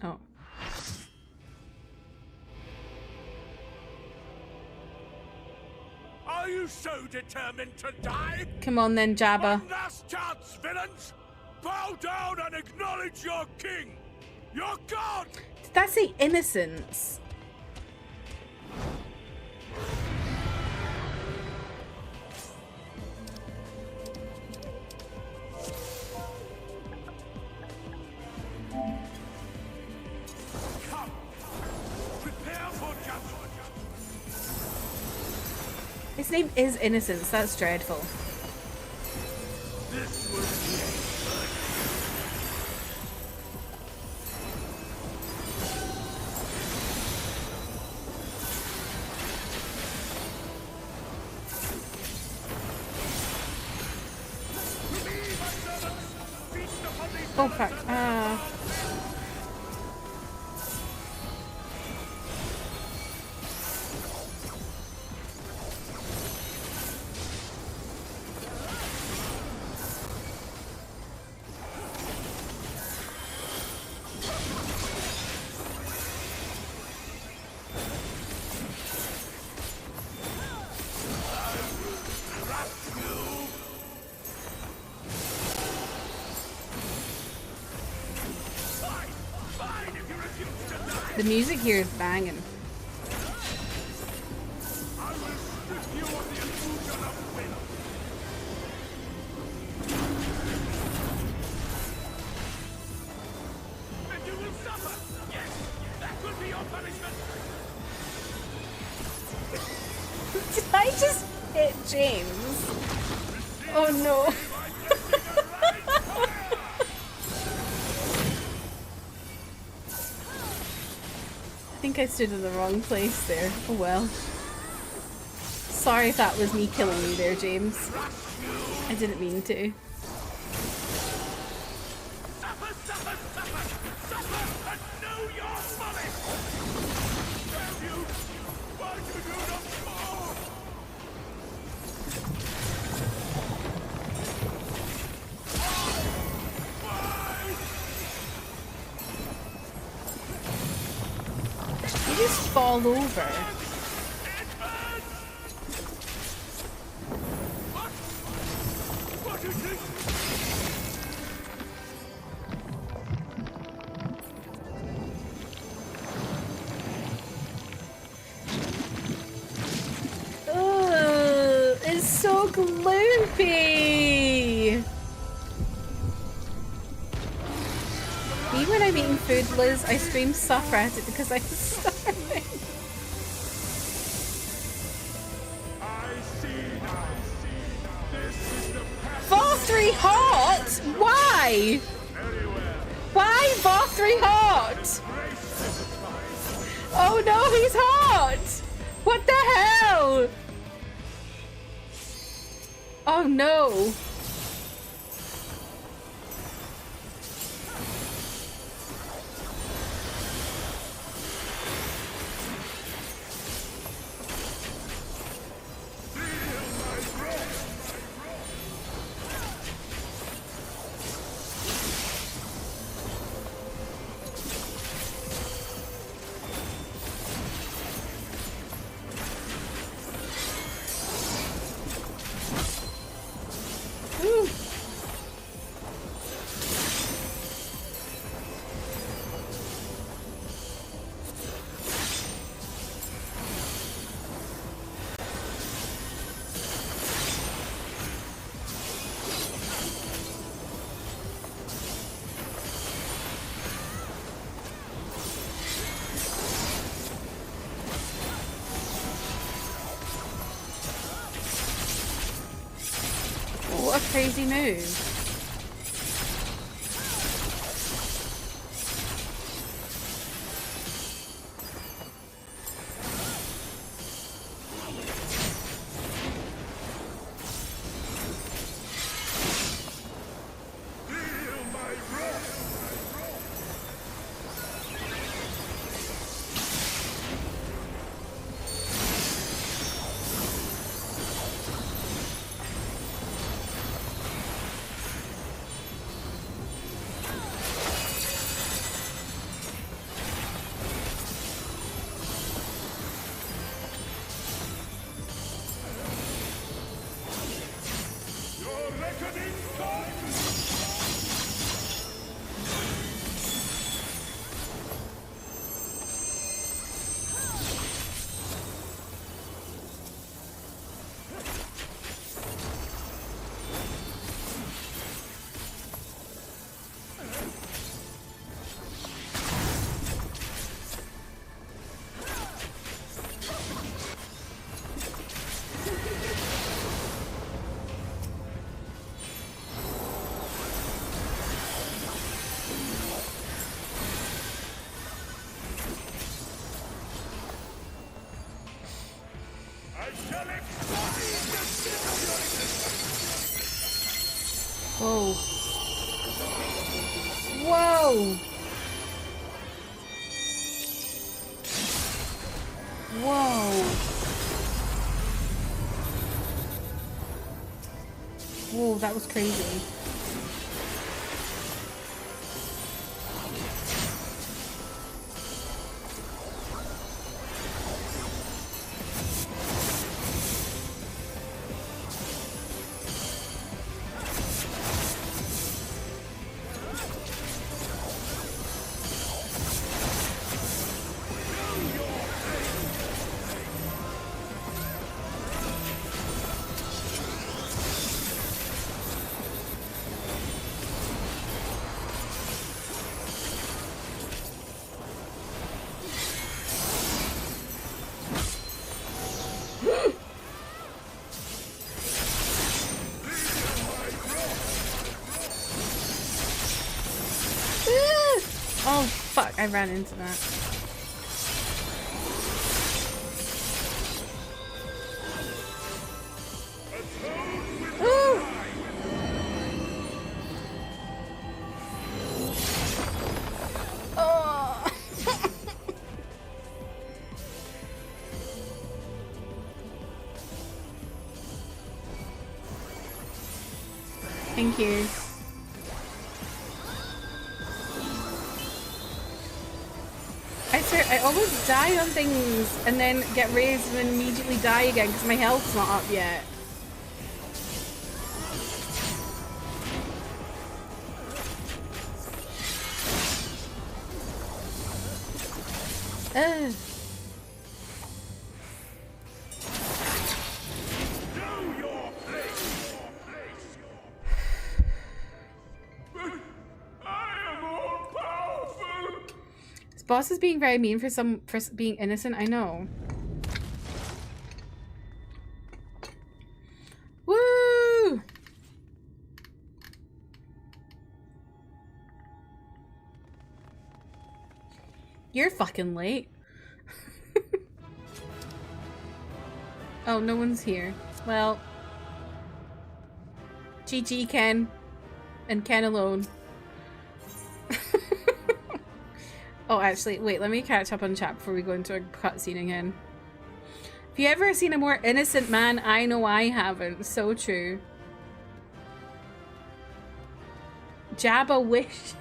S1: Oh.
S6: Are you so determined to die?
S1: Come on then, Jabba.
S6: One last chance, villains! Bow down and acknowledge your king! Your god!
S1: Did that say innocence?
S6: Come! Prepare for judgment!
S1: His name is Innocence. That's dreadful.
S6: This will be
S1: oh fuck. The music here is banging.
S6: I will strip you of the illusion of will. And you will suffer! Yes! That will be your punishment!
S1: Did I just hit James? Oh no. think I stood in the wrong place there. Oh well. Sorry if that was me killing you there, James. I didn't mean to. You just fall over. Ugh, it's so gloopy. Even when I'm eating food, Liz, I scream suffer at it because I'm starving. Vothri hot? Why? Why Vothri hot? Oh no, he's hot! What the hell? Oh no. Ooh. What a crazy move. Whoa. Whoa. Whoa. Whoa, that was crazy. Oh fuck, I ran into that. Thank you. I swear, I almost die on things and then get raised and then immediately die again because my health's not up yet. Ugh. This boss is being very mean for being innocent, I know. Woo! You're fucking late. Oh, no one's here. Well, GG Ken. And Ken alone. Oh, actually, wait, let me catch up on chat before we go into a cutscene again. Have you ever seen a more innocent man? I know I haven't. So true. Jabba wishes.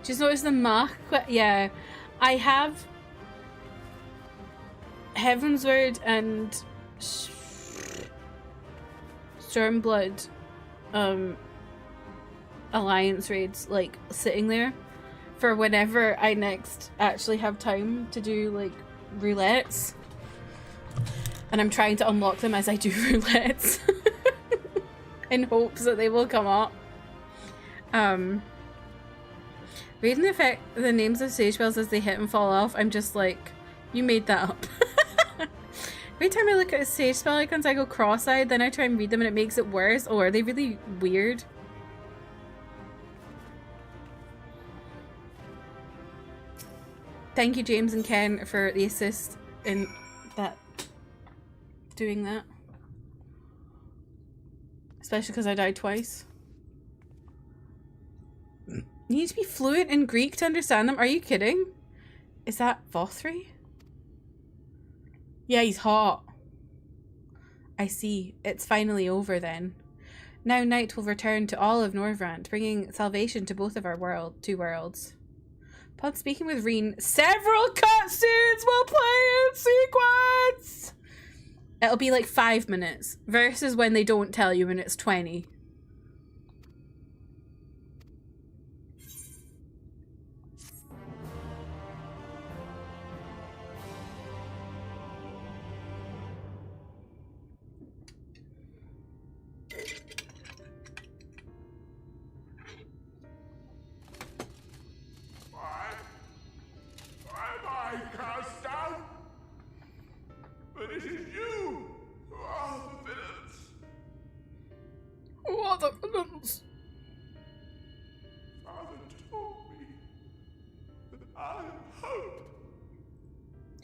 S1: Just notice the mark. Yeah, I have Heavensward and Stormblood alliance raids like sitting there for whenever I next actually have time to do like roulettes, and I'm trying to unlock them as I do roulettes in hopes that they will come up. Reading the names of sage spells as they hit and fall off, I'm just like, you made that up. Every time I look at a sage spell icons, I go cross-eyed, then I try and read them and it makes it worse. Oh, are they really weird? Thank you, James and Ken, for the assist in that. Doing that. Especially because I died twice. You need to be fluent in Greek to understand them. Are you kidding? Is that Vothri? Yeah, he's hot. I see. It's finally over then. Now night will return to all of Norvrant, bringing salvation to both of our two worlds. Upon speaking with Reen, several cutscenes will play in sequence! It'll be like 5 minutes, versus when they don't tell you and it's 20.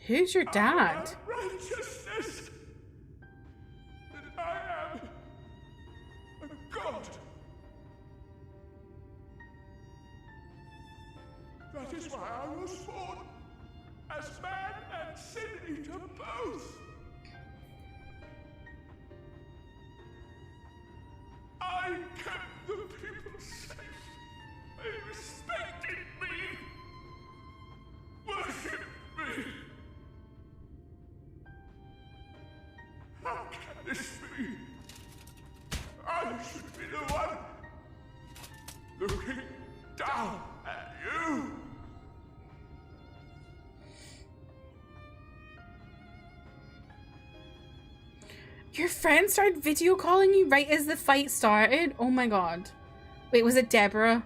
S1: Who's your dad?
S6: Righteousness. That I am a god. That is why I was born as man and sin eater both. I kept the people safe. They respected me. Worshipped me. How can this be? I should be the one looking down at you.
S1: Your friend started video calling you right as the fight started? Oh my god. Wait, was it Deborah?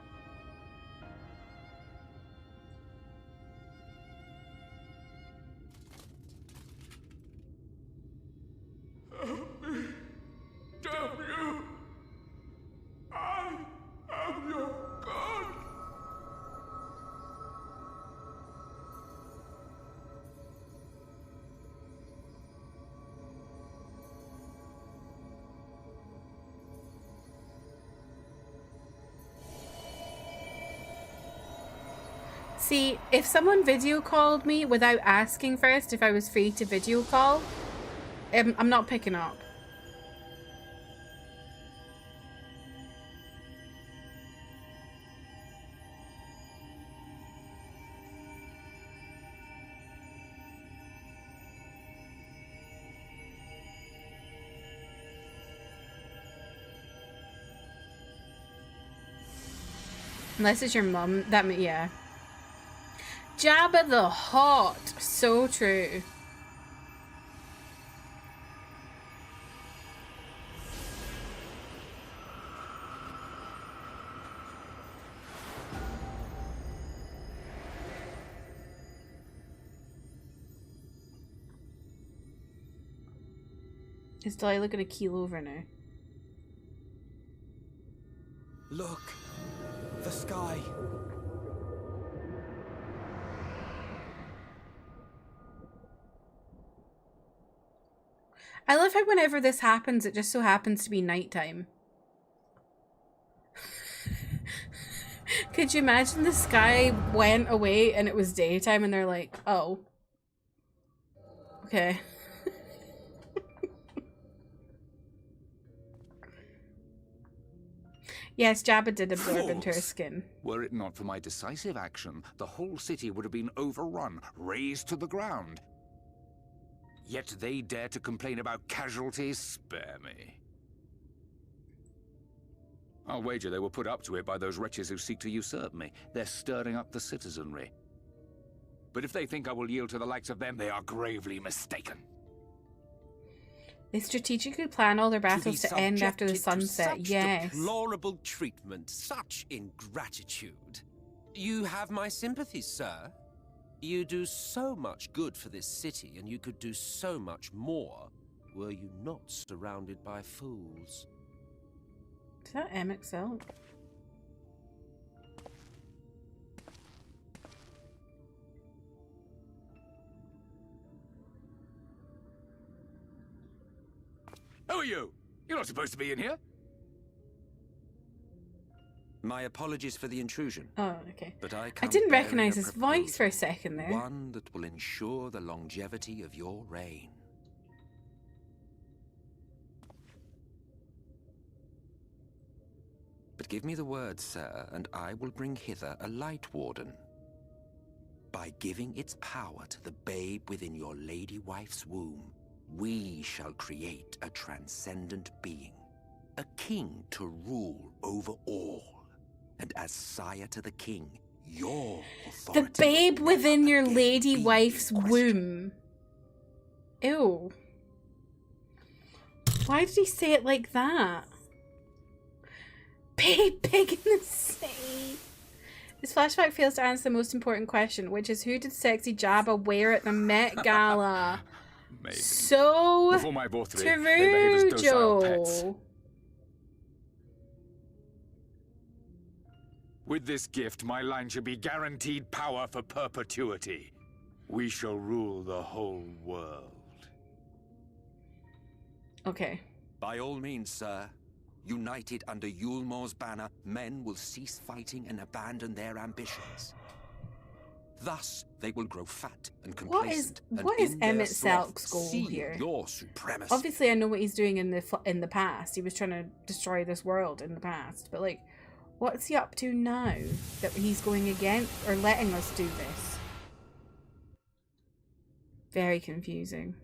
S1: See, if someone video called me without asking first if I was free to video call, I'm not picking up. Unless it's your mum. Yeah. Jabba the Hutt. So true. Is Delilah gonna keel over now?
S7: Look! The sky!
S1: I love how whenever this happens, it just so happens to be nighttime. Could you imagine the sky went away and it was daytime and they're like, oh. Okay. Yes, Jabba did absorb into her skin.
S10: Were it not for my decisive action, the whole city would have been overrun, razed to the ground. Yet they dare to complain about casualties? Spare me. I'll wager they were put up to it by those wretches who seek to usurp me. They're stirring up the citizenry. But if they think I will yield to the likes of them, they are gravely mistaken.
S1: They strategically plan all their battles to end after the sunset. Yes.
S11: Deplorable treatment, such ingratitude. You have my sympathy, sir. You do so much good for this city, and you could do so much more were you not surrounded by fools.
S1: Is that MXL?
S10: Who are you? You're not supposed to be in here.
S11: My apologies for the intrusion.
S1: Oh, okay.
S11: But
S1: I didn't recognize his voice for a second there.
S11: One that will ensure the longevity of your reign. But give me the word, sir, and I will bring hither a light warden. By giving its power to the babe within your lady wife's womb, we shall create a transcendent being, a king to rule over all. And as sire to the king, your authority...
S1: The babe within your lady wife's womb. Ew. Why did he say it like that? Babe pig in the sea. This flashback fails to answer the most important question, which is who did sexy Jabba wear at the Met Gala?
S10: Maybe.
S1: So
S10: before my Vorthree, they behave as docile pets.
S1: Terujo.
S10: With this gift, my line shall be guaranteed power for perpetuity. We shall rule the whole world.
S1: Okay.
S11: By all means, sir. United under Yulmor's banner, men will cease fighting and abandon their ambitions. Thus, they will grow fat and complacent.
S1: What is Emmett Selk's goal here?
S11: Your supremacy.
S1: Obviously, I know what he's doing in the past. He was trying to destroy this world in the past, but like, what's he up to now that he's going against or letting us do this? Very confusing.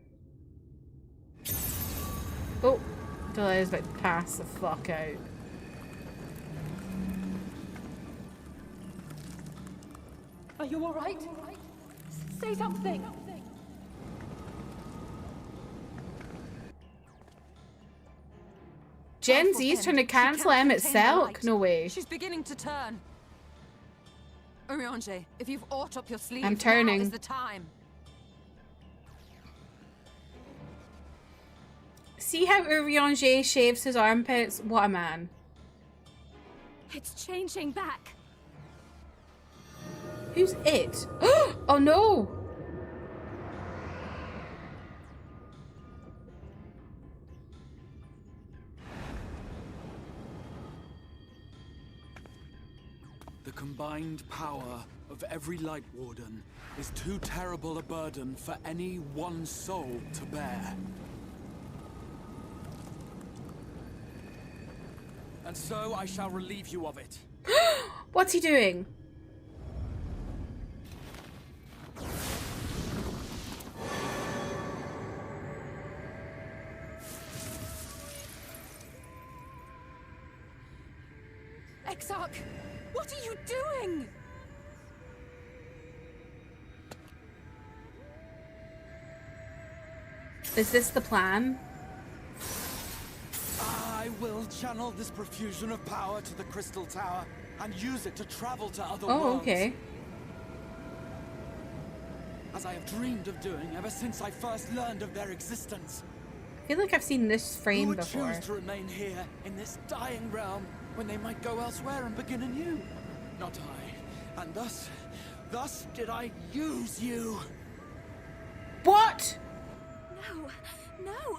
S1: Oh, Delilah's about to pass the fuck out.
S12: Are you alright? Say something!
S1: Gen Z is trying to cancel Emmett Selk. No way.
S4: She's beginning to turn. Urianger, if you've aught up your sleeve,
S1: I'm turning.
S4: now is the time.
S1: See how Urianger shaves his armpits? What a man.
S3: It's changing back.
S1: Who's it? Oh no!
S2: The combined power of every Light Warden is too terrible a burden for any one soul to bear.
S13: And so I shall relieve you of it.
S1: What's he doing?
S12: Exarch, what are you doing?
S1: Is this the plan?
S13: I will channel this profusion of power to the Crystal Tower and use it to travel to other worlds.
S1: Oh, okay.
S13: As I have dreamed of doing ever since I first learned of their existence.
S1: I feel like I've seen this frame
S13: Who would
S1: before.
S13: choose to remain here in this dying realm when they might go elsewhere and begin anew? Not I. And thus did I use you.
S1: What?
S3: No,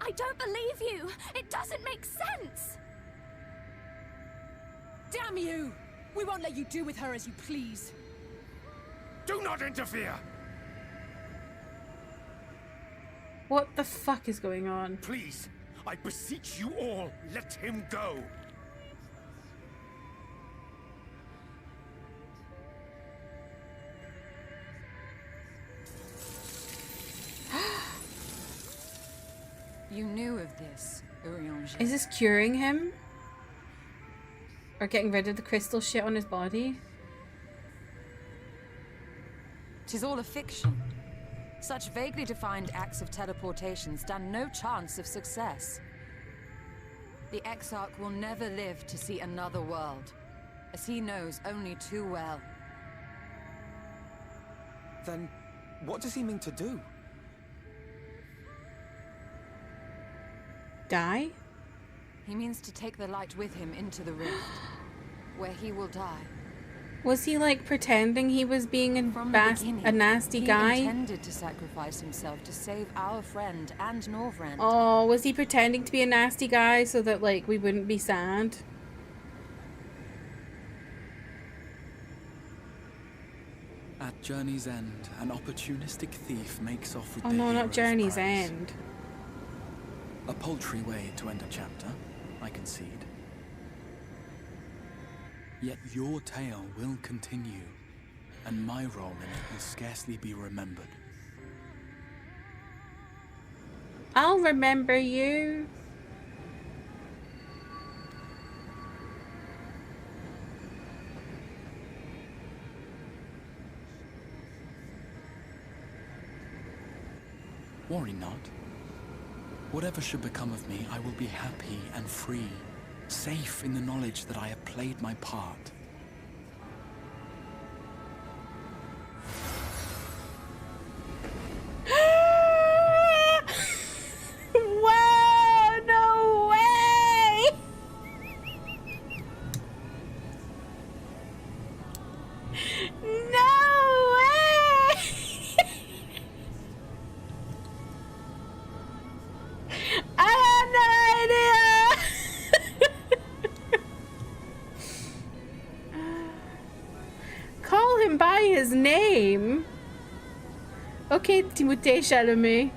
S3: I don't believe you. It doesn't make sense.
S12: Damn you! We won't let you do with her as you please.
S6: Do not interfere!
S1: What the fuck is going on?
S6: Please, I beseech you all, let him go.
S4: You knew of this, Urianger.
S1: Is this curing him? Or getting rid of the crystal shit on his body?
S4: Tis all a fiction. Such vaguely defined acts of teleportation stand no chance of success. The Exarch will never live to see another world, as he knows only too well.
S7: Then, what does he mean to do?
S1: Die?
S4: He means to take the light with him into the rift, where he will die.
S1: Was he like pretending he was being a nasty guy?
S4: He intended to sacrifice himself to save our friend and Norvrend.
S1: Oh, was he pretending to be a nasty guy so that like we wouldn't be sad?
S2: At Journey's End, an opportunistic thief makes off with
S1: Oh
S2: the
S1: no, not
S2: hero's
S1: Journey's
S2: prize.
S1: End.
S2: A paltry way to end a chapter, I concede. Yet your tale will continue, and my role in it will scarcely be remembered.
S1: I'll remember you.
S2: Worry not. Whatever should become of me, I will be happy and free, safe in the knowledge that I have played my part.
S1: Wow, no way! No way! I had no idea! Call him by his name. Okay, Timothée Chalamet.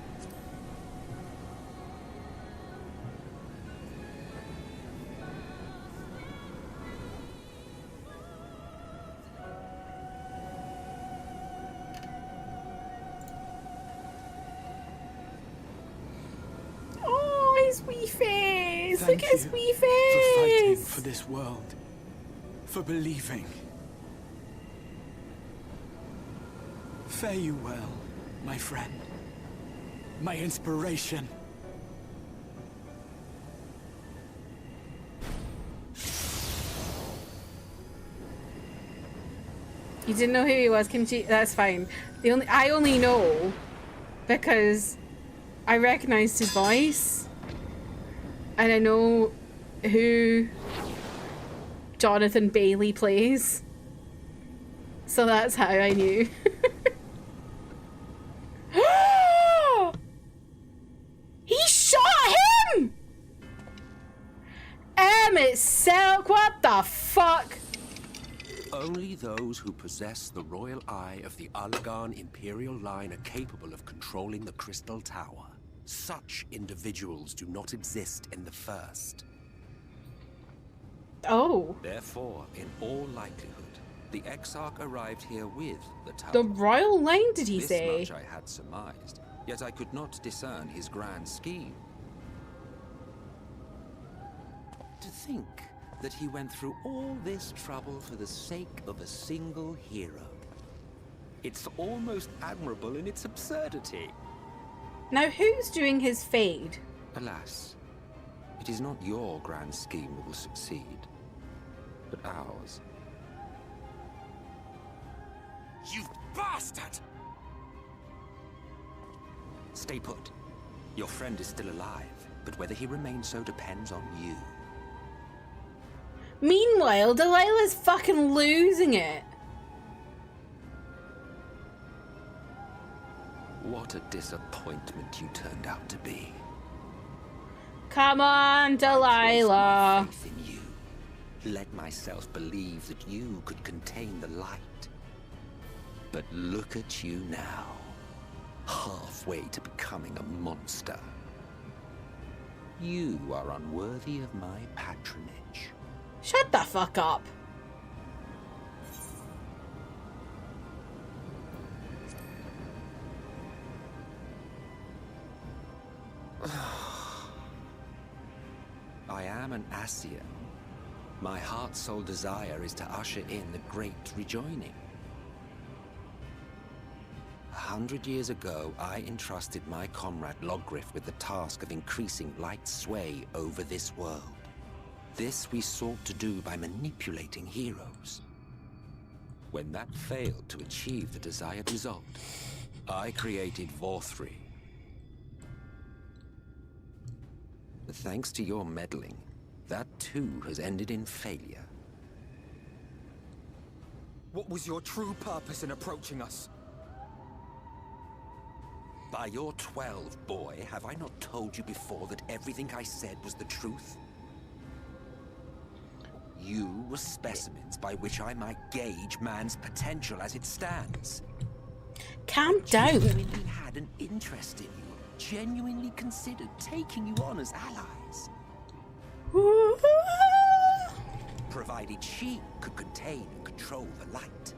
S1: Oh, his wee face! Look at his wee
S2: For fighting
S1: face!
S2: for this world. For believing. Fare you well, my friend. My inspiration.
S1: You didn't know who he was, Kimchi? That's fine. I only know because I recognized his voice and I know who Jonathan Bailey plays. So that's how I knew. He shot him! Silk, what the fuck?
S11: Only those who possess the royal eye of the Allagan Imperial line are capable of controlling the Crystal Tower. Such individuals do not exist in the First.
S1: Oh.
S11: Therefore, in all likelihood, the Exarch arrived here with the tower.
S1: The royal line, did he
S11: This
S1: say?
S11: much I had surmised, yet I could not discern his grand scheme. To think that he went through all this trouble for the sake of a single hero. It's almost admirable in its absurdity.
S1: Now, who's doing his fade?
S11: Alas, it is not your grand scheme that will succeed, but ours.
S10: You bastard!
S11: Stay put. Your friend is still alive, but whether he remains so depends on you.
S1: Meanwhile, Delilah's fucking losing it.
S11: What a disappointment you turned out to be.
S1: Come on, Delilah.
S11: Faith in you. Let myself believe that you could contain the light. But look at you now, halfway to becoming a monster. You are unworthy of my patronage.
S1: Shut the fuck up.
S11: I am an Asian. My heart's sole desire is to usher in the great rejoining. 100 years ago, I entrusted my comrade Logriff with the task of increasing light's sway over this world. This we sought to do by manipulating heroes. When that failed to achieve the desired result, I created Vorthri. But thanks to your meddling, that too has ended in failure.
S7: What was your true purpose in approaching us?
S11: By your 12, boy, have I not told you before that everything I said was the truth? You were specimens by which I might gauge man's potential as it stands.
S1: Calm down.
S11: Genuinely had an interest in you, genuinely considered taking you on as allies. Provided she could contain and control the light.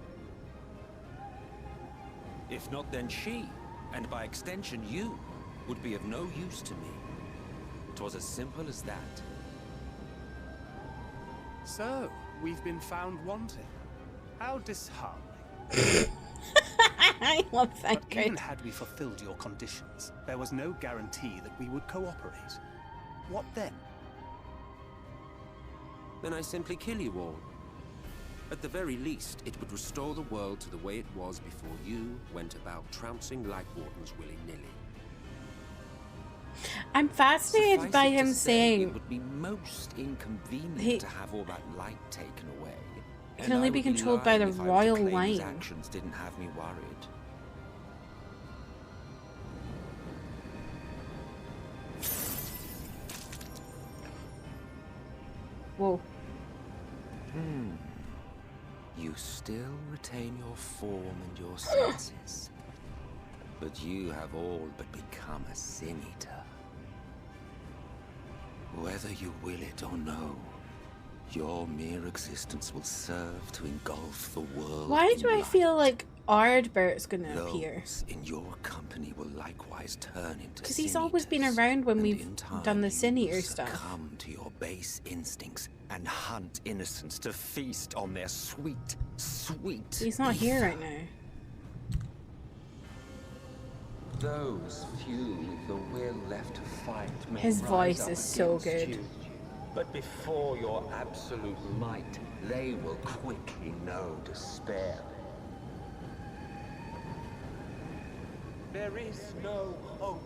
S11: If not, then she, and by extension you, would be of no use to me. 'Twas as simple as that.
S5: So, we've been found wanting. How disheartening.
S1: I love that.
S5: But even had we fulfilled your conditions, there was no guarantee that we would cooperate. What then?
S11: Then I simply kill you all. At the very least, it would restore the world to the way it was before you went about trouncing Light Wardens willy-nilly.
S1: I'm fascinated
S11: Suffice
S1: by
S11: it to
S1: him
S11: say,
S1: saying
S11: it would be most inconvenient to have all that light taken away.
S1: Can only be controlled by the royal line.
S11: Actions didn't have me worried.
S1: Whoa.
S11: You still retain your form and your senses, but you have all but become a sin eater. Whether you will it or no, your mere existence will serve to engulf the world.
S1: Why do I feel like Ardbert's gonna appear?
S11: Those in your company will likewise turn into
S1: Because he's always been around when we've done the Sin Eater stuff.
S11: Come to your base instincts and hunt innocents to feast on their sweet, sweet.
S1: He's not here right now.
S11: Those few with the will left to fight may
S1: His
S11: rise
S1: voice
S11: up
S1: is so
S11: against
S1: good.
S11: you. But before your absolute might, they will quickly know despair.
S14: There is no hope.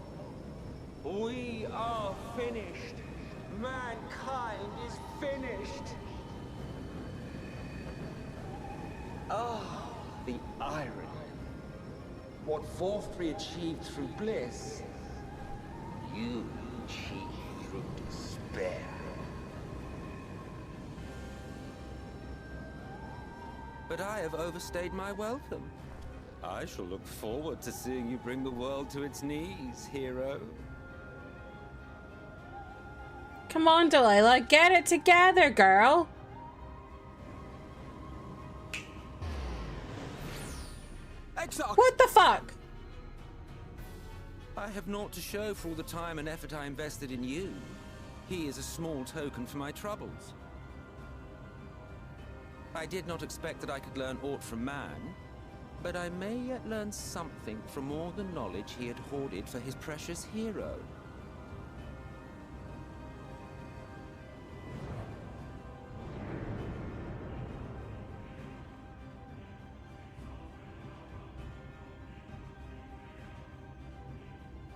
S14: We are finished. Mankind is finished. Ah, the irony. What Vorthri achieved through bliss, you achieved through despair.
S11: But I have overstayed my welcome. I shall look forward to seeing you bring the world to its knees, hero.
S1: Come on, Delilah, get it together, girl.
S7: XIV!
S1: What the fuck?
S11: I have naught to show for all the time and effort I invested in you. He is a small token for my troubles. I did not expect that I could learn aught from man, but I may yet learn something from all the knowledge he had hoarded for his precious hero.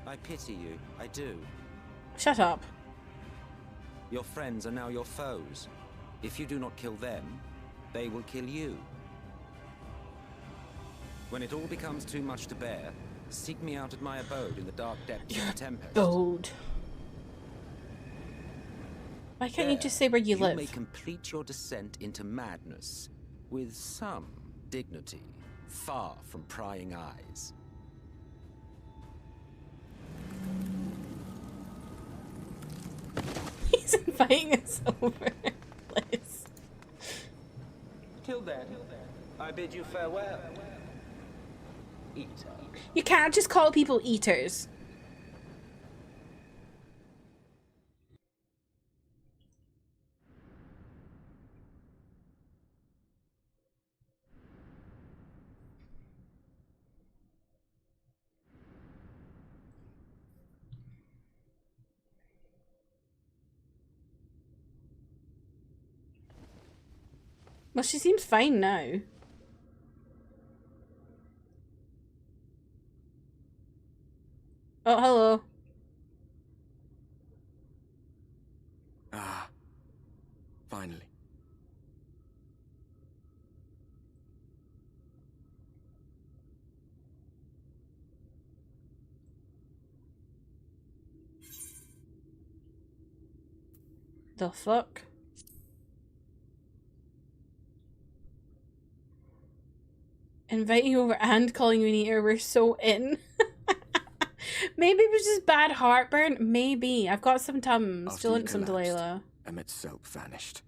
S11: I pity you, I do.
S1: Shut up.
S11: Your friends are now your foes. If you do not kill them, they will kill you. When it all becomes too much to bear, seek me out at my abode in the dark depths of the Tempest.
S1: Abode. Why can't you just say where you live?
S11: You may complete your descent into madness with some dignity, far from prying eyes.
S1: He's inviting us over. Please.
S5: Till then, I bid you farewell. Eater.
S1: You can't just call people eaters. Well, she seems fine now. Oh, hello.
S2: Ah, finally.
S1: The fuck? Inviting you over and calling you an eater, we're so in. Maybe it was just bad heartburn. Maybe. I've got some Tums. Still into some Delilah.
S2: Emmett's self vanished.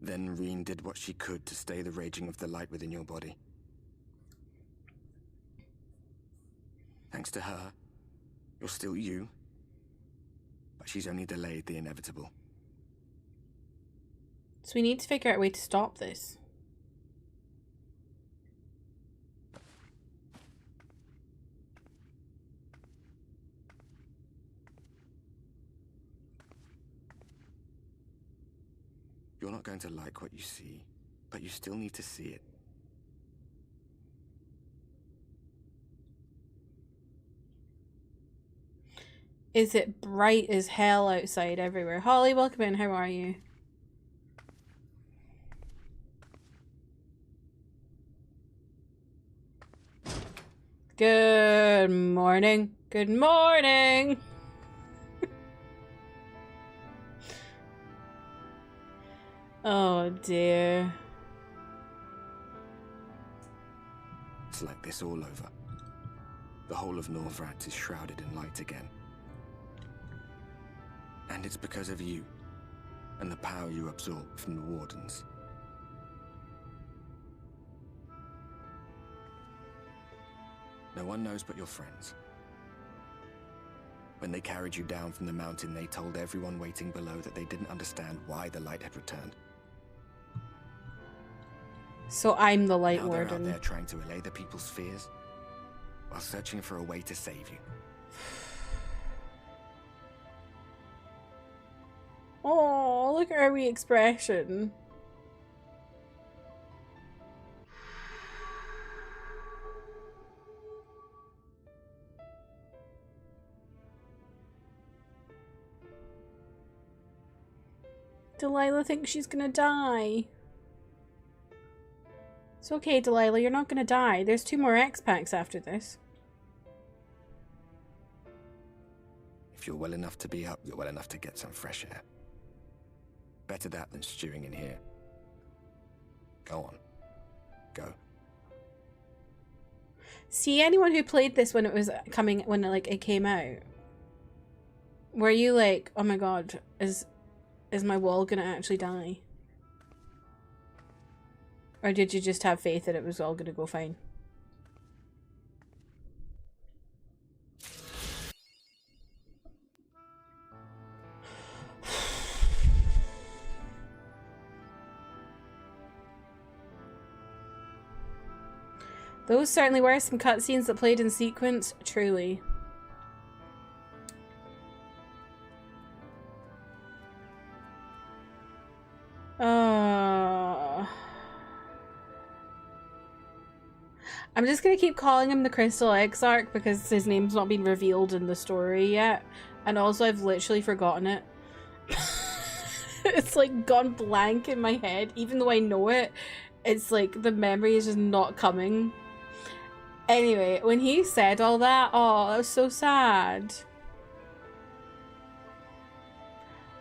S2: Then Reen did what she could to stay the raging of the light within your body. Thanks to her, you're still you. But she's only delayed the inevitable.
S1: So we need to figure out a way to stop this.
S2: You're not going to like what you see, but you still need to see it.
S1: Is it bright as hell outside everywhere? Holly, welcome in. How are you? Good morning. Good morning. Oh dear.
S2: It's like this all over. The whole of Norvrat is shrouded in light again. And it's because of you, and the power you absorb from the Wardens. No one knows but your friends. When they carried you down from the mountain, they told everyone waiting below that they didn't understand why the light had returned.
S1: So I'm the Light
S2: Now they're out
S1: Warden.
S2: there trying to allay the people's fears, while searching for a way to save you.
S1: Oh, look at her wee expression. Delilah thinks she's gonna die. It's okay, Delilah, you're not gonna die. There's 2 more X-Packs after this.
S2: If you're well enough to be up, you're well enough to get some fresh air. Better that than stewing in here. Go on. Go.
S1: See, anyone who played this when it was coming, when it came out, were you like, oh my god, is my wall gonna actually die? Or did you just have faith that it was all gonna go fine? Those certainly were some cutscenes that played in sequence, truly. I'm just gonna keep calling him the Crystal Exarch because his name's not been revealed in the story yet. And also I've literally forgotten it. It's like gone blank in my head. Even though I know it, it's like the memory is just not coming. Anyway, when he said all that, oh, that was so sad.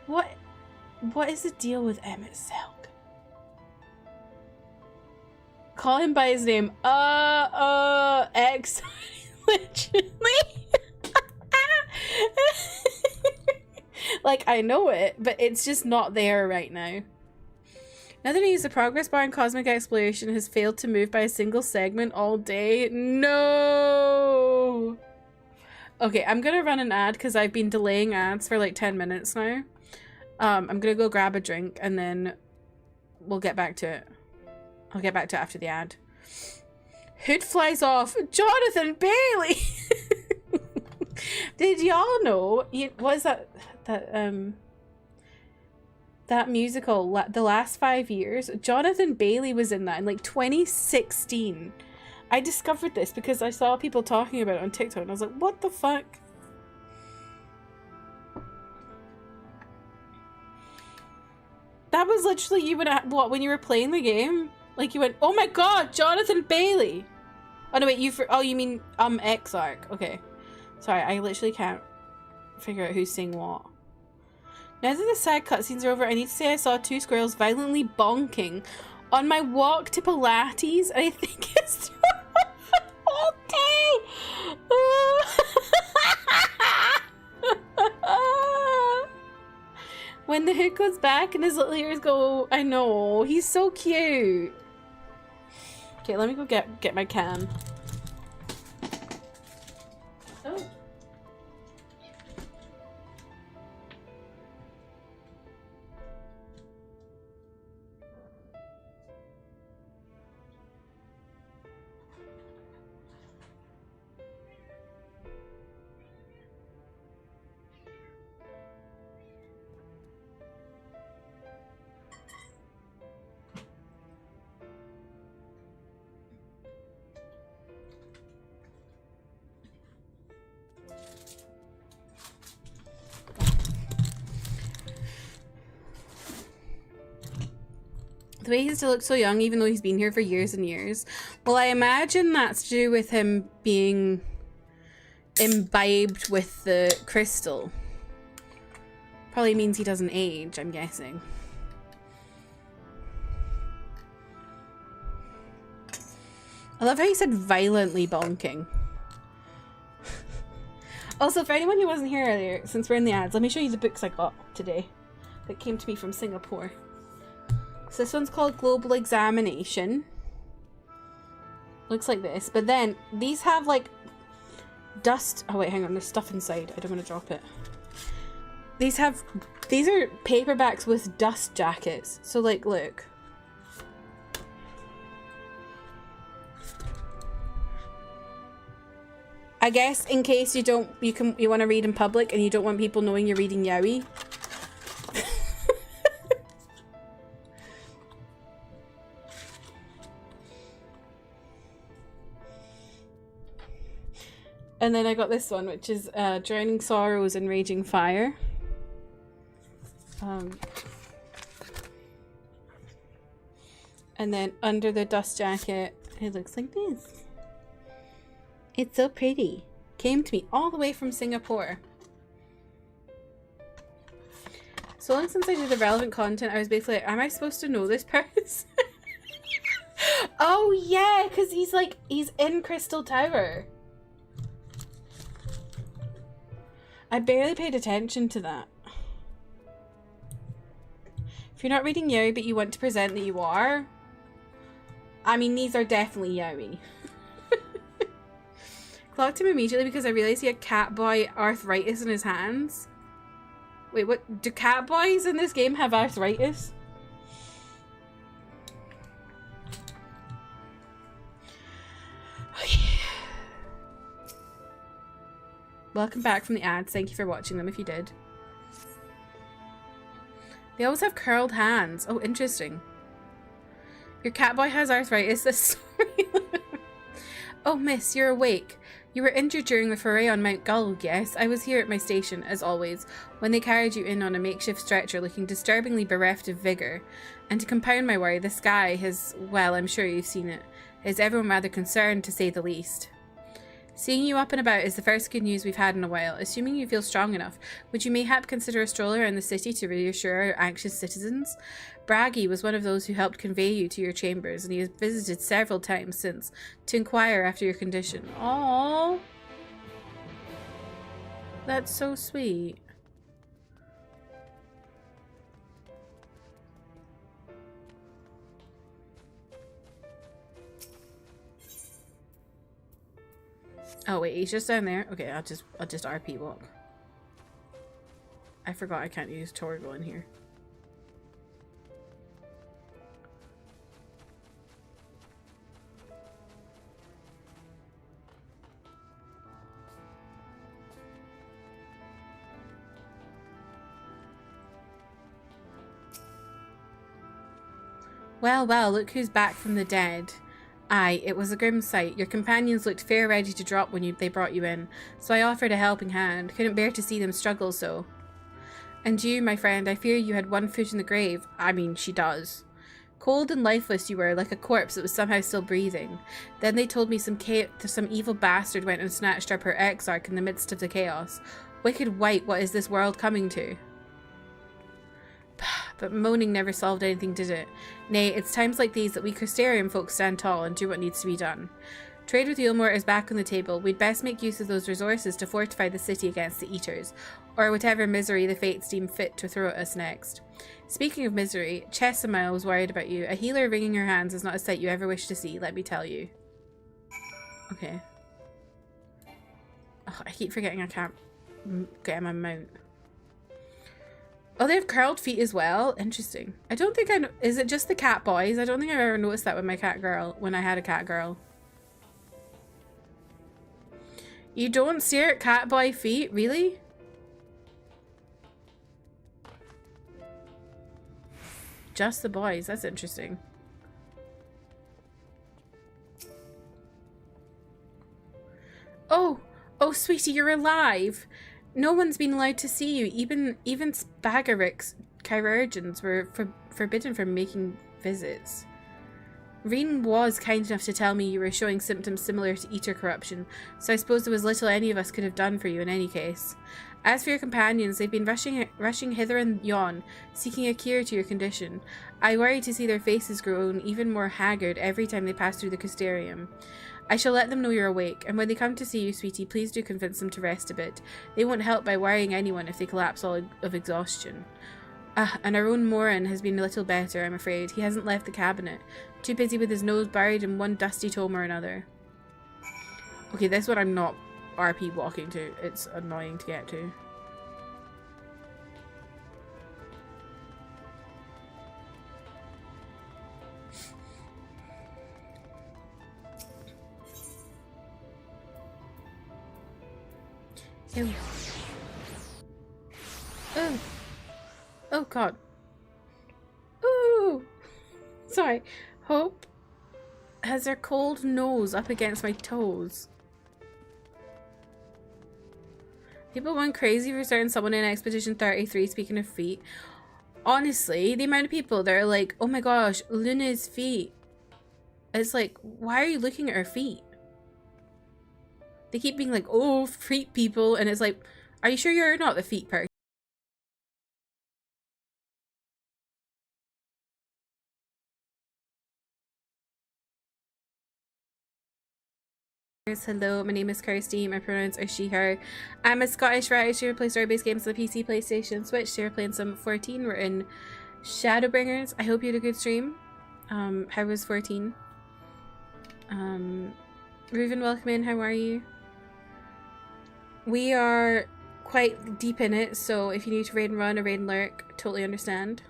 S1: What is the deal with Emmett Silk? Call him by his name. X. Literally. Like, I know it, but it's just not there right now. Another news, the progress bar in Cosmic Exploration has failed to move by a single segment all day. No! Okay, I'm gonna run an ad because I've been delaying ads for like 10 minutes now. I'm gonna go grab a drink and then we'll get back to it. I'll get back to it after the ad. Hood flies off. Jonathan Bailey! Did y'all know? What is that? That musical, The Last 5 Years? Jonathan Bailey was in that in like 2016. I discovered this because I saw people talking about it on TikTok and I was like, what the fuck? That was literally you when you were playing the game? Like you went, oh my god, Jonathan Bailey! Oh no wait, you mean Exarch. Okay. Sorry, I literally can't figure out who's saying what. Now that the sad cutscenes are over, I need to say I saw 2 squirrels violently bonking on my walk to Pilates, and I think it's all day. When the hood goes back and his little ears go, I know, he's so cute. Okay, let me go get my cam. Oh. The way he still looks so young, even though he's been here for years and years. Well, I imagine that's to do with him being imbibed with the crystal. Probably means he doesn't age, I'm guessing. I love how he said violently bonking. Also, for anyone who wasn't here earlier, since we're in the ads, let me show you the books I got today that came to me from Singapore. So this one's called Global Examination. Looks like this, but then these have like dust. Oh wait, hang on, there's stuff inside. I don't want to drop it. These are paperbacks with dust jackets. So like, look. I guess in case you want to read in public and you don't want people knowing you're reading yaoi. And then I got this one, which is Drowning Sorrows and Raging Fire. And then under the dust jacket, it looks like this. It's so pretty. Came to me all the way from Singapore. So long since I did the relevant content, I was basically like, am I supposed to know this person? Oh yeah, because he's in Crystal Tower. I barely paid attention to that. If you're not reading yaoi but you want to present that you are, I mean, these are definitely yaoi. Clocked him immediately because I realized he had cat boy arthritis in his hands. Wait, what? Do cat boys in this game have arthritis? Okay. Welcome back from the ads. Thank you for watching them if you did. They always have curled hands. Oh, interesting. Your cat boy has arthritis. This story. Oh, miss, you're awake. You were injured during the foray on Mount Gull, yes? I was here at my station, as always, when they carried you in on a makeshift stretcher looking disturbingly bereft of vigour. And to compound my worry, the sky has, well, I'm sure you've seen it, is everyone rather concerned, to say the least. Seeing you up and about is the first good news we've had in a while. Assuming you feel strong enough, would you mayhap consider a stroll around the city to reassure our anxious citizens? Braggy was one of those who helped convey you to your chambers, and he has visited several times since to inquire after your condition. Aww. That's so sweet. Oh wait, he's just down there. Okay, I'll just RP walk. I forgot I can't use Torgo in here. Well, well, look who's back from the dead. Aye, it was a grim sight. Your companions looked fair ready to drop when they brought you in, so I offered a helping hand. Couldn't bear to see them struggle so. And you, my friend, I fear you had one foot in the grave. I mean, she does. Cold and lifeless you were, like a corpse that was somehow still breathing. Then they told me some evil bastard went and snatched up her exarch in the midst of the chaos. Wicked wight, what is this world coming to? But moaning never solved anything, did it? Nay, it's times like these that we Crystarium folk stand tall and do what needs to be done. Trade with Yulmore is back on the table. We'd best make use of those resources to fortify the city against the Eaters, or whatever misery the fates deem fit to throw at us next. Speaking of misery, Chessamile was worried about you. A healer wringing her hands is not a sight you ever wish to see, let me tell you. Okay. Oh, I keep forgetting I can't get my mount. Oh, they have curled feet as well? Interesting. I don't think I know. Is it just the cat boys? I don't think I've ever noticed that with my cat girl, when I had a cat girl. You don't stare at cat boy feet? Really? Just the boys. That's interesting. Oh! Oh, sweetie, you're alive! No one's been allowed to see you. Even Spagaric's chirurgeons were forbidden from making visits. Reen was kind enough to tell me you were showing symptoms similar to Eater corruption, so I suppose there was little any of us could have done for you in any case. As for your companions, they've been rushing hither and yon, seeking a cure to your condition. I worry to see their faces grown even more haggard every time they pass through the Crystarium. I shall let them know you're awake, and when they come to see you, sweetie, please do convince them to rest a bit. They won't help by worrying anyone if they collapse all of exhaustion. And our own Morin has been a little better, I'm afraid. He hasn't left the cabinet. Too busy with his nose buried in one dusty tome or another. Okay, this one I'm not RP walking to. It's annoying to get to. Ew. Oh. Oh god. Ooh. Sorry. Hope has her cold nose up against my toes. People went crazy for starting someone in Expedition 33, speaking of feet. Honestly, the amount of people that are like, oh my gosh, Luna's feet. It's like, why are you looking at her feet? They keep being like, oh, feet people, and it's like, are you sure you're not the feet person? Hello, my name is Kirsty, my pronouns are she, her. I'm a Scottish writer who plays story-based games on the PC, PlayStation, Switch. Today we're playing some 14. We're in Shadowbringers. I hope you had a good stream. How was 14? Reuven, welcome in. How are you? We are quite deep in it, so if you need to raid and run or raid and lurk, totally understand.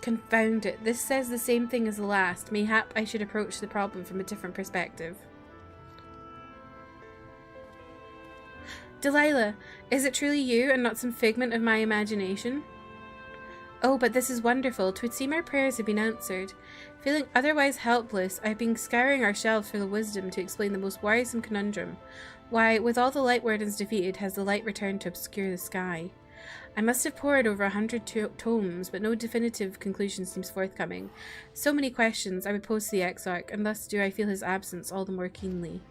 S1: Confound it. This says the same thing as the last. Mayhap I should approach the problem from a different perspective. Delilah, is it truly you and not some figment of my imagination? Oh, but this is wonderful. 'Twould seem our prayers have been answered. Feeling otherwise helpless, I've been scouring our shelves for the wisdom to explain the most worrisome conundrum. Why, with all the light wardens defeated, has the light returned to obscure the sky? I must have pored over 100 tomes, but no definitive conclusion seems forthcoming. So many questions I would pose to the Exarch, and thus do I feel his absence all the more keenly.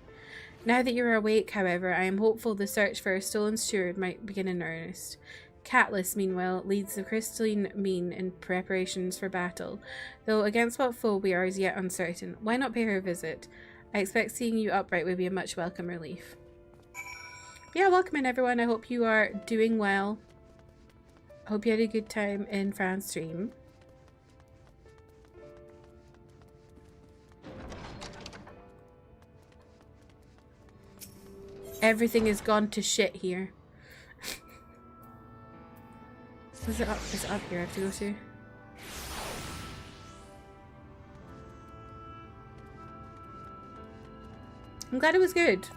S1: Now that you are awake, however, I am hopeful the search for a stolen steward might begin in earnest. Catelys, meanwhile, leads the crystalline mean in preparations for battle, though against what foe we are as yet uncertain. Why not pay her a visit? I expect seeing you upright would be a much welcome relief. Yeah, welcome in everyone. I hope you are doing well. I hope you had a good time in Fran's stream. Everything has gone to shit here. Is it up? Is it up here I have to go to? I'm glad it was good.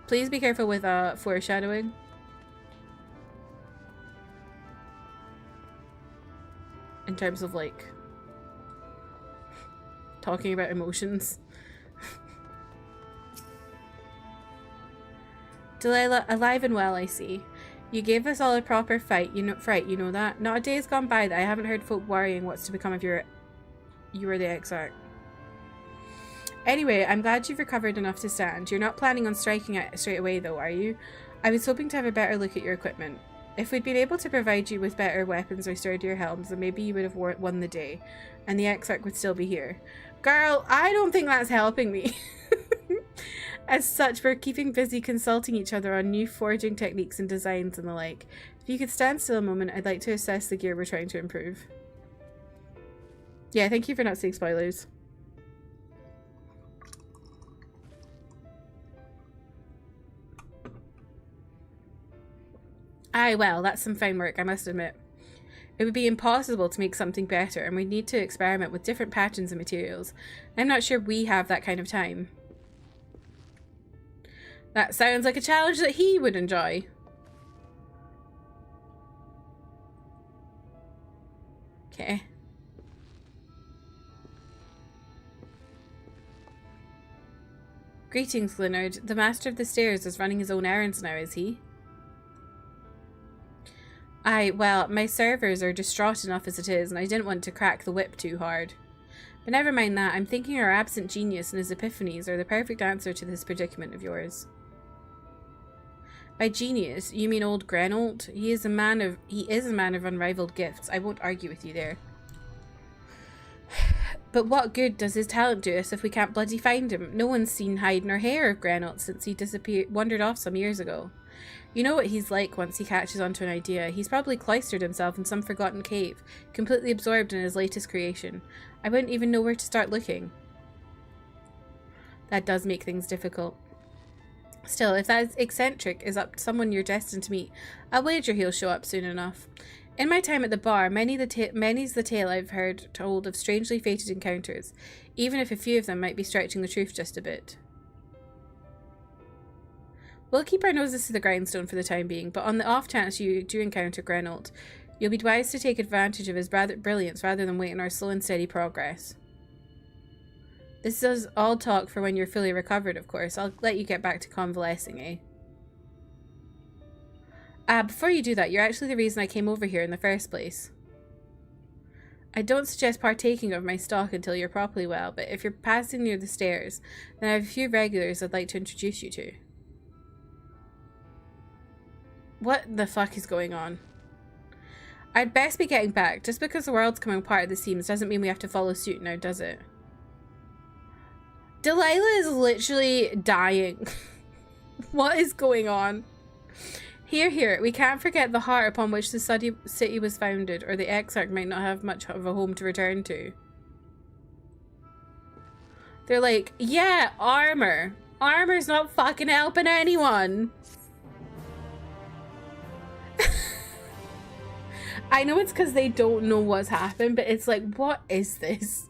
S1: Please be careful with foreshadowing. In terms of like talking about emotions. Delilah, alive and well, I see. You gave us all a proper fright, you know that? Not a day has gone by that I haven't heard folk worrying what's to become of you were the Exarch. Anyway, I'm glad you've recovered enough to stand. You're not planning on striking it straight away though, are you? I was hoping to have a better look at your equipment. If we'd been able to provide you with better weapons or sturdier helms, then maybe you would have won the day, and the Exarch would still be here. Girl, I don't think that's helping me. As such, we're keeping busy consulting each other on new forging techniques and designs and the like. If you could stand still a moment, I'd like to assess the gear we're trying to improve. Yeah, thank you for not saying spoilers. Aye, well, that's some fine work, I must admit. It would be impossible to make something better, and we'd need to experiment with different patterns and materials. I'm not sure we have that kind of time. That sounds like a challenge that he would enjoy. Okay. Greetings, Leonard. The Master of the Stairs is running his own errands now, is he? Aye, well, my servers are distraught enough as it is, and I didn't want to crack the whip too hard. But never mind that, I'm thinking our absent genius and his epiphanies are the perfect answer to this predicament of yours. By genius, you mean old Grenold? He is a man of unrivaled gifts. I won't argue with you there. But what good does his talent do us if we can't bloody find him? No one's seen hide nor hair of Grenold since he wandered off some years ago. You know what he's like once he catches onto an idea. He's probably cloistered himself in some forgotten cave, completely absorbed in his latest creation. I wouldn't even know where to start looking. That does make things difficult. Still, if that eccentric is up to someone you're destined to meet, I'll wager he'll show up soon enough. In my time at the bar, many's the tale I've heard told of strangely fated encounters, even if a few of them might be stretching the truth just a bit. We'll keep our noses to the grindstone for the time being, but on the off chance you do encounter Grenold, you'll be wise to take advantage of his brilliance rather than wait on our slow and steady progress. This is all talk for when you're fully recovered, of course. I'll let you get back to convalescing, eh? Before you do that, you're actually the reason I came over here in the first place. I don't suggest partaking of my stock until you're properly well, but if you're passing near the stairs, then I have a few regulars I'd like to introduce you to. What the fuck is going on? I'd best be getting back. Just because the world's coming apart at the seams doesn't mean we have to follow suit now, does it? Delilah is literally dying. What is going on? Here, we can't forget the heart upon which the city was founded, or the Exarch might not have much of a home to return to. They're like, yeah, armor. Armor's not fucking helping anyone. I know it's because they don't know what's happened, but it's like, what is this?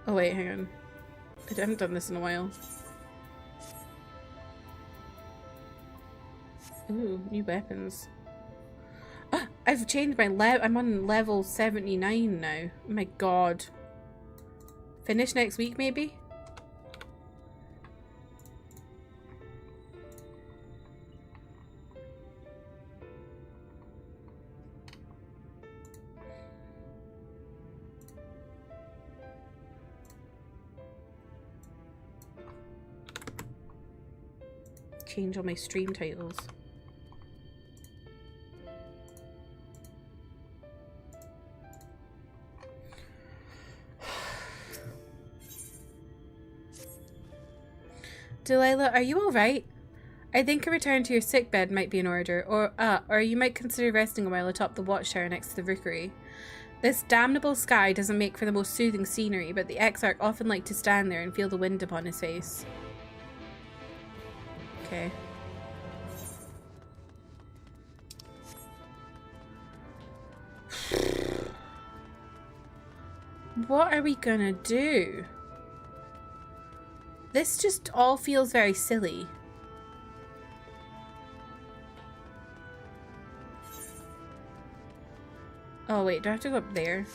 S1: Oh wait, hang on. I haven't done this in a while. Ooh, new weapons. Ah, I've changed my level. I'm on level 79 now. Oh my god. Finish next week, maybe? Change all my stream titles. Delilah, are you alright? I think a return to your sickbed might be in order, or you might consider resting a while atop the watchtower next to the rookery. This damnable sky doesn't make for the most soothing scenery, but the Exarch often liked to stand there and feel the wind upon his face. Okay. What are we gonna do? This just all feels very silly. Oh wait, do I have to go up there?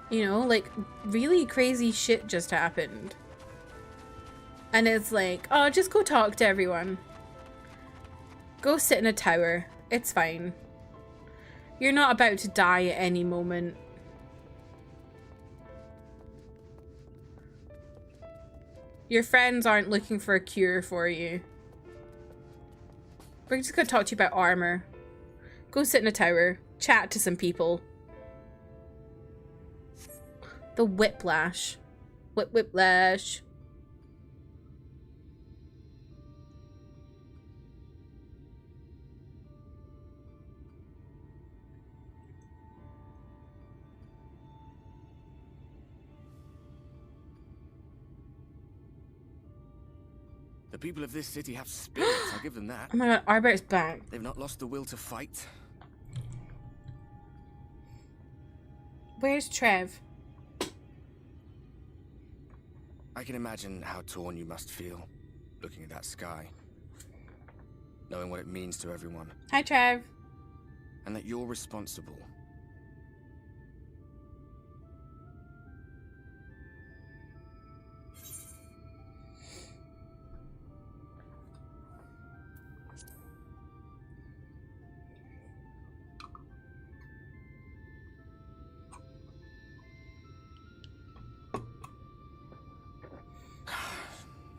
S1: You know, like, really crazy shit just happened. And it's like, oh, just go talk to everyone. Go sit in a tower. It's fine. You're not about to die at any moment. Your friends aren't looking for a cure for you. We're just gonna talk to you about armor. Go sit in a tower. Chat to some people. The whiplash. Whiplash.
S15: The people of this city have spirits, I'll give them that.
S1: Oh my god, Arbert's back.
S15: They've not lost the will to fight.
S1: Where's Trev?
S15: I can imagine how torn you must feel, looking at that sky. Knowing what it means to everyone.
S1: Hi, Trev.
S15: And that you're responsible.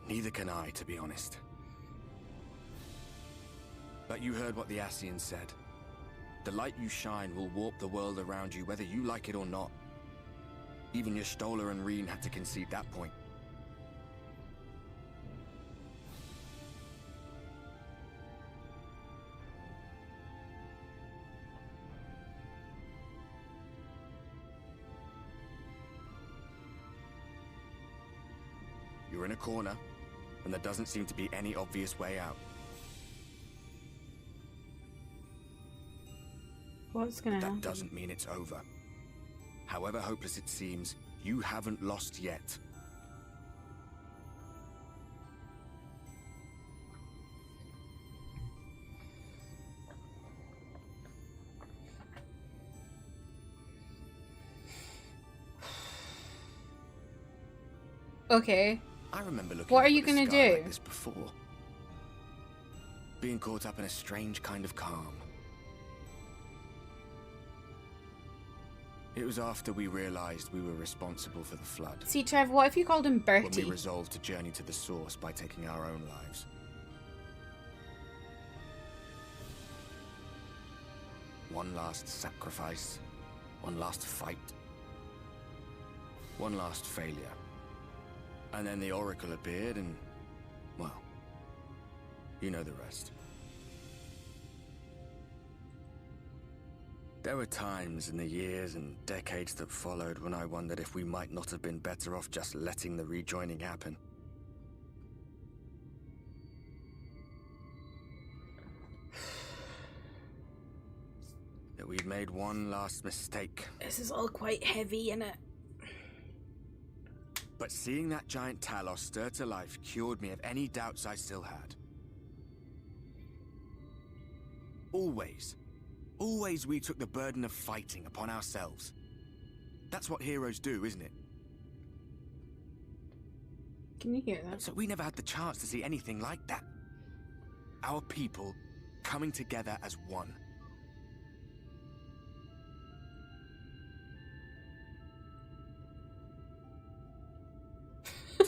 S15: Neither can I, to be honest. But you heard what the Ascian said. The light you shine will warp the world around you, whether you like it or not. Even your Stoller and Reen had to concede that point. You're in a corner, and there doesn't seem to be any obvious way out.
S1: What's gonna happen?
S15: That doesn't mean it's over. However hopeless it seems, you haven't lost yet.
S1: Okay.
S15: I remember looking
S1: what are
S15: up
S1: you
S15: at the
S1: gonna
S15: sky
S1: do?
S15: like this before. Being caught up in a strange kind of calm. It was after we realized we were responsible for the flood.
S1: See, Trev, what if you called him
S15: When
S1: Bertie?
S15: we resolved to journey to the source by taking our own lives. One last sacrifice. One last fight. One last failure. And then the Oracle appeared and, well, you know the rest. There were times in the years and decades that followed when I wondered if we might not have been better off just letting the rejoining happen. That we'd made one last mistake.
S1: This is all quite heavy, innit?
S15: But seeing that giant Talos stir to life cured me of any doubts I still had. Always we took the burden of fighting upon ourselves. That's what heroes do, isn't it?
S1: Can you hear that?
S15: So we never had the chance to see anything like that. Our people coming together as one.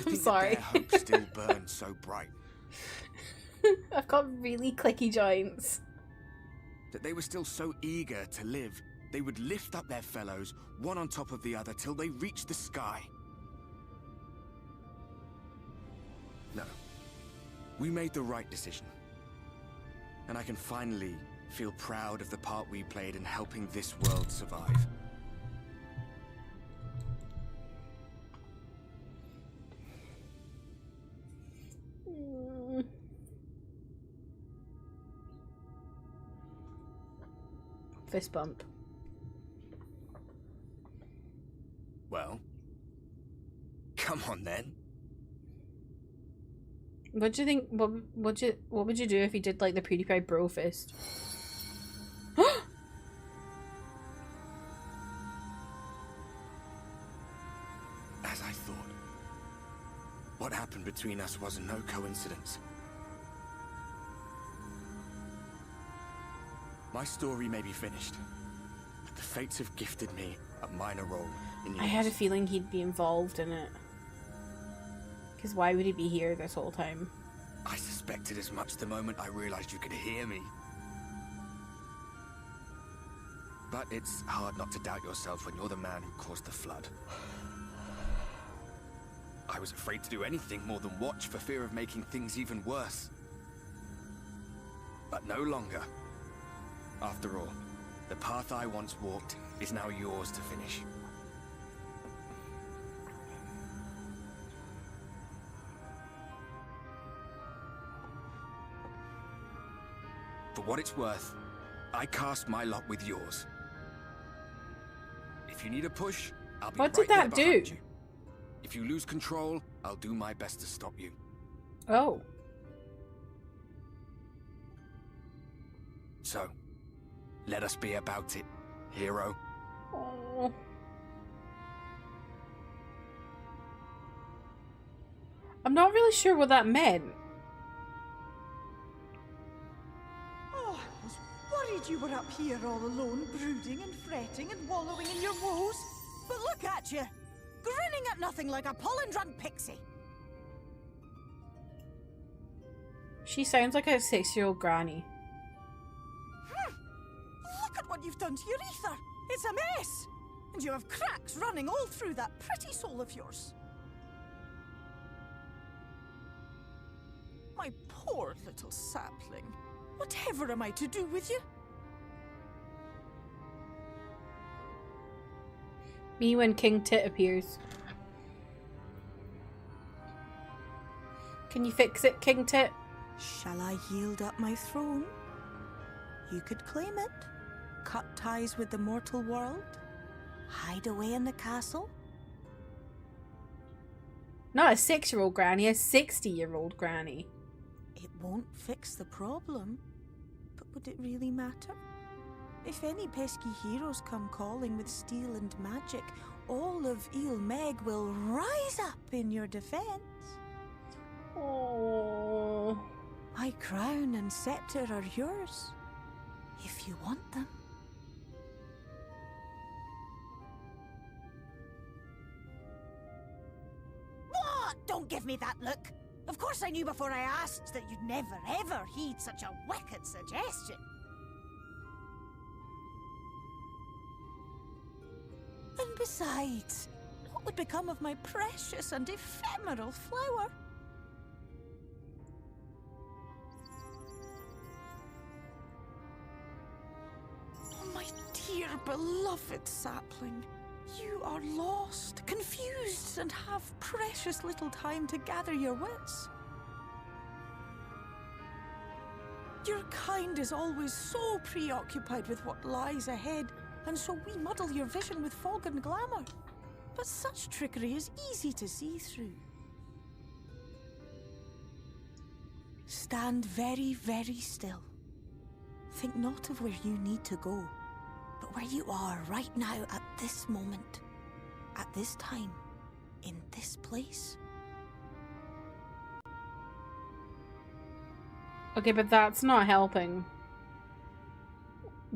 S1: I'm sorry.
S15: Their hope still burns so bright.
S1: I've got really clicky joints.
S15: That they were still so eager to live, they would lift up their fellows, one on top of the other, till they reached the sky. No. We made the right decision. And I can finally feel proud of the part we played in helping this world survive.
S1: Fist bump.
S15: Well, come on then.
S1: What do you think? What would you do if he did like the PewDiePie bro fist?
S15: As I thought. What happened between us was no coincidence. My story may be finished, but the fates have gifted me a minor role in yours.
S1: I had a feeling he'd be involved in it. Because why would he be here this whole time?
S15: I suspected as much the moment I realized you could hear me. But it's hard not to doubt yourself when you're the man who caused the flood. I was afraid to do anything more than watch for fear of making things even worse. But no longer. After all, the path I once walked is now yours to finish. For what it's worth, I cast my lot with yours. If you need a push, I'll be
S1: What
S15: right
S1: did that
S15: there behind
S1: do?
S15: you. If you lose control, I'll do my best to stop you.
S1: Oh.
S15: So, let us be about it, hero.
S1: Oh. I'm not really sure what that meant.
S8: Oh, I was worried you were up here all alone, brooding and fretting and wallowing in your woes. But look at you, grinning at nothing like a pollen-drunk pixie.
S1: She sounds like a 6-year-old granny.
S8: Look at what you've done to your ether. It's a mess. And you have cracks running all through that pretty soul of yours. My poor little sapling. Whatever am I to do with you?
S1: Me when King Tit appears. Can you fix it, King Tit?
S8: Shall I yield up my throne? You could claim it, cut ties with the mortal world, hide away in the castle.
S1: Not a 6-year-old granny, a 60-year-old granny.
S8: It won't fix the problem, but would it really matter? If any pesky heroes come calling with steel and magic, all of Il Meg will rise up in your defense.
S1: Oh.
S8: My crown and scepter are yours, if you want them. What? Don't give me that look. Of course I knew before I asked that you'd never ever heed such a wicked suggestion. And besides, what would become of my precious and ephemeral flower? Oh, my dear beloved sapling. You are lost, confused, and have precious little time to gather your wits. Your kind is always so preoccupied with what lies ahead, and so we muddle your vision with fog and glamour. But such trickery is easy to see through. Stand very, very still. Think not of where you need to go, but where you are right now at this moment, at this time, in this place.
S1: Okay, but that's not helping.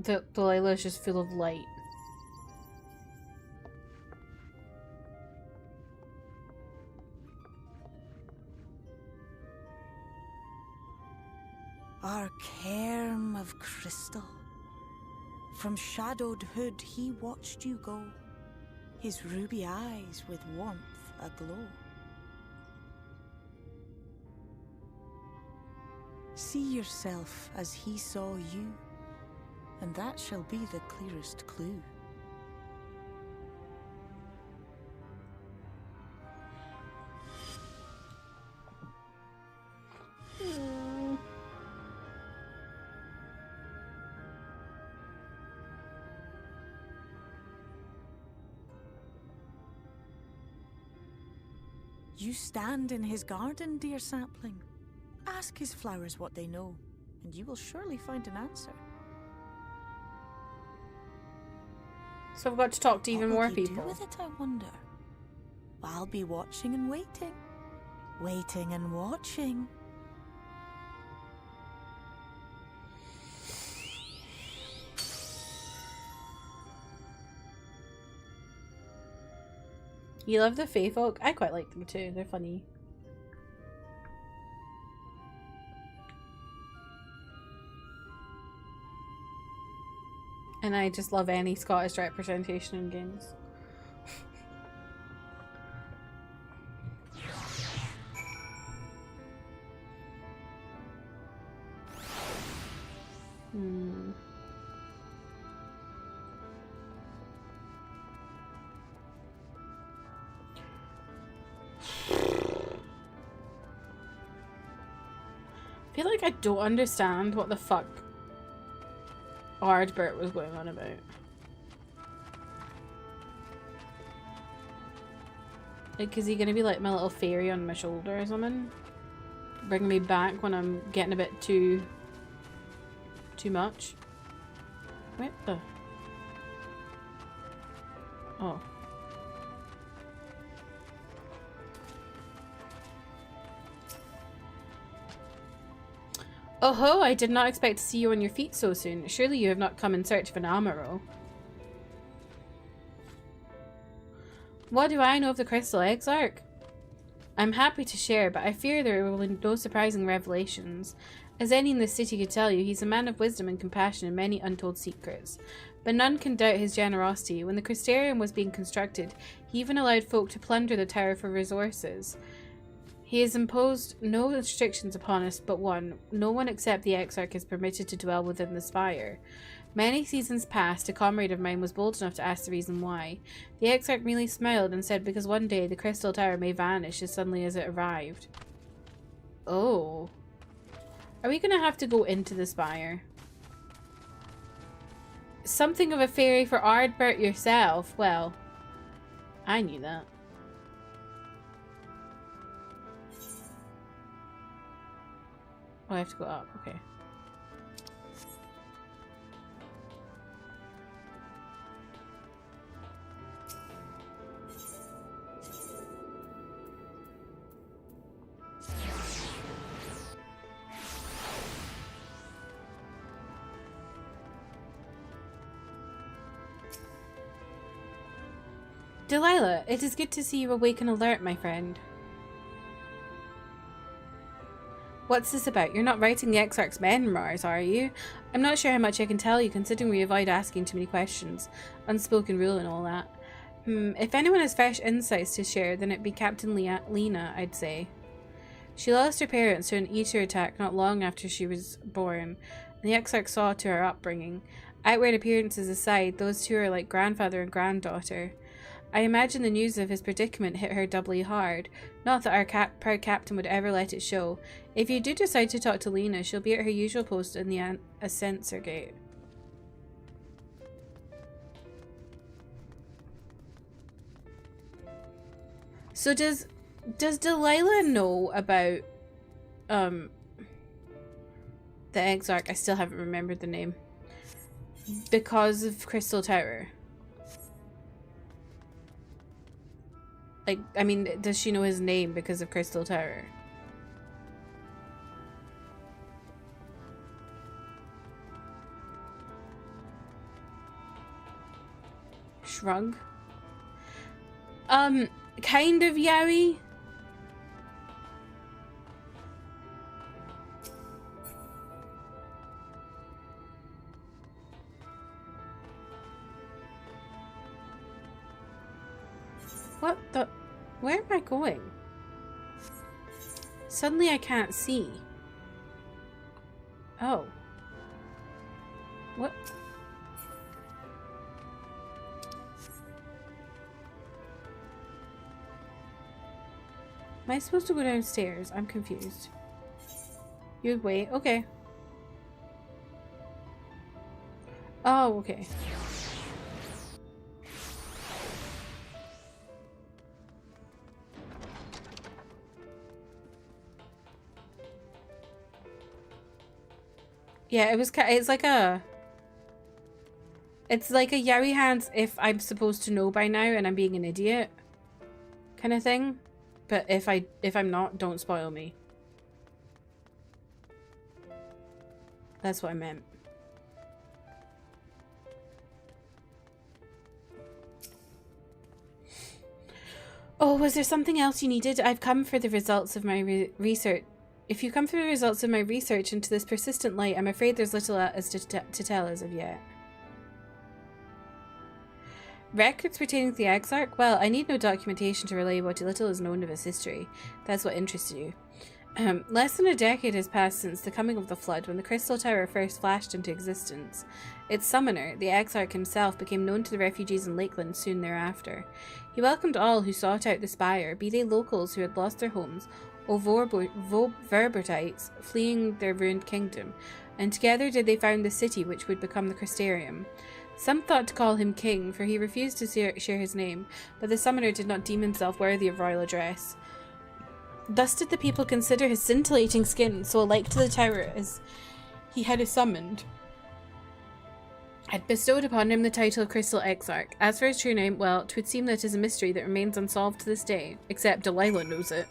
S1: Delilah is just full of light.
S8: Our cairn of crystal. From shadowed hood he watched you go, his ruby eyes with warmth aglow. See yourself as he saw you, and that shall be the clearest clue. You stand in his garden, dear sapling. Ask his flowers what they know, and you will surely find an answer.
S1: So I've got to talk to even more people.
S8: What will you do with it, I wonder? I'll be watching and waiting. Waiting and watching.
S1: You love the Fae folk? I quite like them too. They're funny. And I just love any Scottish representation in games. I feel like I don't understand what the fuck Ardbert was going on about. Like, is he gonna be like my little fairy on my shoulder or something? Bring me back when I'm getting a bit too much? What the? Oh. Oh ho, I did not expect to see you on your feet so soon. Surely you have not come in search of an Amaro. What do I know of the Crystal Exarch? I'm happy to share, but I fear there will be no surprising revelations. As any in the city could tell you, he's a man of wisdom and compassion and many untold secrets. But none can doubt his generosity. When the Crystarium was being constructed, he even allowed folk to plunder the tower for resources. He has imposed no restrictions upon us but one. No one except the Exarch is permitted to dwell within the spire. Many seasons past, a comrade of mine was bold enough to ask the reason why. The Exarch merely smiled and said because one day the Crystal Tower may vanish as suddenly as it arrived. Oh. Are we gonna have to go into the spire? Something of a fairy for Ardbert yourself? Well, I knew that. Oh, I have to go up. Okay. Delilah, it is good to see you awake and alert, my friend. What's this about? You're not writing the Exarch's memoirs, are you? I'm not sure how much I can tell you, considering we avoid asking too many questions. Unspoken rule and all that. If anyone has fresh insights to share, then it'd be Captain Lena, I'd say. She lost her parents to an Eater attack not long after she was born, and the Exarch saw to her upbringing. Outward appearances aside, those two are like grandfather and granddaughter. I imagine the news of his predicament hit her doubly hard. Not that our proud captain would ever let it show. If you do decide to talk to Lena, she'll be at her usual post in the Ascensor Gate. So does Delilah know about the Exarch? I still haven't remembered the name. Because of Crystal Tower. Like, I mean, does she know his name because of Crystal Tower? Shrug. Kind of yaoi. What the? Where am I going? Suddenly I can't see. Oh. What? Am I supposed to go downstairs? I'm confused. You'd wait. Okay. Oh, okay. Yeah, it's like a yaoi hands if I'm supposed to know by now and I'm being an idiot kind of thing. But if I'm not, don't spoil me. That's what I meant. Oh, was there something else you needed? I've come for the results of my research. If you come for the results of my research into this persistent light, I'm afraid there's little as to tell as of yet. Records pertaining to the Exarch? Well, I need no documentation to relay what little is known of his history. That's what interests you. Less than a decade has passed since the coming of the Flood, when the Crystal Tower first flashed into existence. Its summoner, the Exarch himself, became known to the refugees in Lakeland soon thereafter. He welcomed all who sought out the spire, be they locals who had lost their homes, or Verbertites fleeing their ruined kingdom, and together did they found the city which would become the Crystarium. Some thought to call him king, for he refused to share his name, but the summoner did not deem himself worthy of royal address. Thus did the people consider his scintillating skin so alike to the tower as he had summoned had bestowed upon him the title of Crystal Exarch. As for his true name, well, 'twould seem that is a mystery that remains unsolved to this day, except Delilah knows it.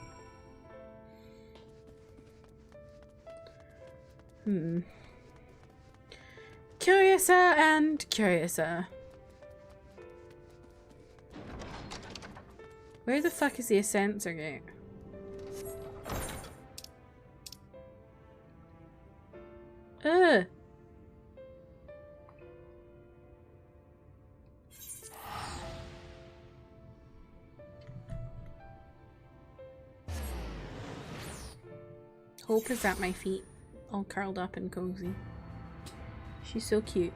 S1: Curiouser and curiouser. Where the fuck is the Ascensor Gate? Ugh. Hope is at my feet, all curled up and cozy. She's so cute.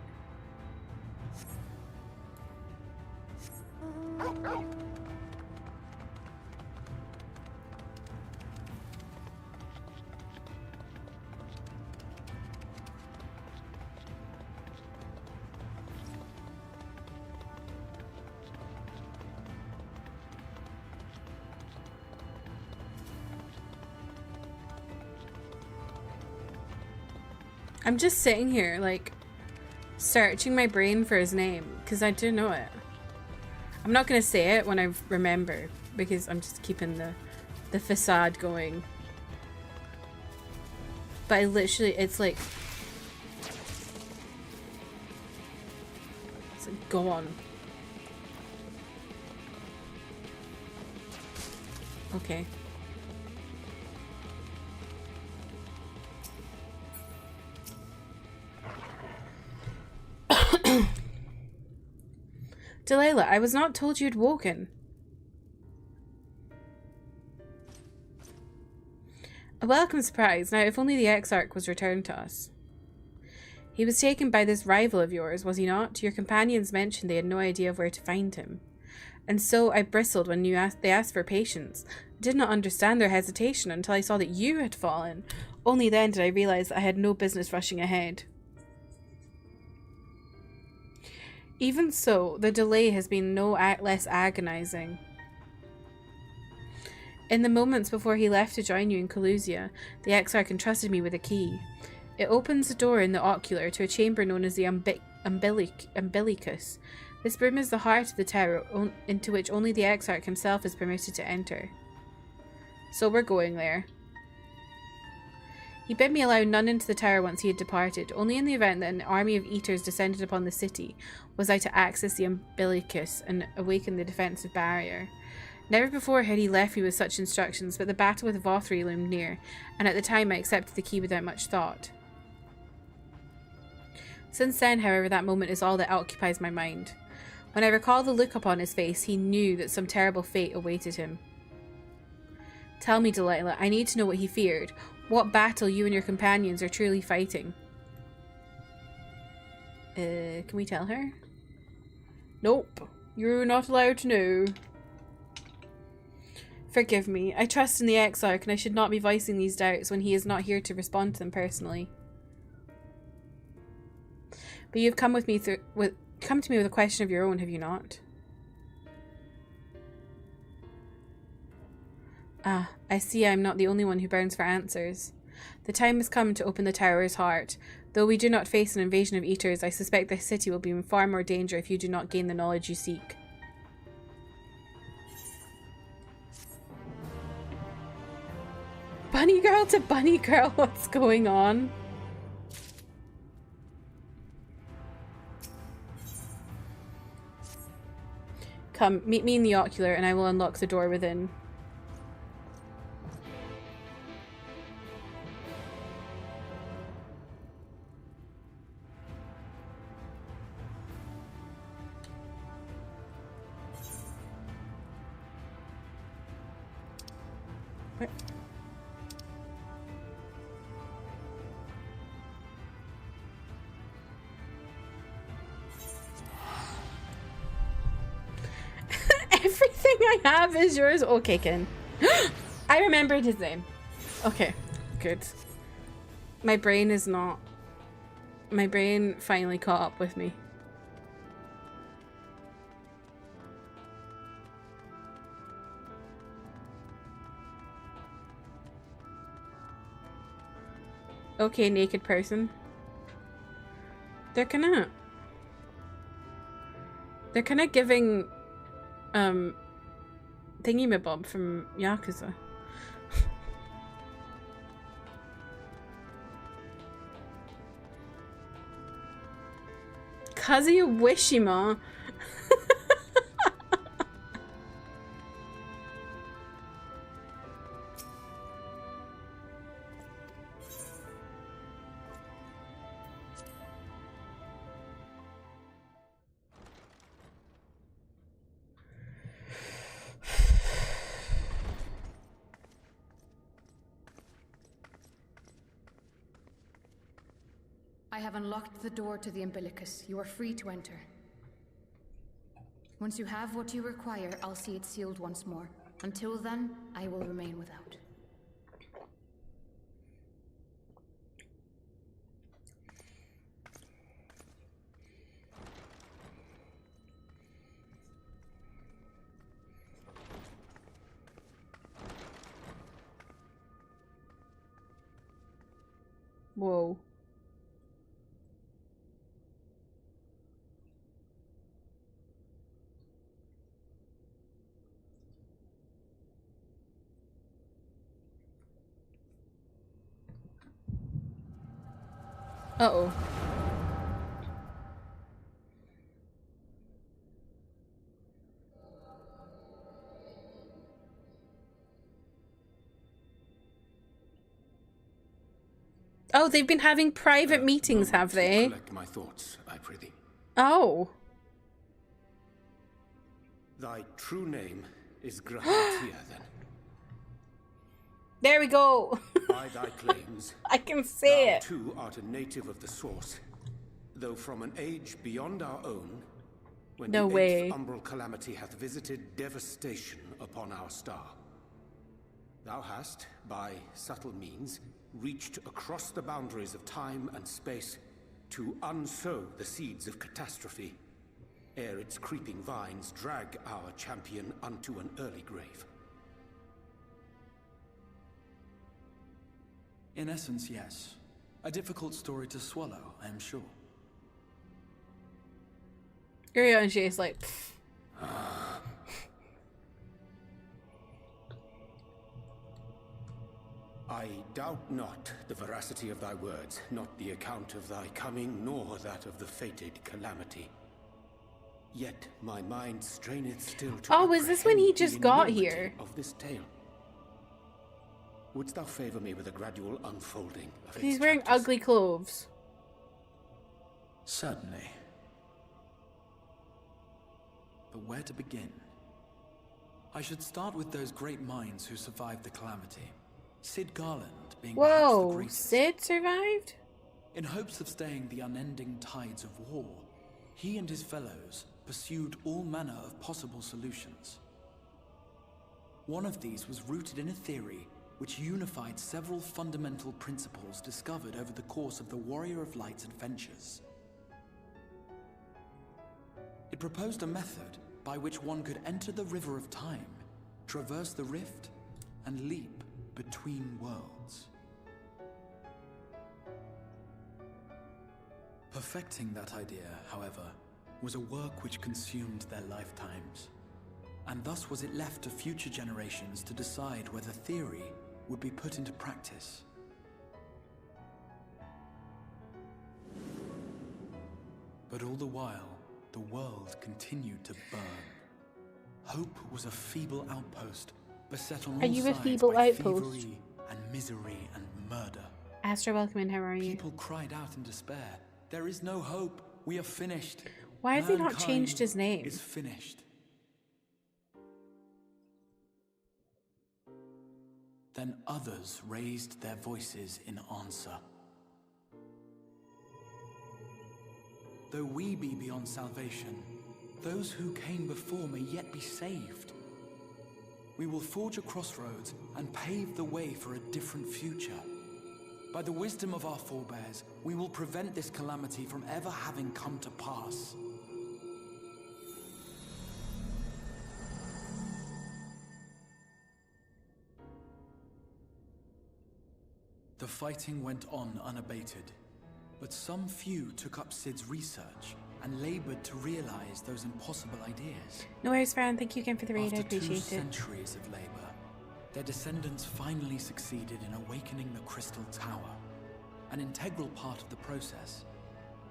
S1: I'm just sitting here, like, searching my brain for his name, because I do know it. I'm not going to say it when I remember, because I'm just keeping the facade going. But I literally, it's like, go on. Okay. Delilah, I was not told you'd woken. A welcome surprise. Now, if only the Exarch was returned to us. He was taken by this rival of yours, was he not? Your companions mentioned they had no idea of where to find him. And so I bristled when they asked for patience. I did not understand their hesitation until I saw that you had fallen. Only then did I realize that I had no business rushing ahead. Even so, the delay has been no less agonizing. In the moments before he left to join you in Calusia, the Exarch entrusted me with a key. It opens the door in the ocular to a chamber known as the Umbilicus. This room is the heart of the tower, into which only the Exarch himself is permitted to enter. So we're going there. He bid me allow none into the tower once he had departed. Only in the event that an army of eaters descended upon the city was I to access the Umbilicus and awaken the defensive barrier. Never before had he left me with such instructions, but the battle with Vothri loomed near, and at the time I accepted the key without much thought. Since then, however, that moment is all that occupies my mind. When I recall the look upon his face, he knew that some terrible fate awaited him. Tell me, Delilah, I need to know what he feared. What battle you and your companions are truly fighting. Can we tell her? Nope. You're not allowed to know. Forgive me. I trust in the Exarch, and I should not be voicing these doubts when he is not here to respond to them personally. But you've come to me with a question of your own, have you not? Ah, I see I am not the only one who burns for answers. The time has come to open the tower's heart. Though we do not face an invasion of eaters, I suspect the city will be in far more danger if you do not gain the knowledge you seek. Bunny girl to bunny girl, what's going on? Come, meet me in the ocular and I will unlock the door within. Everything I have is yours. Okay, Ken. I remembered his name. Okay, good. My brain is not... My brain finally caught up with me. Okay, naked person. They're kinda giving Thingy-mabob from Yakuza. Kazuya Wishima.
S16: I have unlocked the door to the Umbilicus. You are free to enter. Once you have what you require, I'll see it sealed once more. Until then, I will remain without.
S1: Whoa. Uh-oh. Oh, they've been having private meetings, have they?
S5: Collect my thoughts, I prithee.
S1: Oh.
S5: Thy true name is Grahatia, then.
S1: There we go.
S5: By thy claims,
S1: I can say
S5: thou
S1: it.
S5: too art a native of the source. Though from an age beyond our own, when
S1: No
S5: the
S1: way.
S5: 8th umbral calamity hath visited devastation upon our star, thou hast, by subtle means, reached across the boundaries of time and space to unsow the seeds of catastrophe, ere its creeping vines drag our champion unto an early grave.
S13: In essence, yes. A difficult story to swallow, I am sure.
S1: Urianger is like, pfft.
S5: I doubt not the veracity of thy words, not the account of thy coming, nor that of the fated calamity. Yet my mind straineth still to
S1: Oh, was this when he
S5: apprehend
S1: just
S5: the
S1: got
S5: enormity
S1: here?
S5: of this tale. Wouldst thou favor me with a gradual unfolding of its
S1: He's wearing
S5: chapters?
S1: ugly clothes.
S13: Certainly. But where to begin? I should start with those great minds who survived the calamity. Sid Garland being perhaps the
S1: Whoa,
S13: greatest.
S1: Sid survived?
S13: In hopes of staying the unending tides of war, he and his fellows pursued all manner of possible solutions. One of these was rooted in a theory which unified several fundamental principles discovered over the course of the Warrior of Light's adventures. It proposed a method by which one could enter the River of Time, traverse the rift, and leap between worlds. Perfecting that idea, however, was a work which consumed their lifetimes, and thus was it left to future generations to decide whether theory would be put into practice. But all the while, the world continued to burn. Hope was a feeble outpost, beset on
S1: Are
S13: all
S1: you a
S13: sides
S1: feeble
S13: by
S1: outpost?
S13: thievery and misery and murder.
S1: Astra, welcome in. How are you?
S13: People cried out in despair. There is no hope. We are finished.
S1: Why has he not
S13: Mankind
S1: changed his name?
S13: is finished. Then others raised their voices in answer. Though we be beyond salvation, those who came before may yet be saved. We will forge a crossroads and pave the way for a different future. By the wisdom of our forebears, we will prevent this calamity from ever having come to pass. The fighting went on unabated, but some few took up Sid's research and labored to realize those impossible ideas.
S1: No worries, Fran. Thank you again for the raid. I
S13: After 2
S1: appreciate it.
S13: centuries of labor, their descendants finally succeeded in awakening the Crystal Tower, an integral part of the process,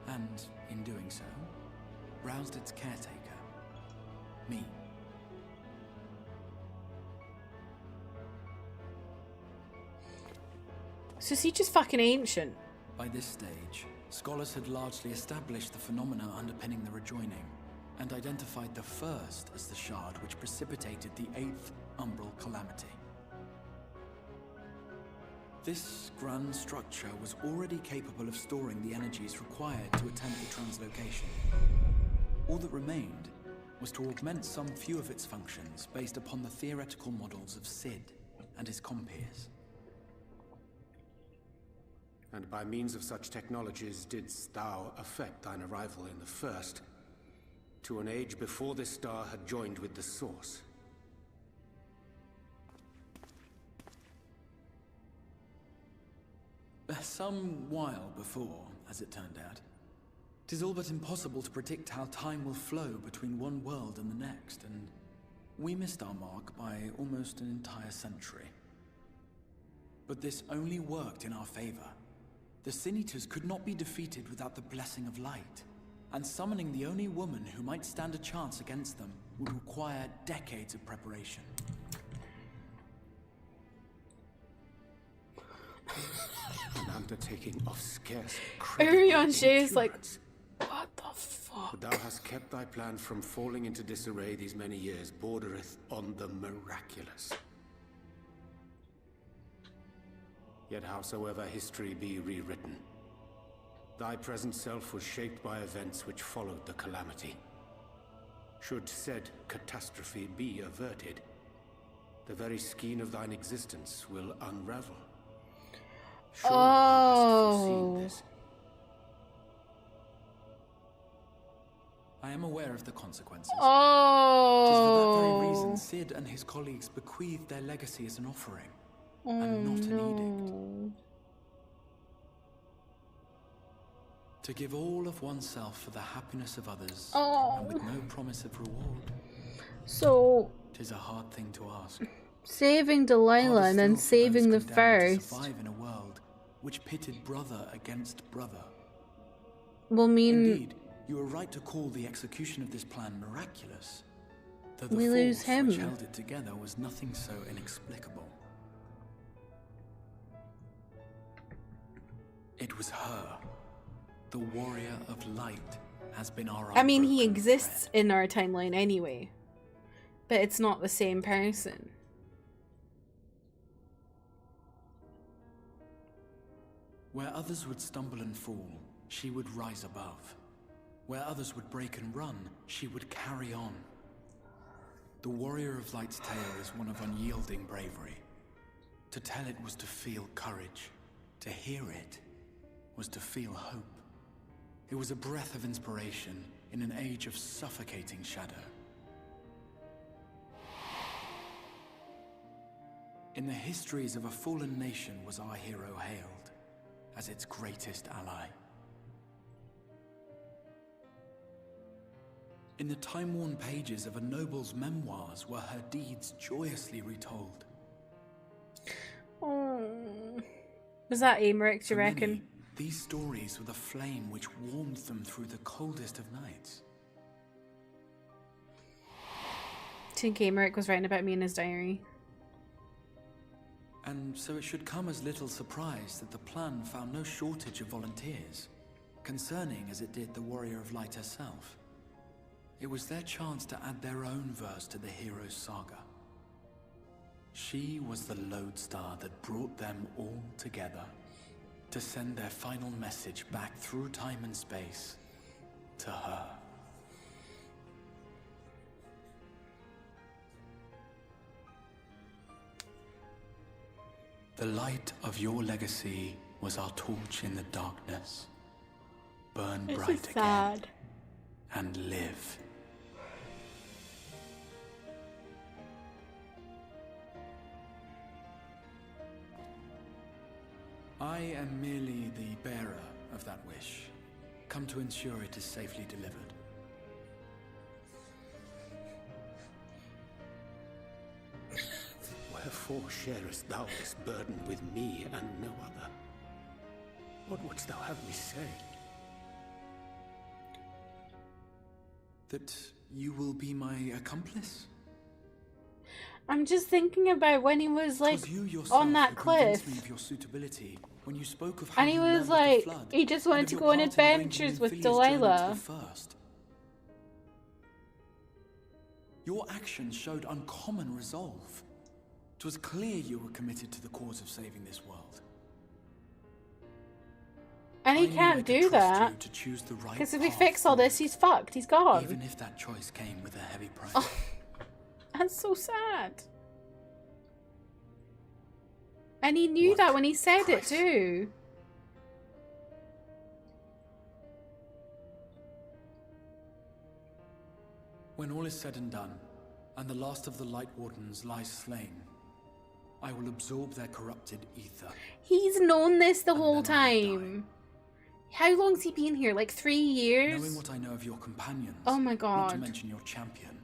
S13: and, in doing so, roused its caretaker, me.
S1: So is he just fucking ancient?
S13: By this stage, scholars had largely established the phenomena underpinning the rejoining, and identified the first as the shard which precipitated the 8th umbral calamity. This grand structure was already capable of storing the energies required to attempt the translocation. All that remained was to augment some few of its functions based upon the theoretical models of Sid and his compeers.
S5: And by means of such technologies didst thou effect thine arrival in the first, to an age before this star had joined with the Source.
S13: Some while before, as it turned out. 'Tis all but impossible to predict how time will flow between one world and the next, and we missed our mark by almost an entire century. But this only worked in our favor. The Sin Eaters could not be defeated without the blessing of light, and summoning the only woman who might stand a chance against them would require decades of preparation.
S5: An undertaking of scarce
S1: Urianger is like, what the fuck?
S5: But thou hast kept thy plan from falling into disarray these many years, bordereth on the miraculous. Yet howsoever history be rewritten, Thy present self was shaped by events which followed the calamity. Should said catastrophe be averted, the very skein of thine existence will unravel. Surely thou hast foreseen this.
S13: I am aware of the consequences.
S1: Oh.
S13: 'Tis for that very reason Sid and his colleagues bequeathed their legacy as an offering, and not an edict. To give all of oneself for the happiness of others, and with no promise of reward.
S1: So
S13: 'Tis a hard thing to ask.
S1: Saving Delilah and then saving the first.
S13: To survive in a world which pitted brother against brother.
S1: Will mean
S13: Indeed, you are right to call the execution of this plan miraculous, though the
S1: we lose
S13: force
S1: him.
S13: which held it together was nothing so inexplicable. It was her, the warrior of light, has been our
S1: I mean, he
S13: unbroken
S1: exists in our timeline anyway, but it's not the same person.
S13: Where others would stumble and fall, she would rise above. Where others would break and run, she would carry on. The warrior of light's tale is one of unyielding bravery. To tell it was to feel courage. To hear it was to feel hope. It was a breath of inspiration in an age of suffocating shadow. In the histories of a fallen nation was our hero hailed as its greatest ally. In the time-worn pages of a noble's memoirs were her deeds joyously retold.
S1: Oh. Was that Aymeric, do you reckon?
S13: Many, these stories were the flame which warmed them through the coldest of nights.
S1: I think Aymeric was writing about me in his diary.
S13: And so it should come as little surprise that the plan found no shortage of volunteers, concerning as it did the Warrior of Light herself. It was their chance to add their own verse to the hero's saga. She was the lodestar that brought them all together, to send their final message back through time and space to her. The light of your legacy was our torch in the darkness. Burn
S1: This
S13: bright
S1: is sad.
S13: again and live. I am merely the bearer of that wish, come to ensure it is safely delivered.
S5: Wherefore sharest thou this burden with me and no other? What wouldst thou have me say?
S13: That you will be my accomplice?
S1: I'm just thinking about when he was like on that cliff.
S13: Me of your suitability when you spoke of how
S1: And he
S13: you
S1: was
S13: learned of
S1: like,
S13: the flood,
S1: he just
S13: and
S1: wanted
S13: of
S1: to
S13: your
S1: go on
S13: part in arranging
S1: adventures with
S13: Infilia's journey to
S1: Delilah.
S13: the first. Your actions showed uncommon resolve. It was clear you were committed to the cause of saving this world.
S1: And he
S13: I knew I
S1: can't
S13: could
S1: do
S13: trust
S1: that.
S13: you to choose the right
S1: Because if we
S13: path
S1: fix all this, he's fucked. He's gone.
S13: even if that choice came with a heavy price.
S1: Oh, that's so sad. And he knew that when he said it too.
S13: When all is said and done, and the last of the Light Wardens lies slain, I will absorb their corrupted ether.
S1: He's known this the whole time. How long's he been here? Like 3 years?
S13: Knowing what I know of your companions,
S1: Oh my
S13: not to
S1: god.
S13: mention your champion,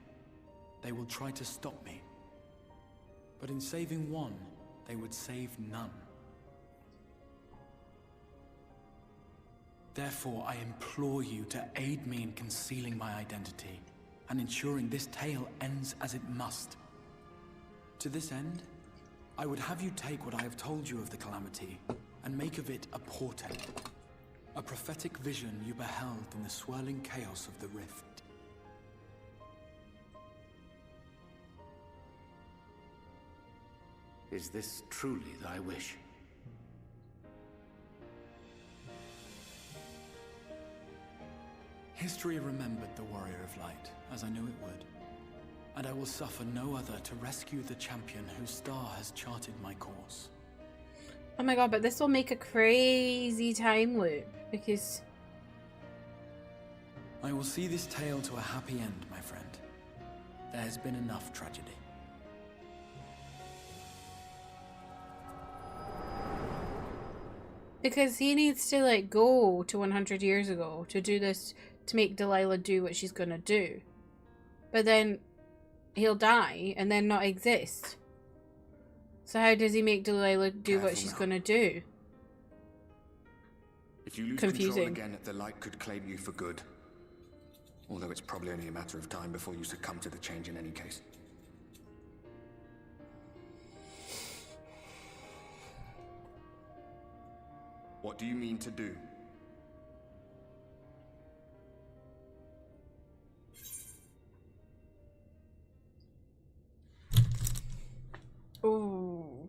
S13: they will try to stop me. But in saving one, they would save none. Therefore, I implore you to aid me in concealing my identity and ensuring this tale ends as it must. To this end, I would have you take what I have told you of the calamity and make of it a portent, a prophetic vision you beheld in the swirling chaos of the rift.
S5: Is this truly thy wish?
S13: History remembered the Warrior of Light, as I knew it would. And I will suffer no other to rescue the champion whose star has charted my course.
S1: Oh my god, but this will make a crazy time loop, because...
S13: I will see this tale to a happy end, my friend. There has been enough tragedy.
S1: Because he needs to, like, go to 100 years ago to do this, to make Delilah do what she's gonna do. But then he'll die and then not exist. So how does he make Delilah do what she's gonna do?
S15: If you lose control again, the light could claim you for good. Although it's probably only a matter of time before you succumb to the change in any case. What do you mean to do?
S1: Oh,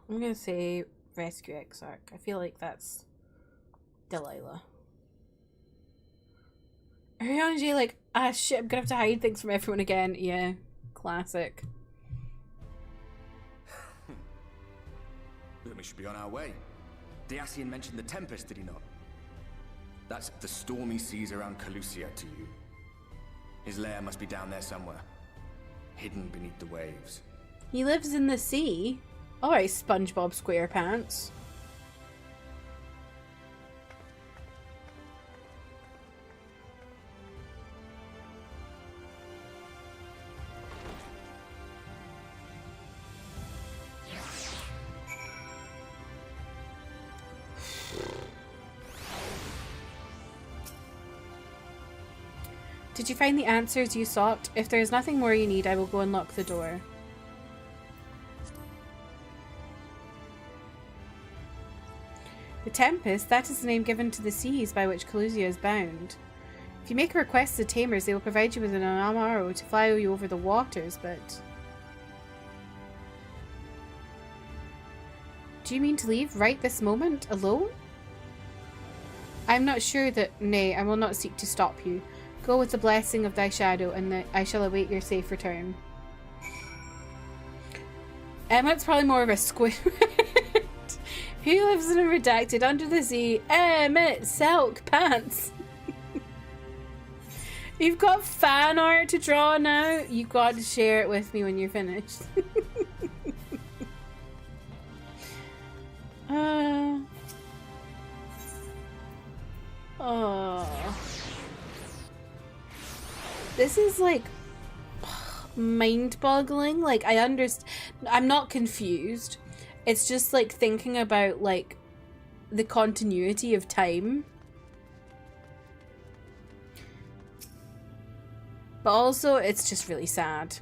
S1: I'm gonna say rescue Exarch. I feel like that's Delilah. Arianji, like, ah shit, I'm gonna have to hide things from everyone again. Yeah, classic.
S15: Then we should be on our way. The Ascian mentioned the Tempest, did he not? That's the stormy seas around Calusia to you. His lair must be down there somewhere, hidden beneath the waves.
S1: He lives in the sea. Alright, SpongeBob SquarePants. Did you find the answers you sought? If there is nothing more you need, I will go and lock the door. The Tempest, that is the name given to the seas by which Calusia is bound. If you make a request to the Tamers, they will provide you with an Amaro to fly you over the waters, but... Do you mean to leave right this moment, alone? I am not sure that... Nay, I will not seek to stop you. Go with the blessing of thy shadow, and I shall await your safe return. Emmett's probably more of a squid. Who lives in a redacted under the sea? Emmett Silk Pants. You've got fan art to draw now. You've got to share it with me when you're finished. Oh. This is like mind-boggling. Like, I understand. I'm not confused. It's just like thinking about like the continuity of time. But also, it's just really sad.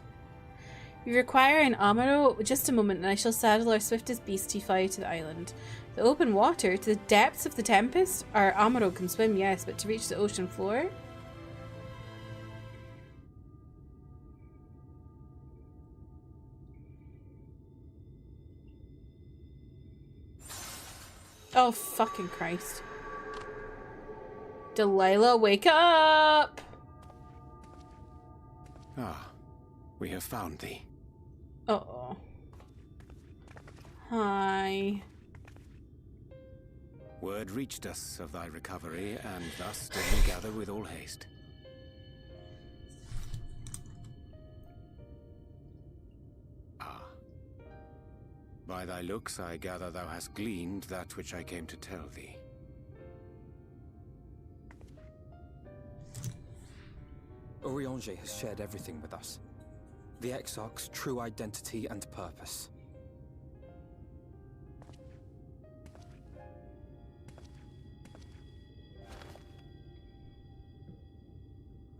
S1: You require an Amaro? Just a moment and I shall saddle our swiftest beastie fly to the island. The open water, to the depths of the Tempest? Our Amaro can swim, yes, but to reach the ocean floor? Oh, fucking Christ. Delilah, wake up!
S5: Ah, we have found thee.
S1: Uh-oh. Hi.
S5: Word reached us of thy recovery, and thus did we gather with all haste. Ah. By thy looks, I gather thou hast gleaned that which I came to tell thee.
S7: Urianger has shared everything with us. The Exarch's true identity and purpose.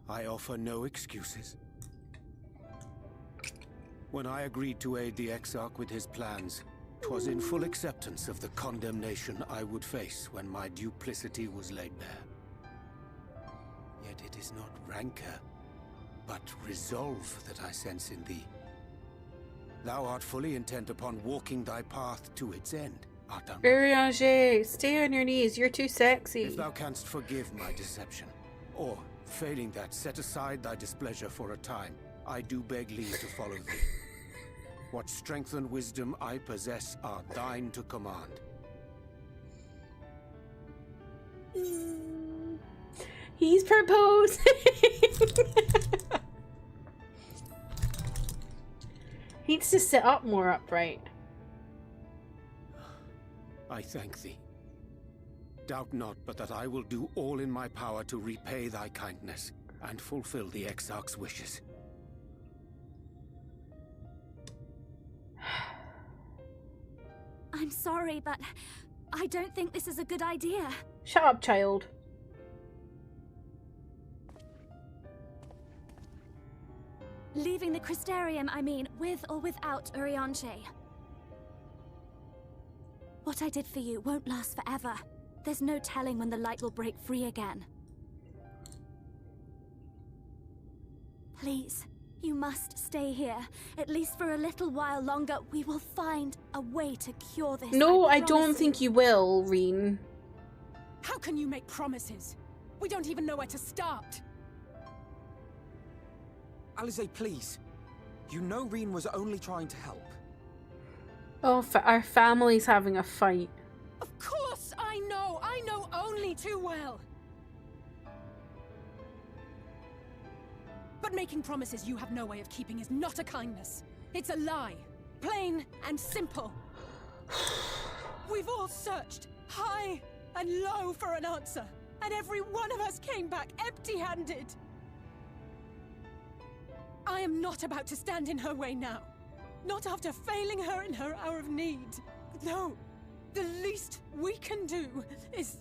S5: I offer no excuses. When I agreed to aid the Exarch with his plans, 'twas in full acceptance of the condemnation I would face when my duplicity was laid bare. Yet it is not rancor, but resolve that I sense in thee. Thou art fully intent upon walking thy path to its end, art thou not?
S1: Urianger, stay on your knees. You're too sexy.
S5: If thou canst forgive my deception, Or, failing that, set aside thy displeasure for a time. I do beg leave to follow thee. What strength and wisdom I possess are thine to command.
S1: He's proposing. He needs to sit up more upright.
S5: I thank thee. Doubt not but that I will do all in my power to repay thy kindness and fulfill the Exarch's wishes.
S3: I'm sorry, but I don't think this is a good idea.
S1: Shut up, child.
S3: Leaving the Crystarium, I mean, with or without Urianger. What I did for you won't last forever. There's no telling when the light will break free again. Please, you must stay here. At least for a little while longer. We will find a way to cure this.
S1: No, I don't think you will, Reen.
S12: How can you make promises? We don't even know where to start.
S7: Alize, please. You know Reen was only trying to help.
S1: Oh, our family's having a fight.
S12: Of course I know! I know only too well! But making promises you have no way of keeping is not a kindness. It's a lie. Plain and simple. We've all searched high and low for an answer, and every one of us came back empty-handed. I am not about to stand in her way now. Not after failing her in her hour of need. No, the least we can do is...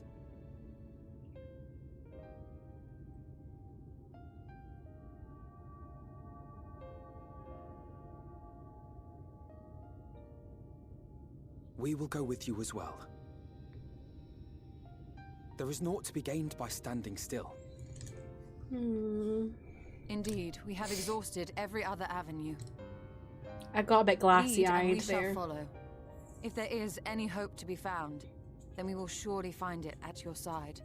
S7: We will go with you as well. There is naught to be gained by standing still.
S4: Indeed, we have exhausted every other avenue.
S1: I got a bit glassy-eyed
S4: there.
S1: there.
S4: Shall follow. If there is any hope to be found, then we will surely find it at your side.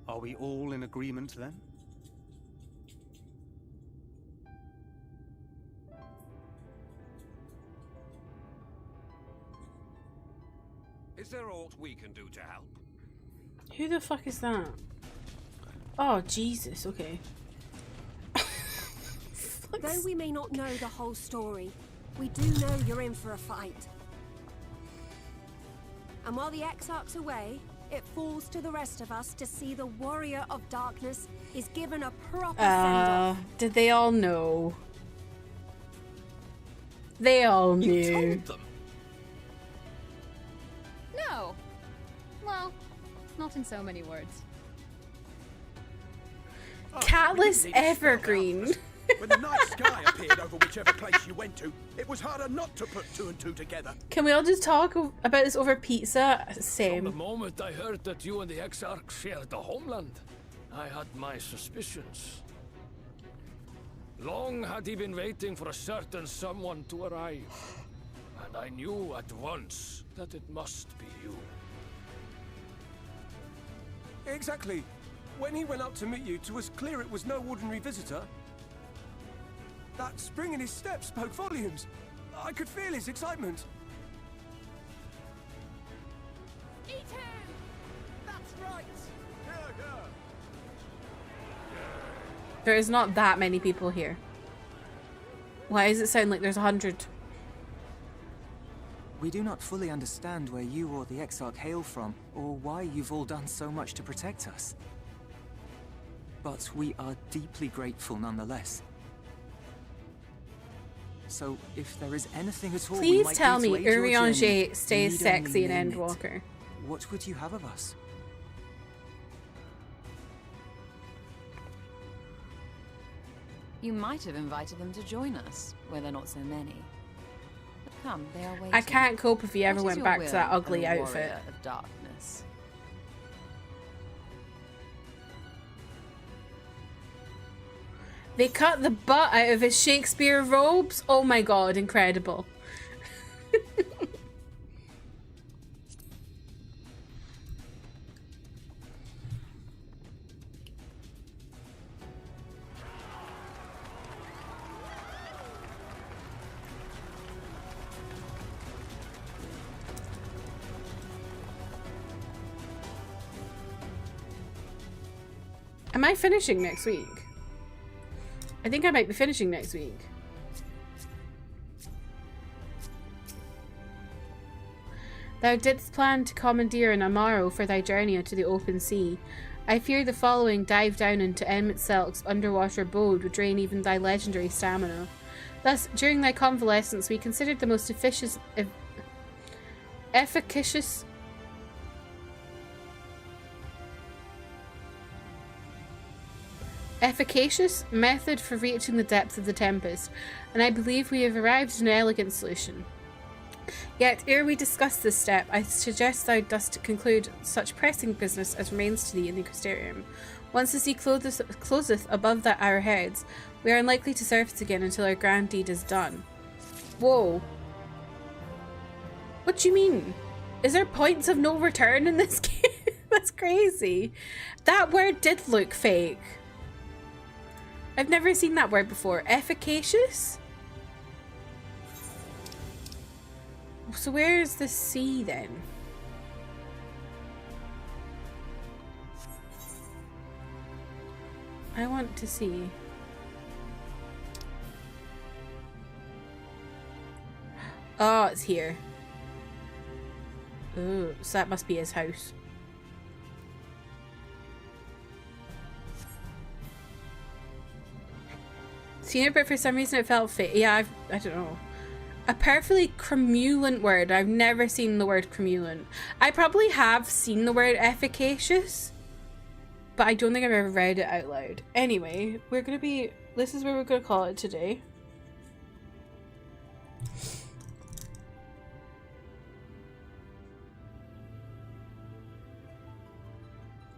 S17: Are we all in agreement then?
S11: Is there aught we can do to help?
S1: Who the fuck is that? Oh, Jesus, okay.
S18: Though we may not know the whole story, we do know you're in for a fight. And while the Exarch's away, it falls to the rest of us to see the Warrior of Darkness is given a proper send-off.
S1: Did they all know? They all knew.
S11: You told them?
S16: No. Well, not in so many words.
S1: Catless Evergreen.
S6: When the night sky appeared over whichever place you went to, it was harder not to put two and two together.
S1: Can we all just talk about this over pizza?
S19: From the
S1: Same.
S19: moment I heard that you and the Exarch shared the homeland, I had my suspicions. Long had he been waiting for a certain someone to arrive, and I knew at once that it must be you.
S6: Exactly. When he went up to meet you, 'twas clear it was no ordinary visitor. That spring in his step spoke volumes. I could feel his excitement.
S12: Eat him! That's right!
S1: There is not that many people here. Why does it sound like there's 100?
S20: We do not fully understand where you or the Exarch hail from, or why you've all done so much to protect us. But we are deeply grateful nonetheless. So, if there is anything at all we
S1: Please
S20: might
S1: tell
S20: do to
S1: me
S20: aid your journey,
S1: Urianger stays
S20: need
S1: sexy in
S20: only name it.
S1: Endwalker.
S20: What would you have of us?
S4: You might have invited them to join us, where there are not so many. But come, they are waiting.
S1: I can't cope if he ever
S4: What is
S1: went
S4: your
S1: back
S4: will,
S1: to that ugly
S4: O
S1: outfit.
S4: Warrior of Darkness?
S1: They cut the butt out of his Shakespeare robes. Oh my god, incredible. Am I finishing next week? I think I might be finishing next week. Thou didst plan to commandeer an Amaro for thy journey into the open sea. I fear the following dive down into Emmett Selk's underwater abode would drain even thy legendary stamina. Thus, during thy convalescence, we considered the most efficacious method for reaching the depth of the Tempest, and I believe we have arrived at an elegant solution. Yet, ere we discuss this step, I suggest thou dost conclude such pressing business as remains to thee in the Crystarium. Once the sea closeth above our heads, we are unlikely to surface again until our grand deed is done. Whoa. What do you mean? Is there points of no return in this game? That's crazy. That word did look fake. I've never seen that word before. Efficacious? So where's the sea then? I want to see. Oh, it's here. Ooh, so that must be his house. Seen it, but for some reason it felt fake. Yeah, I don't know. A perfectly cremulent word. I've never seen the word cremulent. I probably have seen the word efficacious, but I don't think I've ever read it out loud. Anyway, this is where we're gonna call it today.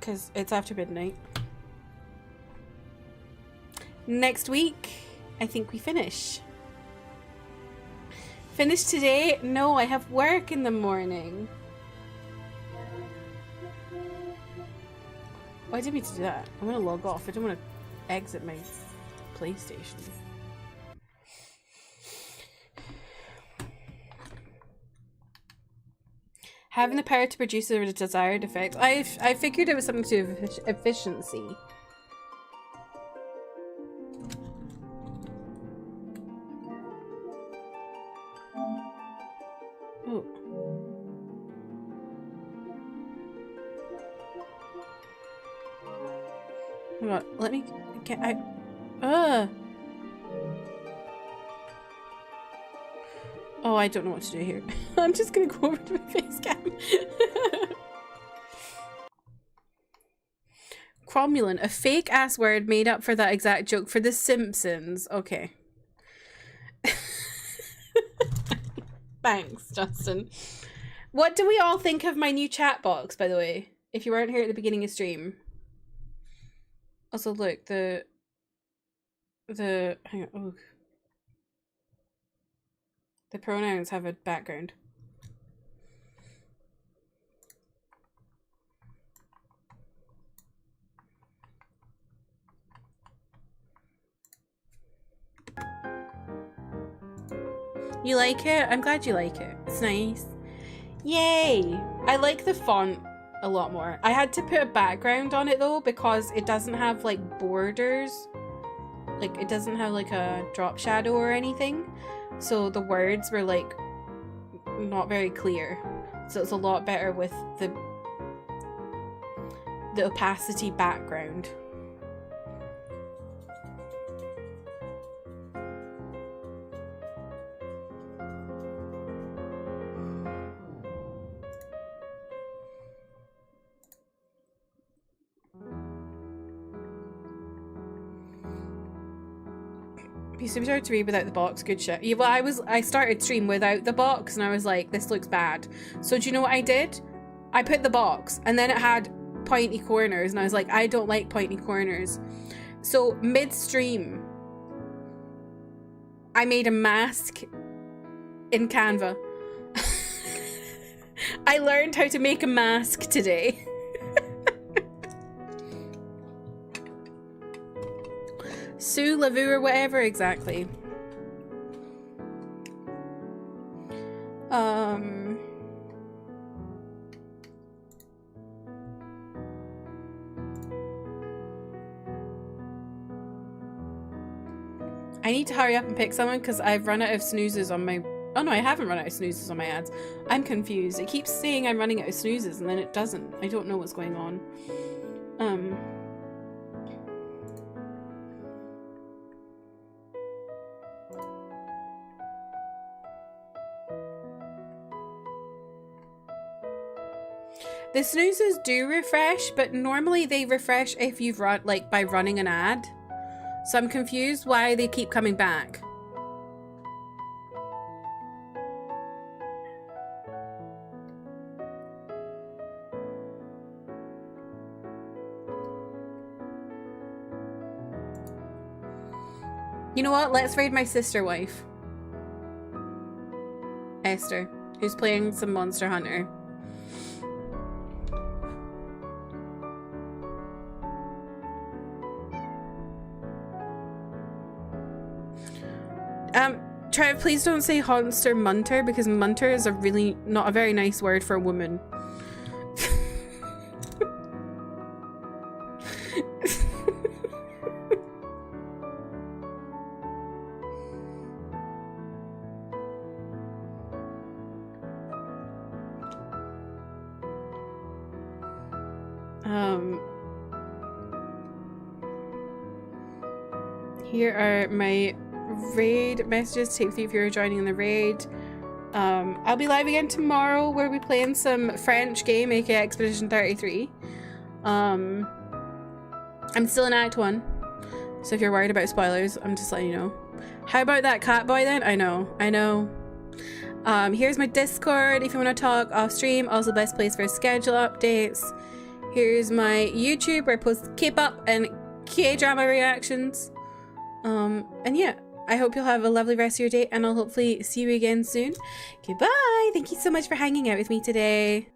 S1: Because it's after midnight. Next week, I think we finish. Finish today? No, I have work in the morning. Oh, I didn't mean to do that. I'm gonna log off. I don't want to exit my PlayStation. Having the power to produce a desired effect. I figured it was something to do with efficiency. Oh. Hold on, let me get out. Oh, I don't know what to do here. I'm just gonna go over to my face cam. Cromulent, a fake ass word made up for that exact joke for The Simpsons. Okay. Thanks, Justin. What do we all think of my new chat box, by the way? If you weren't here at the beginning of stream. Also, look, the hang on. Oh. The pronouns have a background. You like it? I'm glad you like it. It's nice. Yay! I like the font a lot more. I had to put a background on it though because it doesn't have like borders. Like it doesn't have like a drop shadow or anything. So the words were like not very clear. So it's a lot better with the opacity background. Be super hard to read without the box. Good shit. Yeah, well, I started stream without the box and I was like, this looks bad. So do you know what I did? I put the box and then it had pointy corners and I was like, I don't like pointy corners. So mid-stream, I made a mask in Canva. I learned how to make a mask today. Sue Lavu or whatever, exactly. I need to hurry up and pick someone because I've run out of snoozes on my... Oh no, I haven't run out of snoozes on my ads. I'm confused. It keeps saying I'm running out of snoozes and then it doesn't. I don't know what's going on. The snoozes do refresh, but normally they refresh if you've run, like, by running an ad. So I'm confused why they keep coming back. You know what? Let's raid my sister wife, Esther, who's playing some Monster Hunter. Trev, please don't say Honster Munter, because Munter is a really not a very nice word for a woman. Here are my raid messages. Take 3 if you're joining in the raid. I'll be live again tomorrow where we playing some French game, aka Expedition 33. I'm still in Act 1, so if you're worried about spoilers, I'm just letting you know. How about that cat boy then? I know. Here's my Discord if you want to talk off stream. Also the best place for schedule updates. Here's my YouTube where I post K-pop and K-drama reactions. And yeah, I hope you'll have a lovely rest of your day, and I'll hopefully see you again soon. Goodbye! Thank you so much for hanging out with me today.